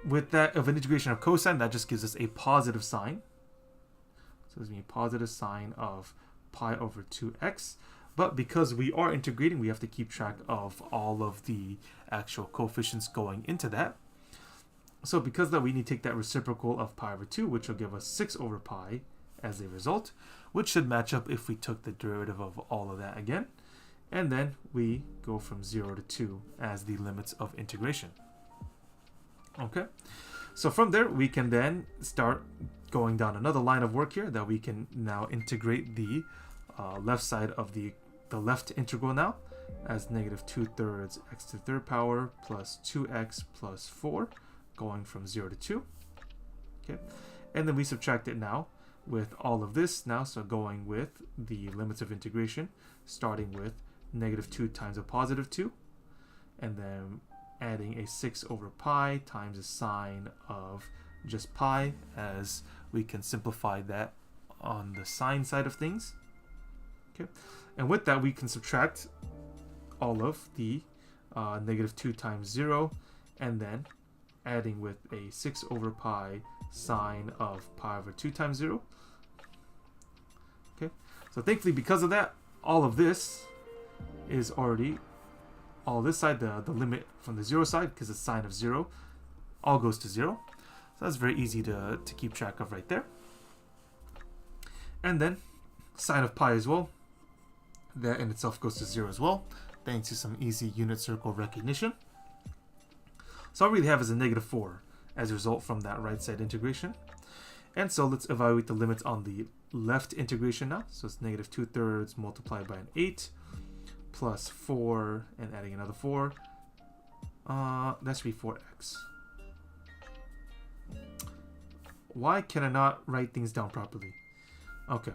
with that of an integration of cosine, that just gives us a positive sign. So it's going to be a positive sign of pi over 2x. But because we are integrating, we have to keep track of all of the actual coefficients going into that. So because of that, we need to take that reciprocal of pi over 2, which will give us 6 over pi as a result, which should match up if we took the derivative of all of that again. And then we go from 0 to 2 as the limits of integration. Okay, so from there, we can then start going down another line of work here that we can now integrate the left side of the left integral now as negative 2/3 x to the third power plus 2x plus 4 going from 0 to 2. Okay, and then we subtract it now with all of this now, so going with the limits of integration starting with negative 2 times a positive 2, and then adding a 6 over pi times a sine of just pi, as we can simplify that on the sine side of things. Okay, and with that we can subtract all of the negative 2 times 0, and then adding with a 6 over pi sine of pi over 2 times 0. Okay, so thankfully because of that, all of this is already, all this side, the limit from the 0 side, because it's sine of 0, all goes to 0. So that's very easy to keep track of right there. And then sine of pi as well, that in itself goes to 0 as well, thanks to some easy unit circle recognition. So all we really have is a negative 4 as a result from that right side integration. And so let's evaluate the limits on the left integration now. So it's negative 2/3 multiplied by an 8 plus 4 and adding another 4. That should be 4x. Why can I not write things down properly? Okay.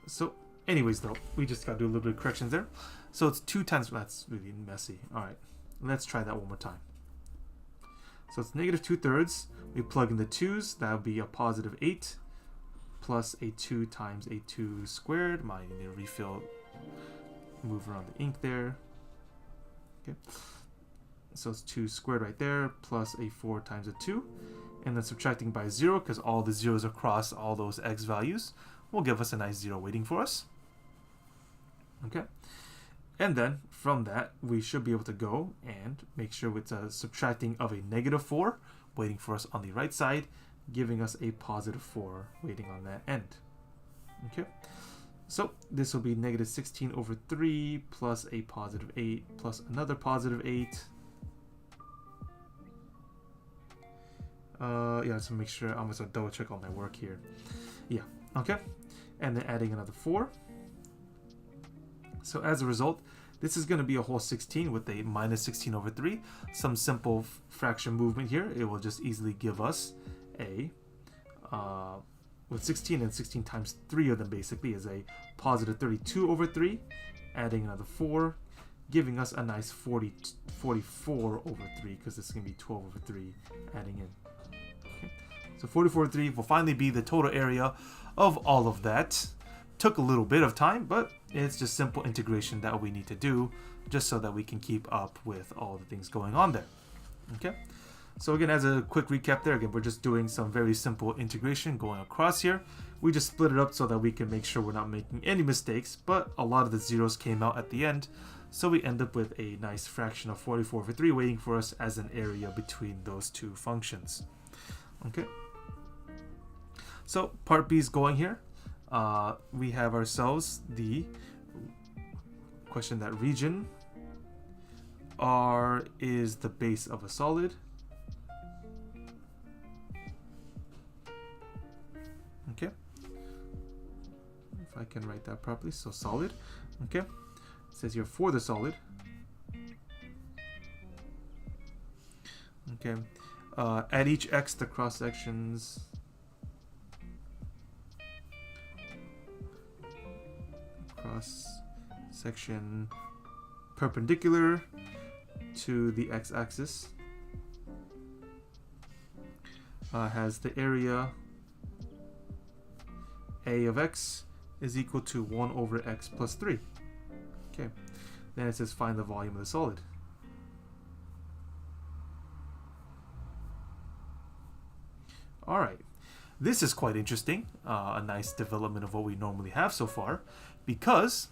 So anyways though, we just got to do a little bit of corrections there. So it's 2 times, that's really messy. Alright, let's try that one more time. So it's negative 2/3. We plug in the 2's, that would be a positive 8 plus a 2 times a 2 squared. Might need to refill, move around the ink there. Okay, so it's 2 squared right there plus a 4 times a 2, and then subtracting by 0 because all the zeros across all those x values will give us a nice 0 waiting for us. Okay, and then from that we should be able to go and make sure it's a subtracting of a negative 4 waiting for us on the right side, giving us a positive 4 waiting on that end. Okay, so this will be negative 16/3 plus a positive 8 plus another positive 8. Yeah, just to make sure, I'm just gonna double check all my work here. Yeah, okay, and then adding another 4. So as a result, this is going to be a whole 16 with a minus 16/3. Some simple fraction movement here. It will just easily give us a, with 16 and 16 times 3 of them basically is a positive 32/3. Adding another 4, giving us a nice 44/3 because this is going to be 12/3 adding in. Okay. So 44/3 will finally be the total area of all of that. Took a little bit of time, but it's just simple integration that we need to do just so that we can keep up with all the things going on there. Okay, so again, as a quick recap there, again, we're just doing some very simple integration going across here. We just split it up so that we can make sure we're not making any mistakes, but a lot of the zeros came out at the end, so we end up with a nice fraction of 44/3 waiting for us as an area between those two functions. Okay, so part B is going here. We have ourselves the question that region R is the base of a solid. Okay, if I can write that properly, so solid. Okay, it says here for the solid. Okay, at each x the cross sections section perpendicular to the x-axis has the area a of x is equal to 1/x plus 3. Okay, then it says find the volume of the solid. All right, this is quite interesting, a nice development of what we normally have so far, because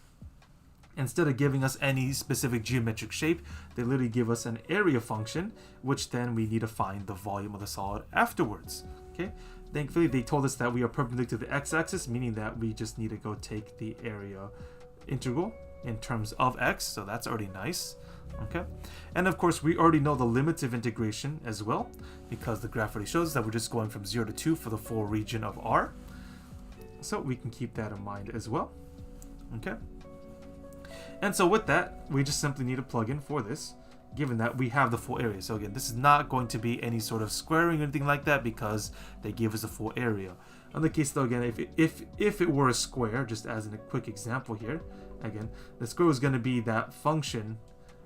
instead of giving us any specific geometric shape, they literally give us an area function, which then we need to find the volume of the solid afterwards. Okay, thankfully they told us that we are perpendicular to the x-axis, meaning that we just need to go take the area integral in terms of x, so that's already nice. Okay, and of course we already know the limits of integration as well, because the graph already shows that we're just going from 0 to 2 for the full region of R, so we can keep that in mind as well. Okay, and so with that, we just simply need to plug in for this, given that we have the full area. So again, this is not going to be any sort of squaring or anything like that because they gave us a full area. In the case though, again, if it were a square, just as in a quick example here, again, the square was going to be that function,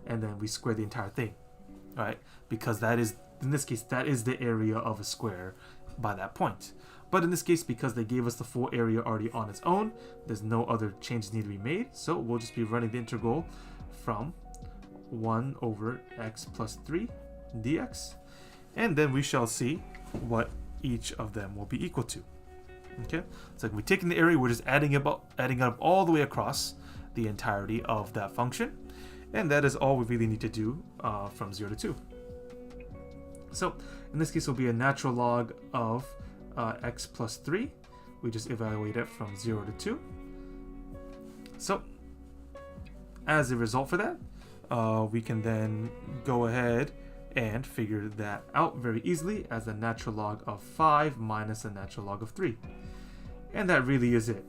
and then we square the entire thing, right? Because that is, in this case, that is the area of a square by that point. But in this case, because they gave us the full area already on its own, there's no other changes need to be made. So we'll just be running the integral from 1/x plus 3 dx. And then we shall see what each of them will be equal to. Okay, so we're taking the area, we're just adding up all the way across the entirety of that function. And that is all we really need to do from 0 to 2. So in this case, it will be a natural log of x plus 3. We just evaluate it from 0 to 2. So as a result for that, we can then go ahead and figure that out very easily as the natural log of 5 minus the natural log of 3. And that really is it.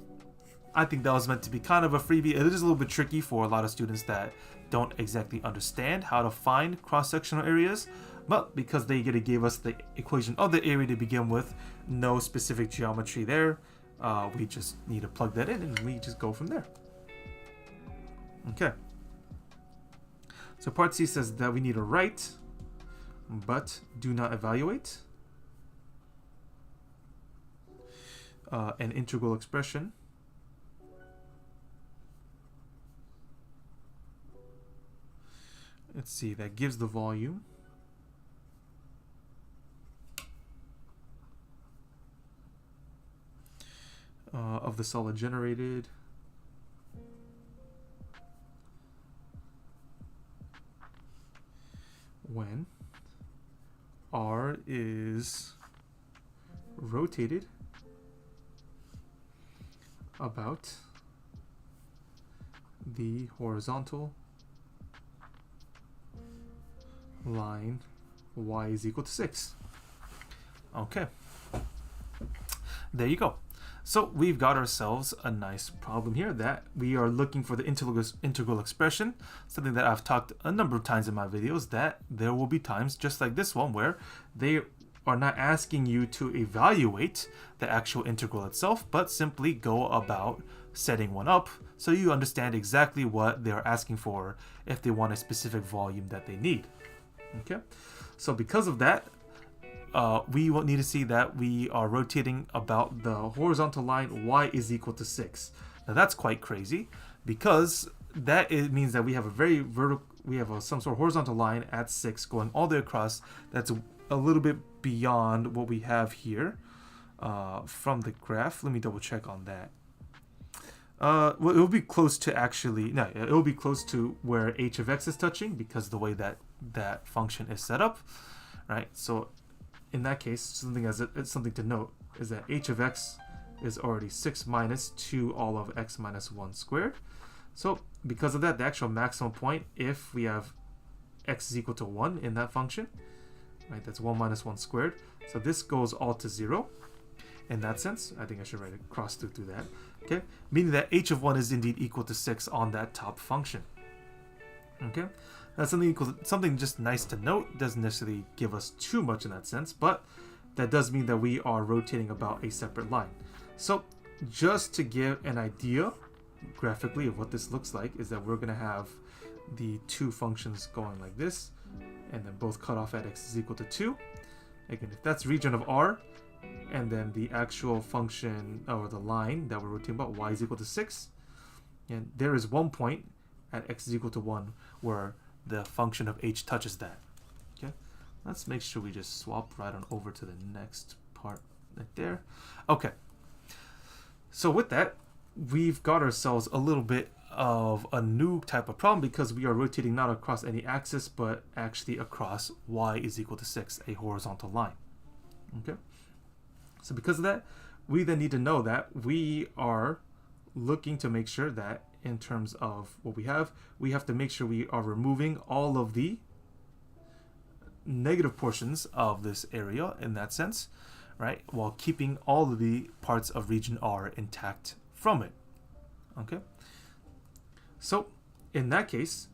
I think that was meant to be kind of a freebie. It is a little bit tricky for a lot of students that don't exactly understand how to find cross-sectional areas, but because they gave us the equation of the area to begin with, no specific geometry there, we just need to plug that in and we just go from there. Okay. So part C says that we need to write, but do not evaluate an integral expression let's see, that gives the volume of the solid generated when R is rotated about the horizontal line y is equal to 6. Okay, there you go. So we've got ourselves a nice problem here that we are looking for the integral expression, something that I've talked a number of times in my videos, that there will be times just like this one where they are not asking you to evaluate the actual integral itself, but simply go about setting one up so you understand exactly what they're asking for if they want a specific volume that they need. Okay, so because of that, we will need to see that we are rotating about the horizontal line y is equal to 6. Now that's quite crazy, because it means that we have a very vertical, we have some sort of horizontal line at 6 going all the way across. That's a little bit beyond what we have here from the graph. Let me double check on that. Well, it will be close to it will be close to where h of x is touching, because the way that that function is set up, right? So in that case, something to note is that h of x is already 6 minus 2 all of x minus 1 squared. So because of that, the actual maximum point, if we have x is equal to 1 in that function, right, that's 1 minus 1 squared. So this goes all to 0. In that sense, I think I should write a cross through that. Okay, meaning that h of 1 is indeed equal to 6 on that top function. Okay, that's something just nice to note. Doesn't necessarily give us too much in that sense, but that does mean that we are rotating about a separate line. So just to give an idea graphically of what this looks like, is that we're going to have the two functions going like this, and then both cut off at x is equal to 2. Again, if that's region of R, and then the actual function, or the line that we're rotating about, y is equal to 6, and there is one point at x is equal to 1 where the function of h touches that. Okay, let's make sure we just swap right on over to the next part right there. Okay, so with that, we've got ourselves a little bit of a new type of problem, because we are rotating not across any axis, but actually across y is equal to 6, a horizontal line. Okay, so because of that, we then need to know that we are looking to make sure that in terms of what we have to make sure we are removing all of the negative portions of this area in that sense, right, while keeping all of the parts of region R intact from it. Okay, so in that case,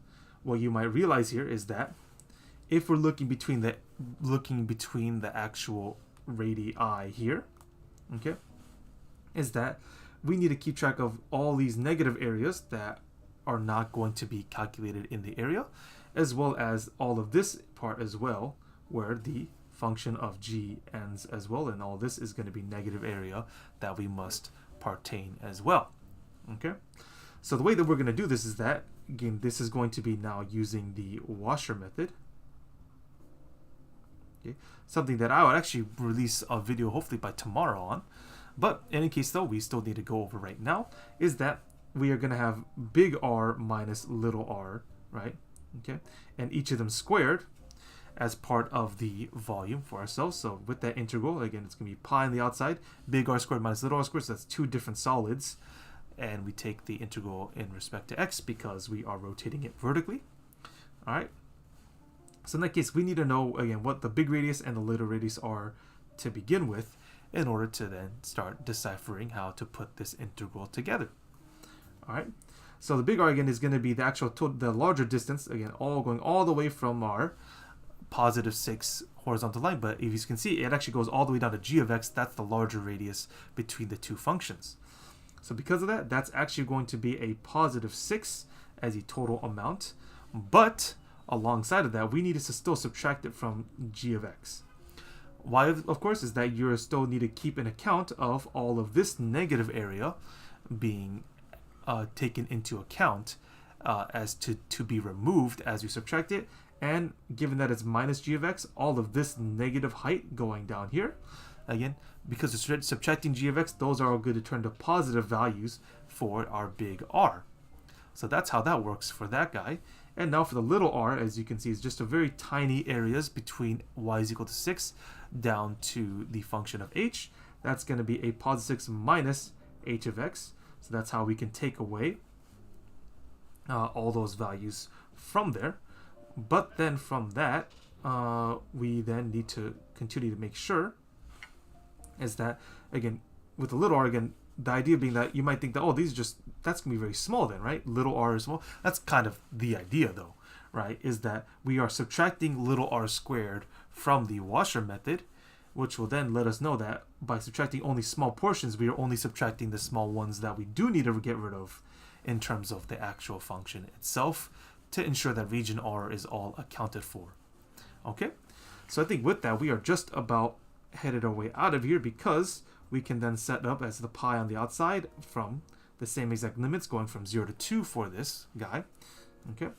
what you might realize here is that if we're looking between the actual radii here, okay, is that we need to keep track of all these negative areas that are not going to be calculated in the area, as well as all of this part as well, where the function of g ends as well, and all this is going to be negative area that we must partain as well. Okay, so the way that we're going to do this is that, again, this is going to be now using the washer method. Okay, something that I would actually release a video hopefully by tomorrow on. But in any case, though, we still need to go over right now, is that we are going to have big R minus little r, right? Okay, and each of them squared as part of the volume for ourselves. So with that integral, again, it's going to be pi on the outside, big R squared minus little r squared, so that's two different solids. And we take the integral in respect to x because we are rotating it vertically. All right. So in that case, we need to know, again, what the big radius and the little radius are to begin with, in order to then start deciphering how to put this integral together. All right. So the big R, again, is going to be the actual the larger distance, again, all going all the way from R positive 6 horizontal line, but if you can see, it actually goes all the way down to g of x. That's the larger radius between the two functions. So because of that, that's actually going to be a positive 6 as a total amount. But alongside of that, we need to still subtract it from g of x. Why, of course, is that you still need to keep an account of all of this negative area being taken into account as to be removed as you subtract it. And given that it's minus g of x, all of this negative height going down here, again, because it's subtracting g of x, those are all good to turn to positive values for our big R. So that's how that works for that guy. And now for the little r, as you can see, is just a very tiny areas between y is equal to 6 down to the function of h. That's going to be a positive 6 minus h of x. So that's how we can take away all those values from there. But then from that, we then need to continue to make sure is that, again, with the little r, again, the idea being that you might think that, oh, these are just, that's going to be very small then, right? Little r is small. That's kind of the idea, though, right? Is that we are subtracting little r squared from the washer method, which will then let us know that by subtracting only small portions, we are only subtracting the small ones that we do need to get rid of in terms of the actual function itself, to ensure that region R is all accounted for. Okay, so I think with that, we are just about headed our way out of here, because we can then set up as the pi on the outside from the same exact limits going from 0 to 2 for this guy, okay,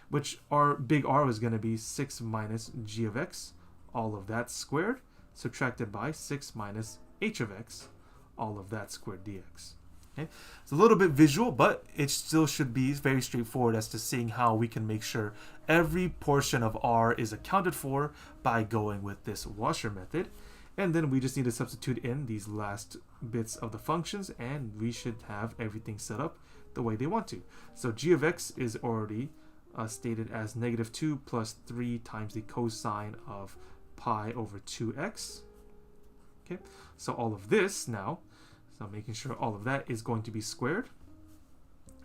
which our big R is going to be 6 minus g of x, all of that squared, subtracted by 6 minus h of x, all of that squared dx. Okay. It's a little bit visual, but it still should be very straightforward as to seeing how we can make sure every portion of R is accounted for by going with this washer method. And then we just need to substitute in these last bits of the functions, and we should have everything set up the way they want to. So g of x is already stated as negative 2 plus 3 times the cosine of pi over 2x. Okay, so all of this now, so making sure all of that is going to be squared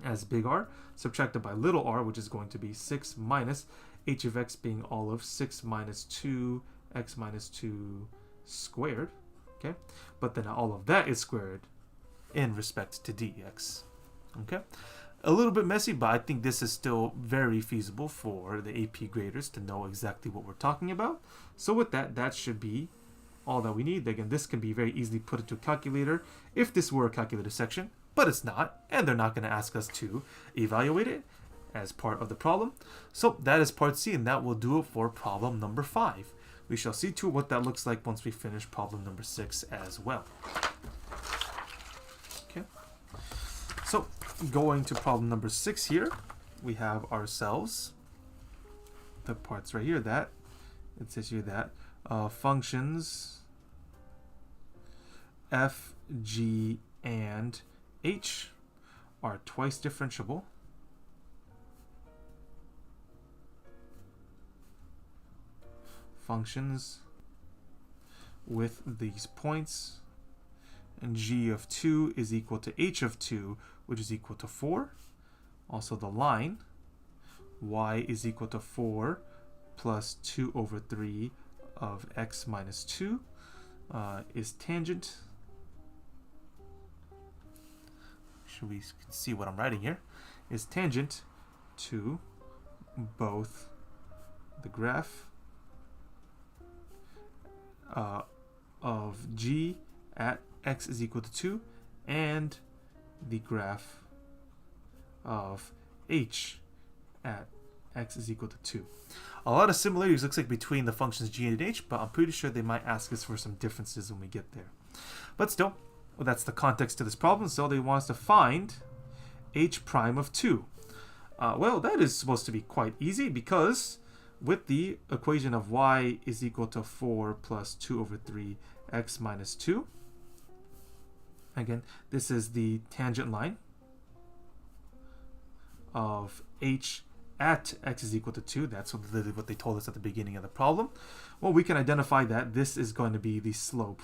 as big R, subtracted by little r, which is going to be 6 minus h of x being all of 6 minus 2 x minus 2 squared. Okay, but then all of that is squared in respect to dx. Okay, a little bit messy, but I think this is still very feasible for the AP graders to know exactly what we're talking about. So with that, that should be all that we need. Again, this can be very easily put into a calculator if this were a calculator section, but it's not, and they're not going to ask us to evaluate it as part of the problem. So that is part C, and that will do it for problem number 5. We shall see to what that looks like once we finish problem number 6 as well. Okay, so going to problem number 6 here, we have ourselves the parts right here that it says here that functions f, g, and h are twice differentiable functions with these points, and g of 2 is equal to h of 2, which is equal to 4. Also the line y is equal to 4 plus 2 over 3 of x minus 2 is tangent. Should we see what I'm writing here? Is tangent to both the graph of g at x is equal to 2 and the graph of h at x is equal to 2. A lot of similarities looks like between the functions g and h, but I'm pretty sure they might ask us for some differences when we get there. But still, well, that's the context to this problem, so they want us to find h prime of 2. Well, that is supposed to be quite easy, because with the equation of y is equal to 4 plus 2 over 3 x minus 2, again, this is the tangent line of h at x is equal to 2. That's what they told us at the beginning of the problem. Well, we can identify that this is going to be the slope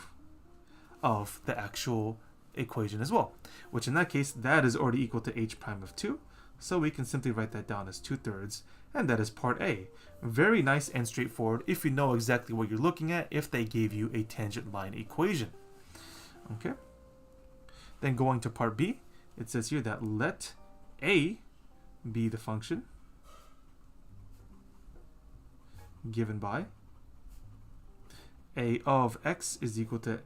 of the actual equation as well, which in that case, that is already equal to h prime of 2. So we can simply write that down as 2/3, and that is part A. Very nice and straightforward if you know exactly what you're looking at, if they gave you a tangent line equation. Okay. Then going to part B, it says here that let A be the function given by A of x is equal to,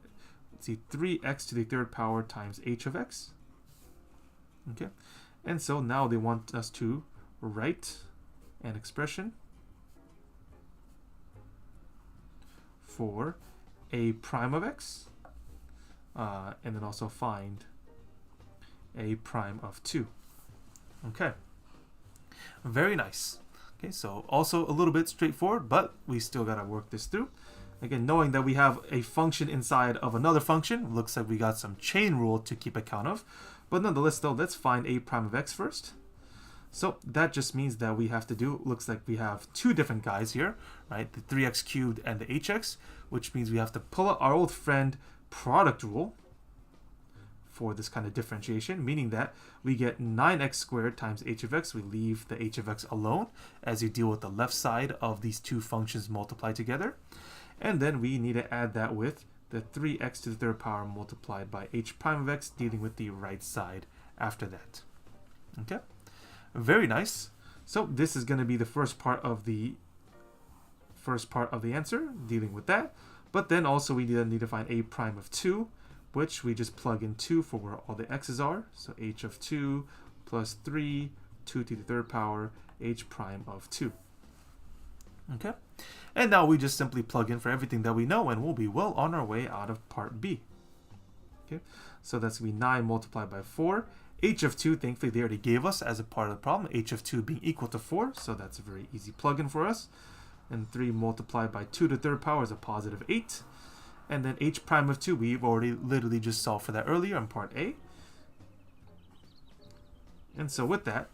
let's see, 3x to the third power times h of x. Okay. And so now they want us to write an expression for a prime of x, and then also find a prime of 2. Okay. Very nice. Okay, so also a little bit straightforward, but we still got to work this through. Again, knowing that we have a function inside of another function, looks like we got some chain rule to keep account of. But nonetheless, though, let's find a prime of x first. So that just means that we have to do, looks like we have two different guys here, right? The 3x cubed and the hx, which means we have to pull out our old friend product rule for this kind of differentiation, meaning that we get 9x squared times h of x. We leave the h of x alone as you deal with the left side of these two functions multiplied together. And then we need to add that with the 3x to the third power multiplied by h prime of x, dealing with the right side after that. Okay, very nice. So this is going to be the first part of the answer, dealing with that. But then also we need to find a prime of 2, which we just plug in 2 for where all the x's are. So h of 2 plus 3, 2 to the third power, h prime of 2. Okay, and now we just simply plug in for everything that we know, and we'll be well on our way out of part B. Okay, so that's going to be 9 multiplied by 4. H of 2, thankfully they already gave us as a part of the problem, h of 2 being equal to 4, so that's a very easy plug-in for us. And 3 multiplied by 2 to the third power is a positive 8. And then h prime of 2, we've already literally just solved for that earlier in part A. And so with that,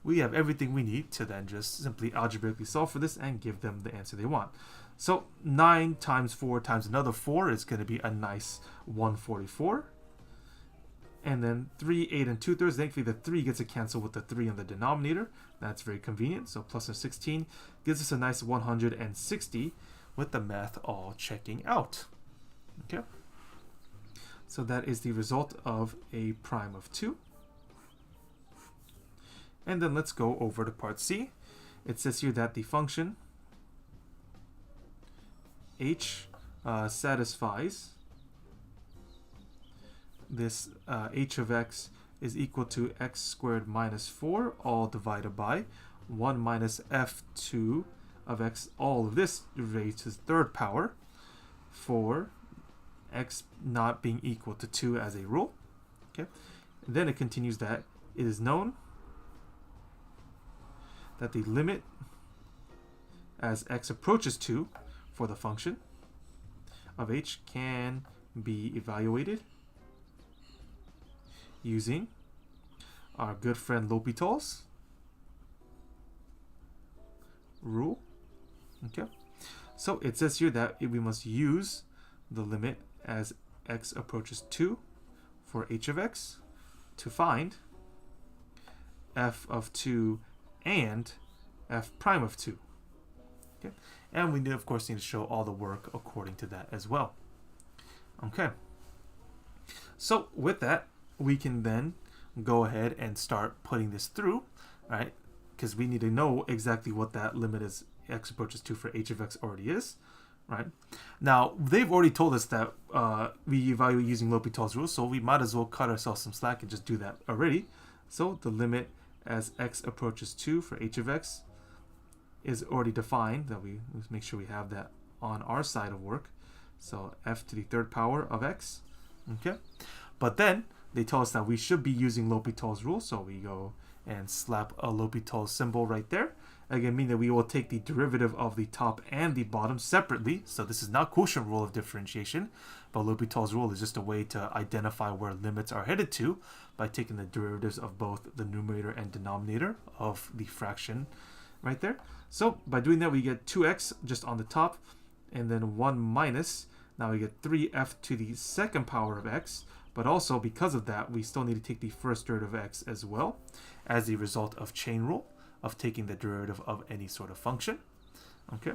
we have everything we need to then just simply algebraically solve for this and give them the answer they want. So 9 times 4 times another 4 is going to be a nice 144. And then 3, 8, and 2/3. Thankfully, the 3 gets to cancel with the 3 in the denominator. That's very convenient. So plus of 16 gives us a nice 160 with the math all checking out. Okay. So that is the result of a prime of 2. And then let's go over to part C. It says here that the function h satisfies this h of x is equal to x squared minus 4, all divided by 1 minus f2 of x, all of this raised to the third power, for x not being equal to 2 as a rule. Okay. And then it continues that it is known that the limit as x approaches 2 for the function of h can be evaluated using our good friend L'Hopital's rule. Okay, so it says here that we must use the limit as x approaches 2 for h of x to find f of 2 and f prime of 2. Okay, and we of course need to show all the work according to that as well. Okay, so with that, we can then go ahead and start putting this through, right? Because we need to know exactly what that limit as x approaches 2 for h of x already is, right? Now, they've already told us that we evaluate using L'Hopital's rule, so we might as well cut ourselves some slack and just do that already. So the limit as x approaches 2 for h of x is already defined. That let's make sure we have that on our side of work. So f to the third power of x. Okay, but then they tell us that we should be using L'Hopital's rule, so we go and slap a L'Hopital symbol right there. Again, meaning that we will take the derivative of the top and the bottom separately. So this is not quotient rule of differentiation, but L'Hopital's rule is just a way to identify where limits are headed to by taking the derivatives of both the numerator and denominator of the fraction right there. So by doing that, we get 2x just on the top, and then 1 minus, now we get 3f to the second power of x But also, because of that, we still need to take the first derivative of x as well as the result of chain rule of taking the derivative of any sort of function. Okay,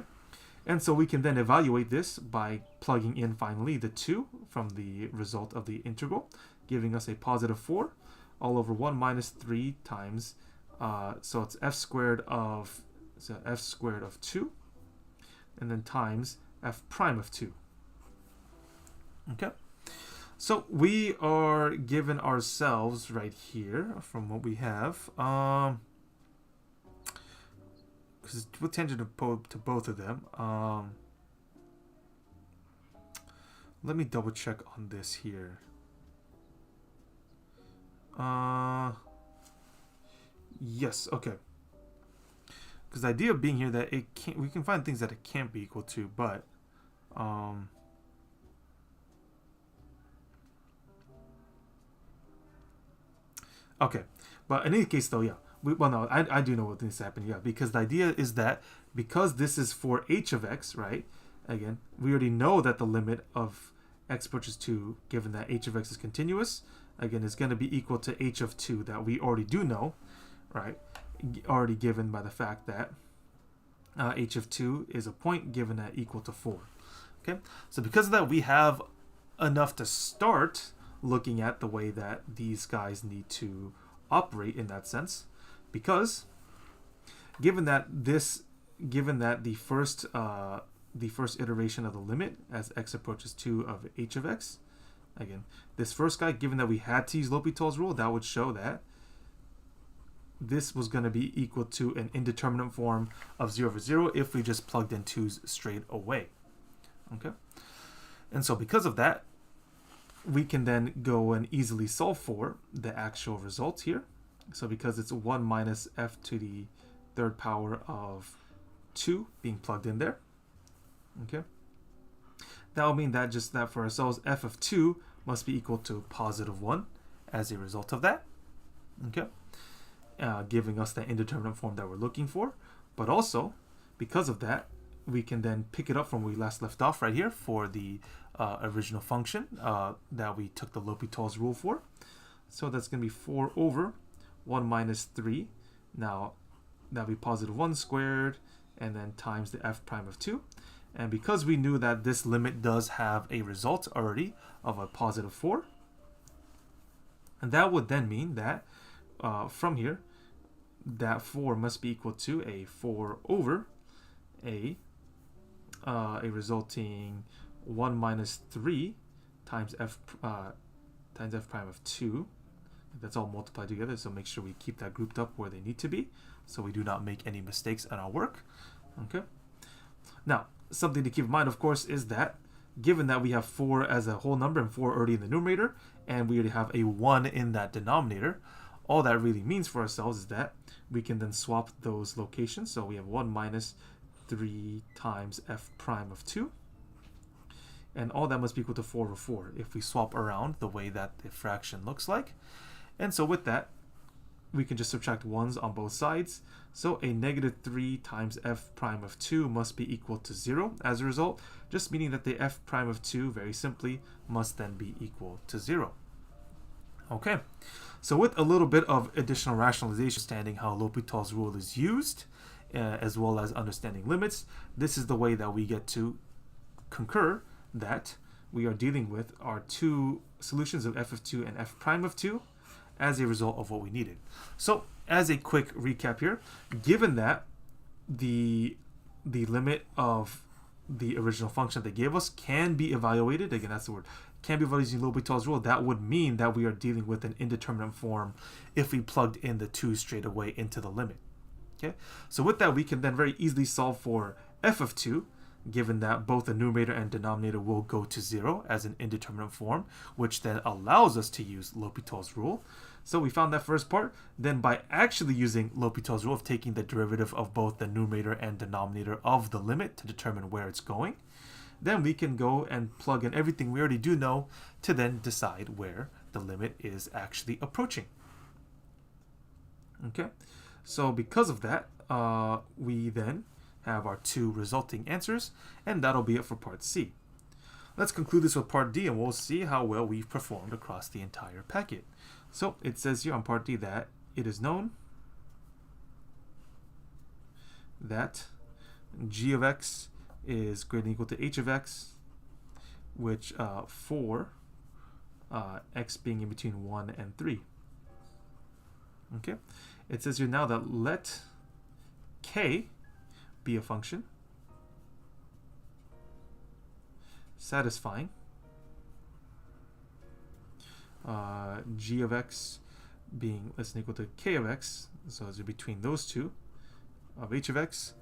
and so we can then evaluate this by plugging in finally the 2 from the result of the integral, giving us a positive 4 all over 1 minus 3 times, so it's f squared of 2, and then times f prime of 2. Okay, so we are given ourselves right here from what we have, because with tangent to both of them. Let me double check on this here. Yes, okay. Because the idea of being here that it can't, we can find things that it can't be equal to, but okay. But in any case, though, yeah. I do know what needs to happen, yeah, because the idea is that because this is for h of x, right? Again, we already know that the limit of x approaches 2, given that h of x is continuous, again, is going to be equal to h of 2 that we already do know, right? Already given by the fact that h of 2 is a point given at equal to 4. Okay, so because of that, we have enough to start looking at the way that these guys need to operate in that sense, because given that the first iteration of the limit as x approaches 2 of h of x, again, this first guy, given that we had to use L'Hopital's rule, that would show that this was going to be equal to an indeterminate form of 0 over 0 if we just plugged in 2's straight away. Okay, and so because of that, we can then go and easily solve for the actual result here. So because it's 1 minus f to the third power of 2 being plugged in there, okay, that will mean that just that for ourselves, f of 2 must be equal to positive 1 as a result of that, okay, giving us that indeterminate form that we're looking for. But also, because of that, we can then pick it up from where we last left off right here for the original function that we took the L'Hopital's rule for. So that's going to be 4 over 1 minus 3. Now, that'll be positive 1 squared, and then times the f prime of 2. And because we knew that this limit does have a result already of a positive 4, and that would then mean that from here, that 4 must be equal to a 4 over a resulting 1 minus 3 times f prime of 2. That's all multiplied together, so make sure we keep that grouped up where they need to be so we do not make any mistakes in our work. Okay. Now, something to keep in mind, of course, is that given that we have 4 as a whole number and 4 already in the numerator, and we already have a 1 in that denominator, all that really means for ourselves is that we can then swap those locations. So we have 1 minus 3 times f prime of 2. And all that must be equal to 4 over 4 if we swap around the way that the fraction looks like. And so with that, we can just subtract 1s on both sides. So a negative 3 times f prime of 2 must be equal to 0 as a result, just meaning that the f prime of 2 very simply must then be equal to 0. Okay, so with a little bit of additional rationalization, understanding how L'Hopital's rule is used, as well as understanding limits, this is the way that we get to concur that we are dealing with our two solutions of f of 2 and f prime of 2 as a result of what we needed. So as a quick recap here, given that the limit of the original function they gave us can be evaluated, again that's the word, can be evaluated using L'Hopital's rule, that would mean that we are dealing with an indeterminate form if we plugged in the 2 straight away into the limit. Okay, so with that we can then very easily solve for f of 2, given that both the numerator and denominator will go to 0 as an indeterminate form, which then allows us to use L'Hopital's rule. So we found that first part. Then by actually using L'Hopital's rule of taking the derivative of both the numerator and denominator of the limit to determine where it's going, then we can go and plug in everything we already do know to then decide where the limit is actually approaching. Okay, so because of that, we then have our 2 resulting answers, and that'll be it for part C. let's conclude this with part D, and we'll see how well we've performed across the entire packet. So it says here on part D that it is known that g of x is greater than or equal to h of x, which for x being in between 1 and 3. Okay, it says here now that let k be a function satisfying g of x being less than or equal to k of x, so it's between those two, of h of x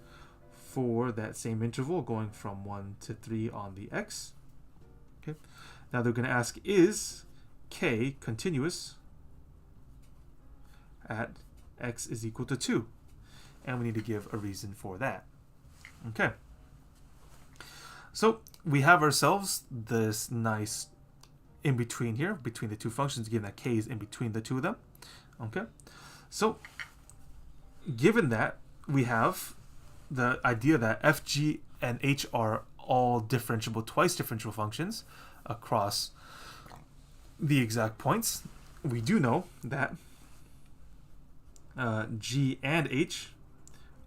for that same interval going from 1 to 3 on the x. Okay, now they're going to ask, is k continuous at x is equal to 2? And we need to give a reason for that. Okay, so we have ourselves this nice in between here, between the two functions, given that k is in between the two of them. Okay, so given that, we have the idea that f, g, and h are all differentiable, twice differentiable functions across the exact points. We do know that g and h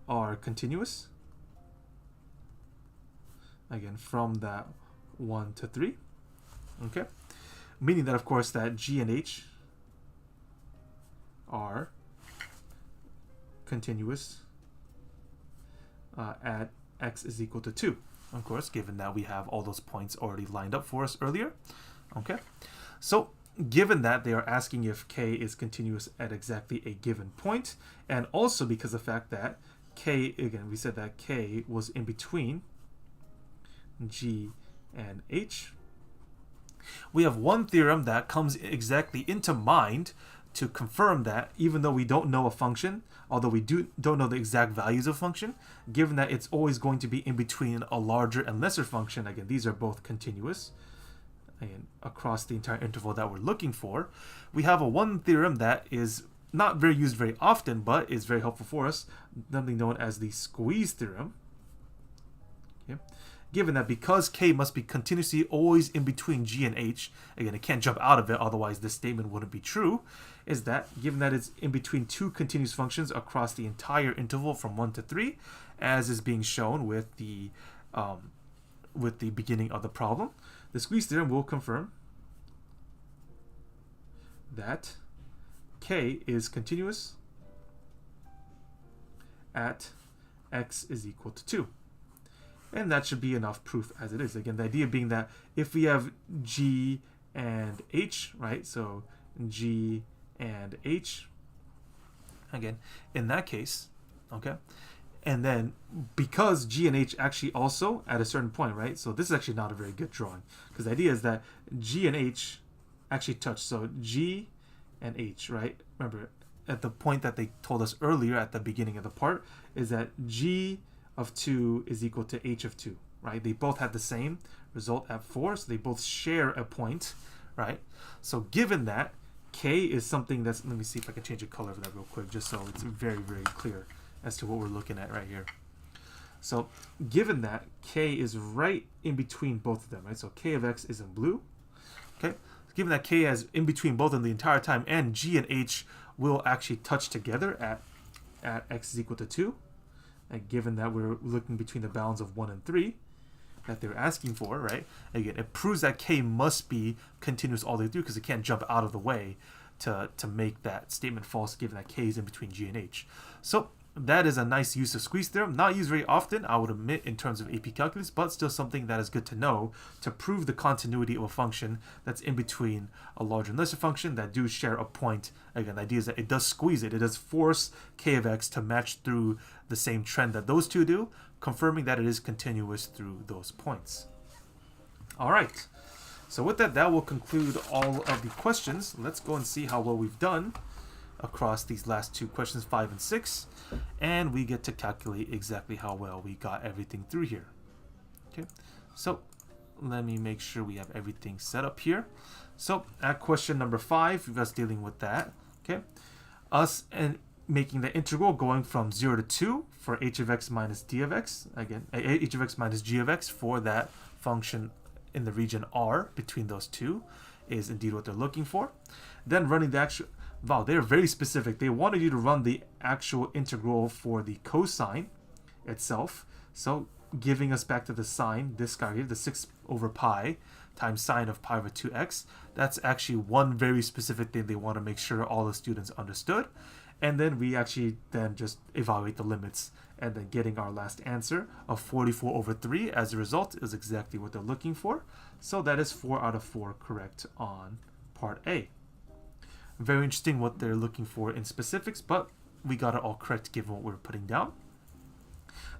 are continuous, again from that 1 to 3. Okay, meaning that of course that g and h are continuous at x is equal to 2. Of course, given that we have all those points already lined up for us earlier. Okay, so given that they are asking if k is continuous at exactly a given point, and also because of the fact that k, again, we said that k was in between g and h, we have one theorem that comes exactly into mind to confirm that even though we don't know a function, although we don't know the exact values of function, given that it's always going to be in between a larger and lesser function, again, these are both continuous, again, across the entire interval that we're looking for, we have a one theorem that is not very used very often, but is very helpful for us, something known as the squeeze theorem. Okay. Given that because k must be continuously always in between g and h, again, it can't jump out of it, otherwise this statement wouldn't be true, is that given that it's in between two continuous functions across the entire interval from 1 to 3, as is being shown with the beginning of the problem, the squeeze theorem will confirm that k is continuous at x is equal to 2. And that should be enough proof as it is. Again, the idea being that if we have g and h, right, so g and h, again, in that case, okay, and then because g and h actually also at a certain point, right, so this is actually not a very good drawing, because the idea is that g and h actually touch, so g and h, right, remember, at the point that they told us earlier at the beginning of the part, is that g of 2 is equal to h of 2, right? They both have the same result at 4, so they both share a point, right? So given that, k is something that's, let me see if I can change the color of that real quick, just so it's very, very clear as to what we're looking at right here. So given that, k is right in between both of them, right? So k of x is in blue, okay? Given that k is in between both of them the entire time, and g and h will actually touch together at x is equal to 2, and given that we're looking between the bounds of 1 and 3 that they're asking for, right? Again, it proves that k must be continuous all the way through because it can't jump out of the way to make that statement false, given that k is in between g and h. So that is a nice use of squeeze theorem. Not used very often, I would admit, in terms of AP Calculus, but still something that is good to know to prove the continuity of a function that's in between a larger and lesser function that do share a point. Again, the idea is that it does squeeze it. It does force k of x to match through the same trend that those two do, confirming that it is continuous through those points. All right. So with that, that will conclude all of the questions. Let's go and see how well we've done across these last two questions, 5 and 6, and we get to calculate exactly how well we got everything through here. Okay, so let me make sure we have everything set up here. So at question number 5, us dealing with that, okay, us and making the integral going from 0 to 2 for h of x minus d of x, again h of x minus g of x for that function in the region R between those two is indeed what they're looking for. Then running the actual, wow, they're very specific. They wanted you to run the actual integral for the cosine itself. So giving us back to the sine, this guy here, the 6 over pi times sine of pi over 2x. That's actually one very specific thing they want to make sure all the students understood. And then we actually then just evaluate the limits, and then getting our last answer of 44 over 3 as a result is exactly what they're looking for. So that is 4 out of 4 correct on part A. Very interesting what they're looking for in specifics, but we got it all correct given what we're putting down.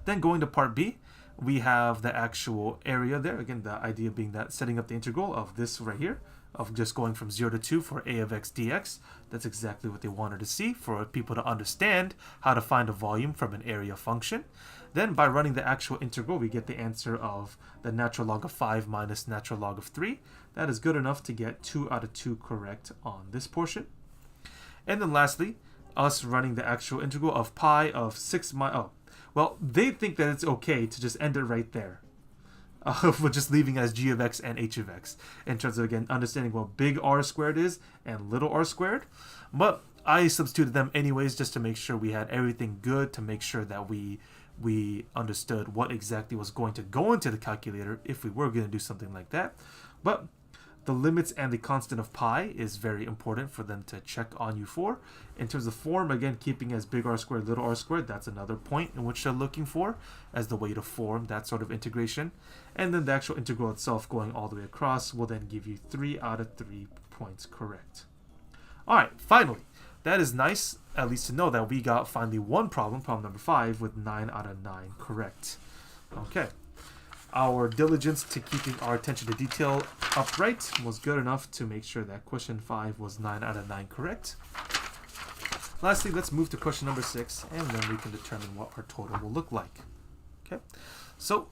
Then going to part B, we have the actual area there. Again, the idea being that setting up the integral of this right here, of just going from 0 to 2 for a of x dx. That's exactly what they wanted to see, for people to understand how to find a volume from an area function. Then by running the actual integral, we get the answer of the natural log of 5 minus natural log of 3. That is good enough to get 2 out of 2 correct on this portion. And then lastly, us running the actual integral of pi of 6 minus... well, they think that it's okay to just end it right there. We're just leaving as g of x and h of x in terms of, again, understanding what big R squared is and little r squared. But I substituted them anyways just to make sure we had everything good, to make sure that we understood what exactly was going to go into the calculator if we were going to do something like that. But the limits and the constant of pi is very important for them to check on you for. In terms of form, again, keeping as big R squared, little r squared, that's another point in which they're looking for as the way to form that sort of integration. And then the actual integral itself going all the way across will then give you 3 out of 3 points correct. All right, finally, that is nice, at least to know that we got finally one problem, problem number 5, with 9 out of 9 correct. Okay. Our diligence to keeping our attention to detail upright was good enough to make sure that question 5 was 9 out of 9 correct. Lastly, let's move to question number 6, and then we can determine what our total will look like. Okay, so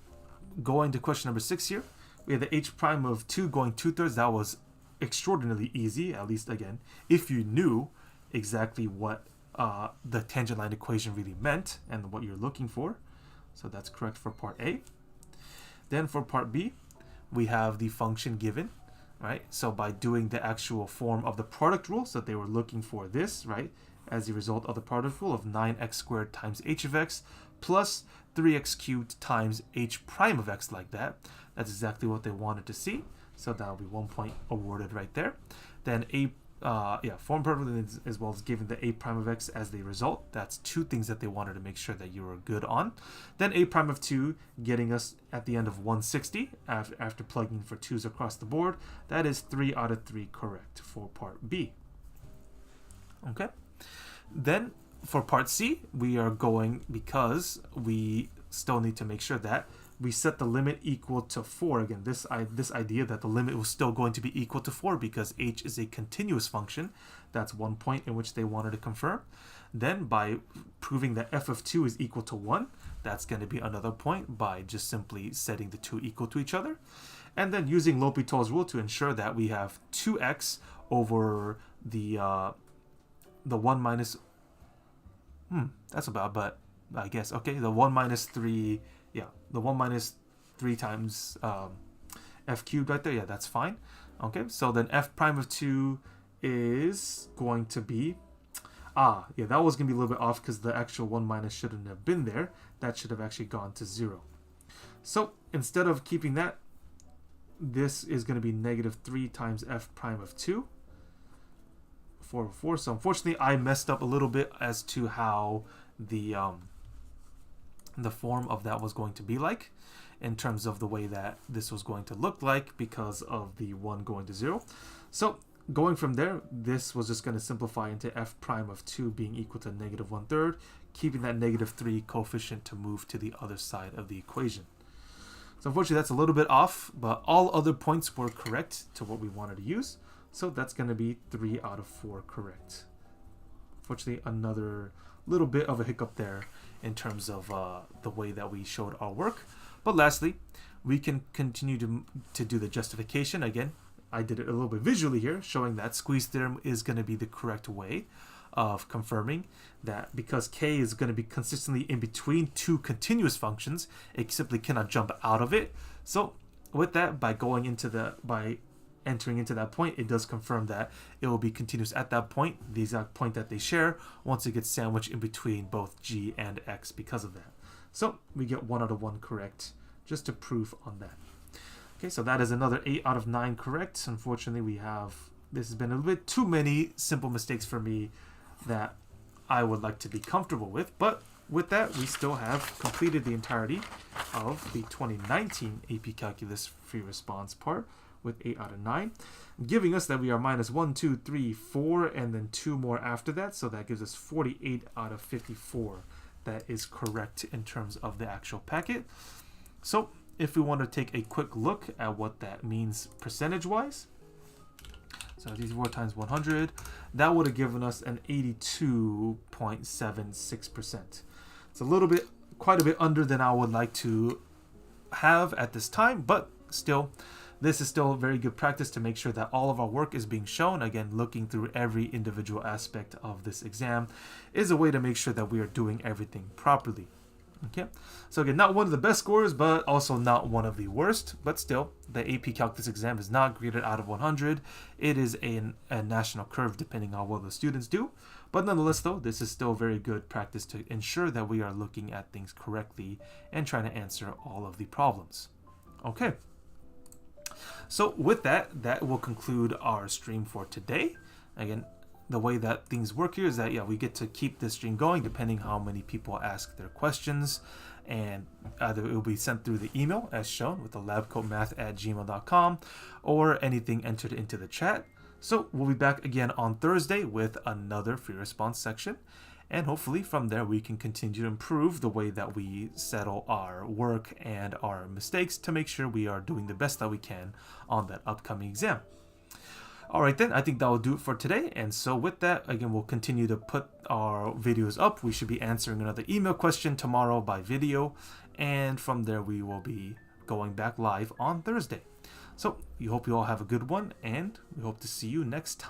going to question number 6 here, we have the h prime of 2 going 2/3. That was extraordinarily easy, at least again, if you knew exactly what the tangent line equation really meant and what you're looking for. So that's correct for part A. Then for part B, we have the function given, right? So by doing the actual form of the product rule, so they were looking for this, right? As a result of the product rule of 9x squared times h of x plus 3x cubed times h prime of x, like that. That's exactly what they wanted to see. So that'll be 1 point awarded right there. Then form product as well as giving the a prime of x as the result. That's 2 things that they wanted to make sure that you were good on. Then a prime of 2 getting us at the end of 160 after plugging for 2's across the board. That is 3 out of 3 correct for part B. Okay. Then for part C, we are going, because we still need to make sure that we set the limit equal to 4. Again, this idea that the limit was still going to be equal to 4 because h is a continuous function. That's 1 point in which they wanted to confirm. Then by proving that f of 2 is equal to 1, that's going to be another point by just simply setting the 2 equal to each other. And then using L'Hopital's rule to ensure that we have 2x over the 1 minus... that's about, but I guess, okay, the 1 minus 3... yeah, the 1 minus 3 times f cubed right there. Yeah, that's fine. Okay, so then f prime of 2 is going to be... yeah, that was going to be a little bit off because the actual 1 minus shouldn't have been there. That should have actually gone to 0. So instead of keeping that, this is going to be negative 3 times f prime of 2. 4 over 4. So unfortunately, I messed up a little bit as to how the form of that was going to be like in terms of the way that this was going to look like because of the 1 going to 0. So going from there, this was just going to simplify into f prime of 2 being equal to negative 1/3, keeping that negative 3 coefficient to move to the other side of the equation. So unfortunately, that's a little bit off, but all other points were correct to what we wanted to use. So that's going to be 3 out of 4 correct. Unfortunately, another little bit of a hiccup there in terms of the way that we showed our work. But lastly, we can continue to do the justification. Again, I did it a little bit visually here, showing that squeeze theorem is going to be the correct way of confirming that because k is going to be consistently in between 2 continuous functions, it simply cannot jump out of it. So with that, by entering into that point, it does confirm that it will be continuous at that point, the exact point that they share, once it gets sandwiched in between both G and X because of that. So we get 1 out of 1 correct, just to prove on that. Okay, so that is another 8 out of 9 correct. Unfortunately, this has been a little bit too many simple mistakes for me that I would like to be comfortable with, but with that, we still have completed the entirety of the 2019 AP Calculus free response part with 8 out of 9, giving us that we are minus 1, 2, 3, 4, and then 2 more after that, so that gives us 48 out of 54. That is correct in terms of the actual packet. So if we want to take a quick look at what that means percentage-wise, so these 4 times 100, that would have given us an 82.76%. It's a little bit, quite a bit under than I would like to have at this time, but still, this is still very good practice to make sure that all of our work is being shown. Again, looking through every individual aspect of this exam is a way to make sure that we are doing everything properly. Okay, so again, not one of the best scores, but also not one of the worst. But still, the AP Calculus exam is not graded out of 100. It is a national curve depending on what the students do. But nonetheless, though, this is still very good practice to ensure that we are looking at things correctly and trying to answer all of the problems. Okay, so with that, that will conclude our stream for today. Again, the way that things work here is that, yeah, we get to keep this stream going depending how many people ask their questions, and either it will be sent through the email as shown with the labcoatmath@gmail.com or anything entered into the chat. So we'll be back again on Thursday with another free response section, and hopefully from there we can continue to improve the way that we settle our work and our mistakes to make sure we are doing the best that we can on that upcoming exam. Alright then, I think that will do it for today, and so with that, again, we'll continue to put our videos up. We should be answering another email question tomorrow by video, and from there we will be going back live on Thursday. So, we hope you all have a good one, and we hope to see you next time.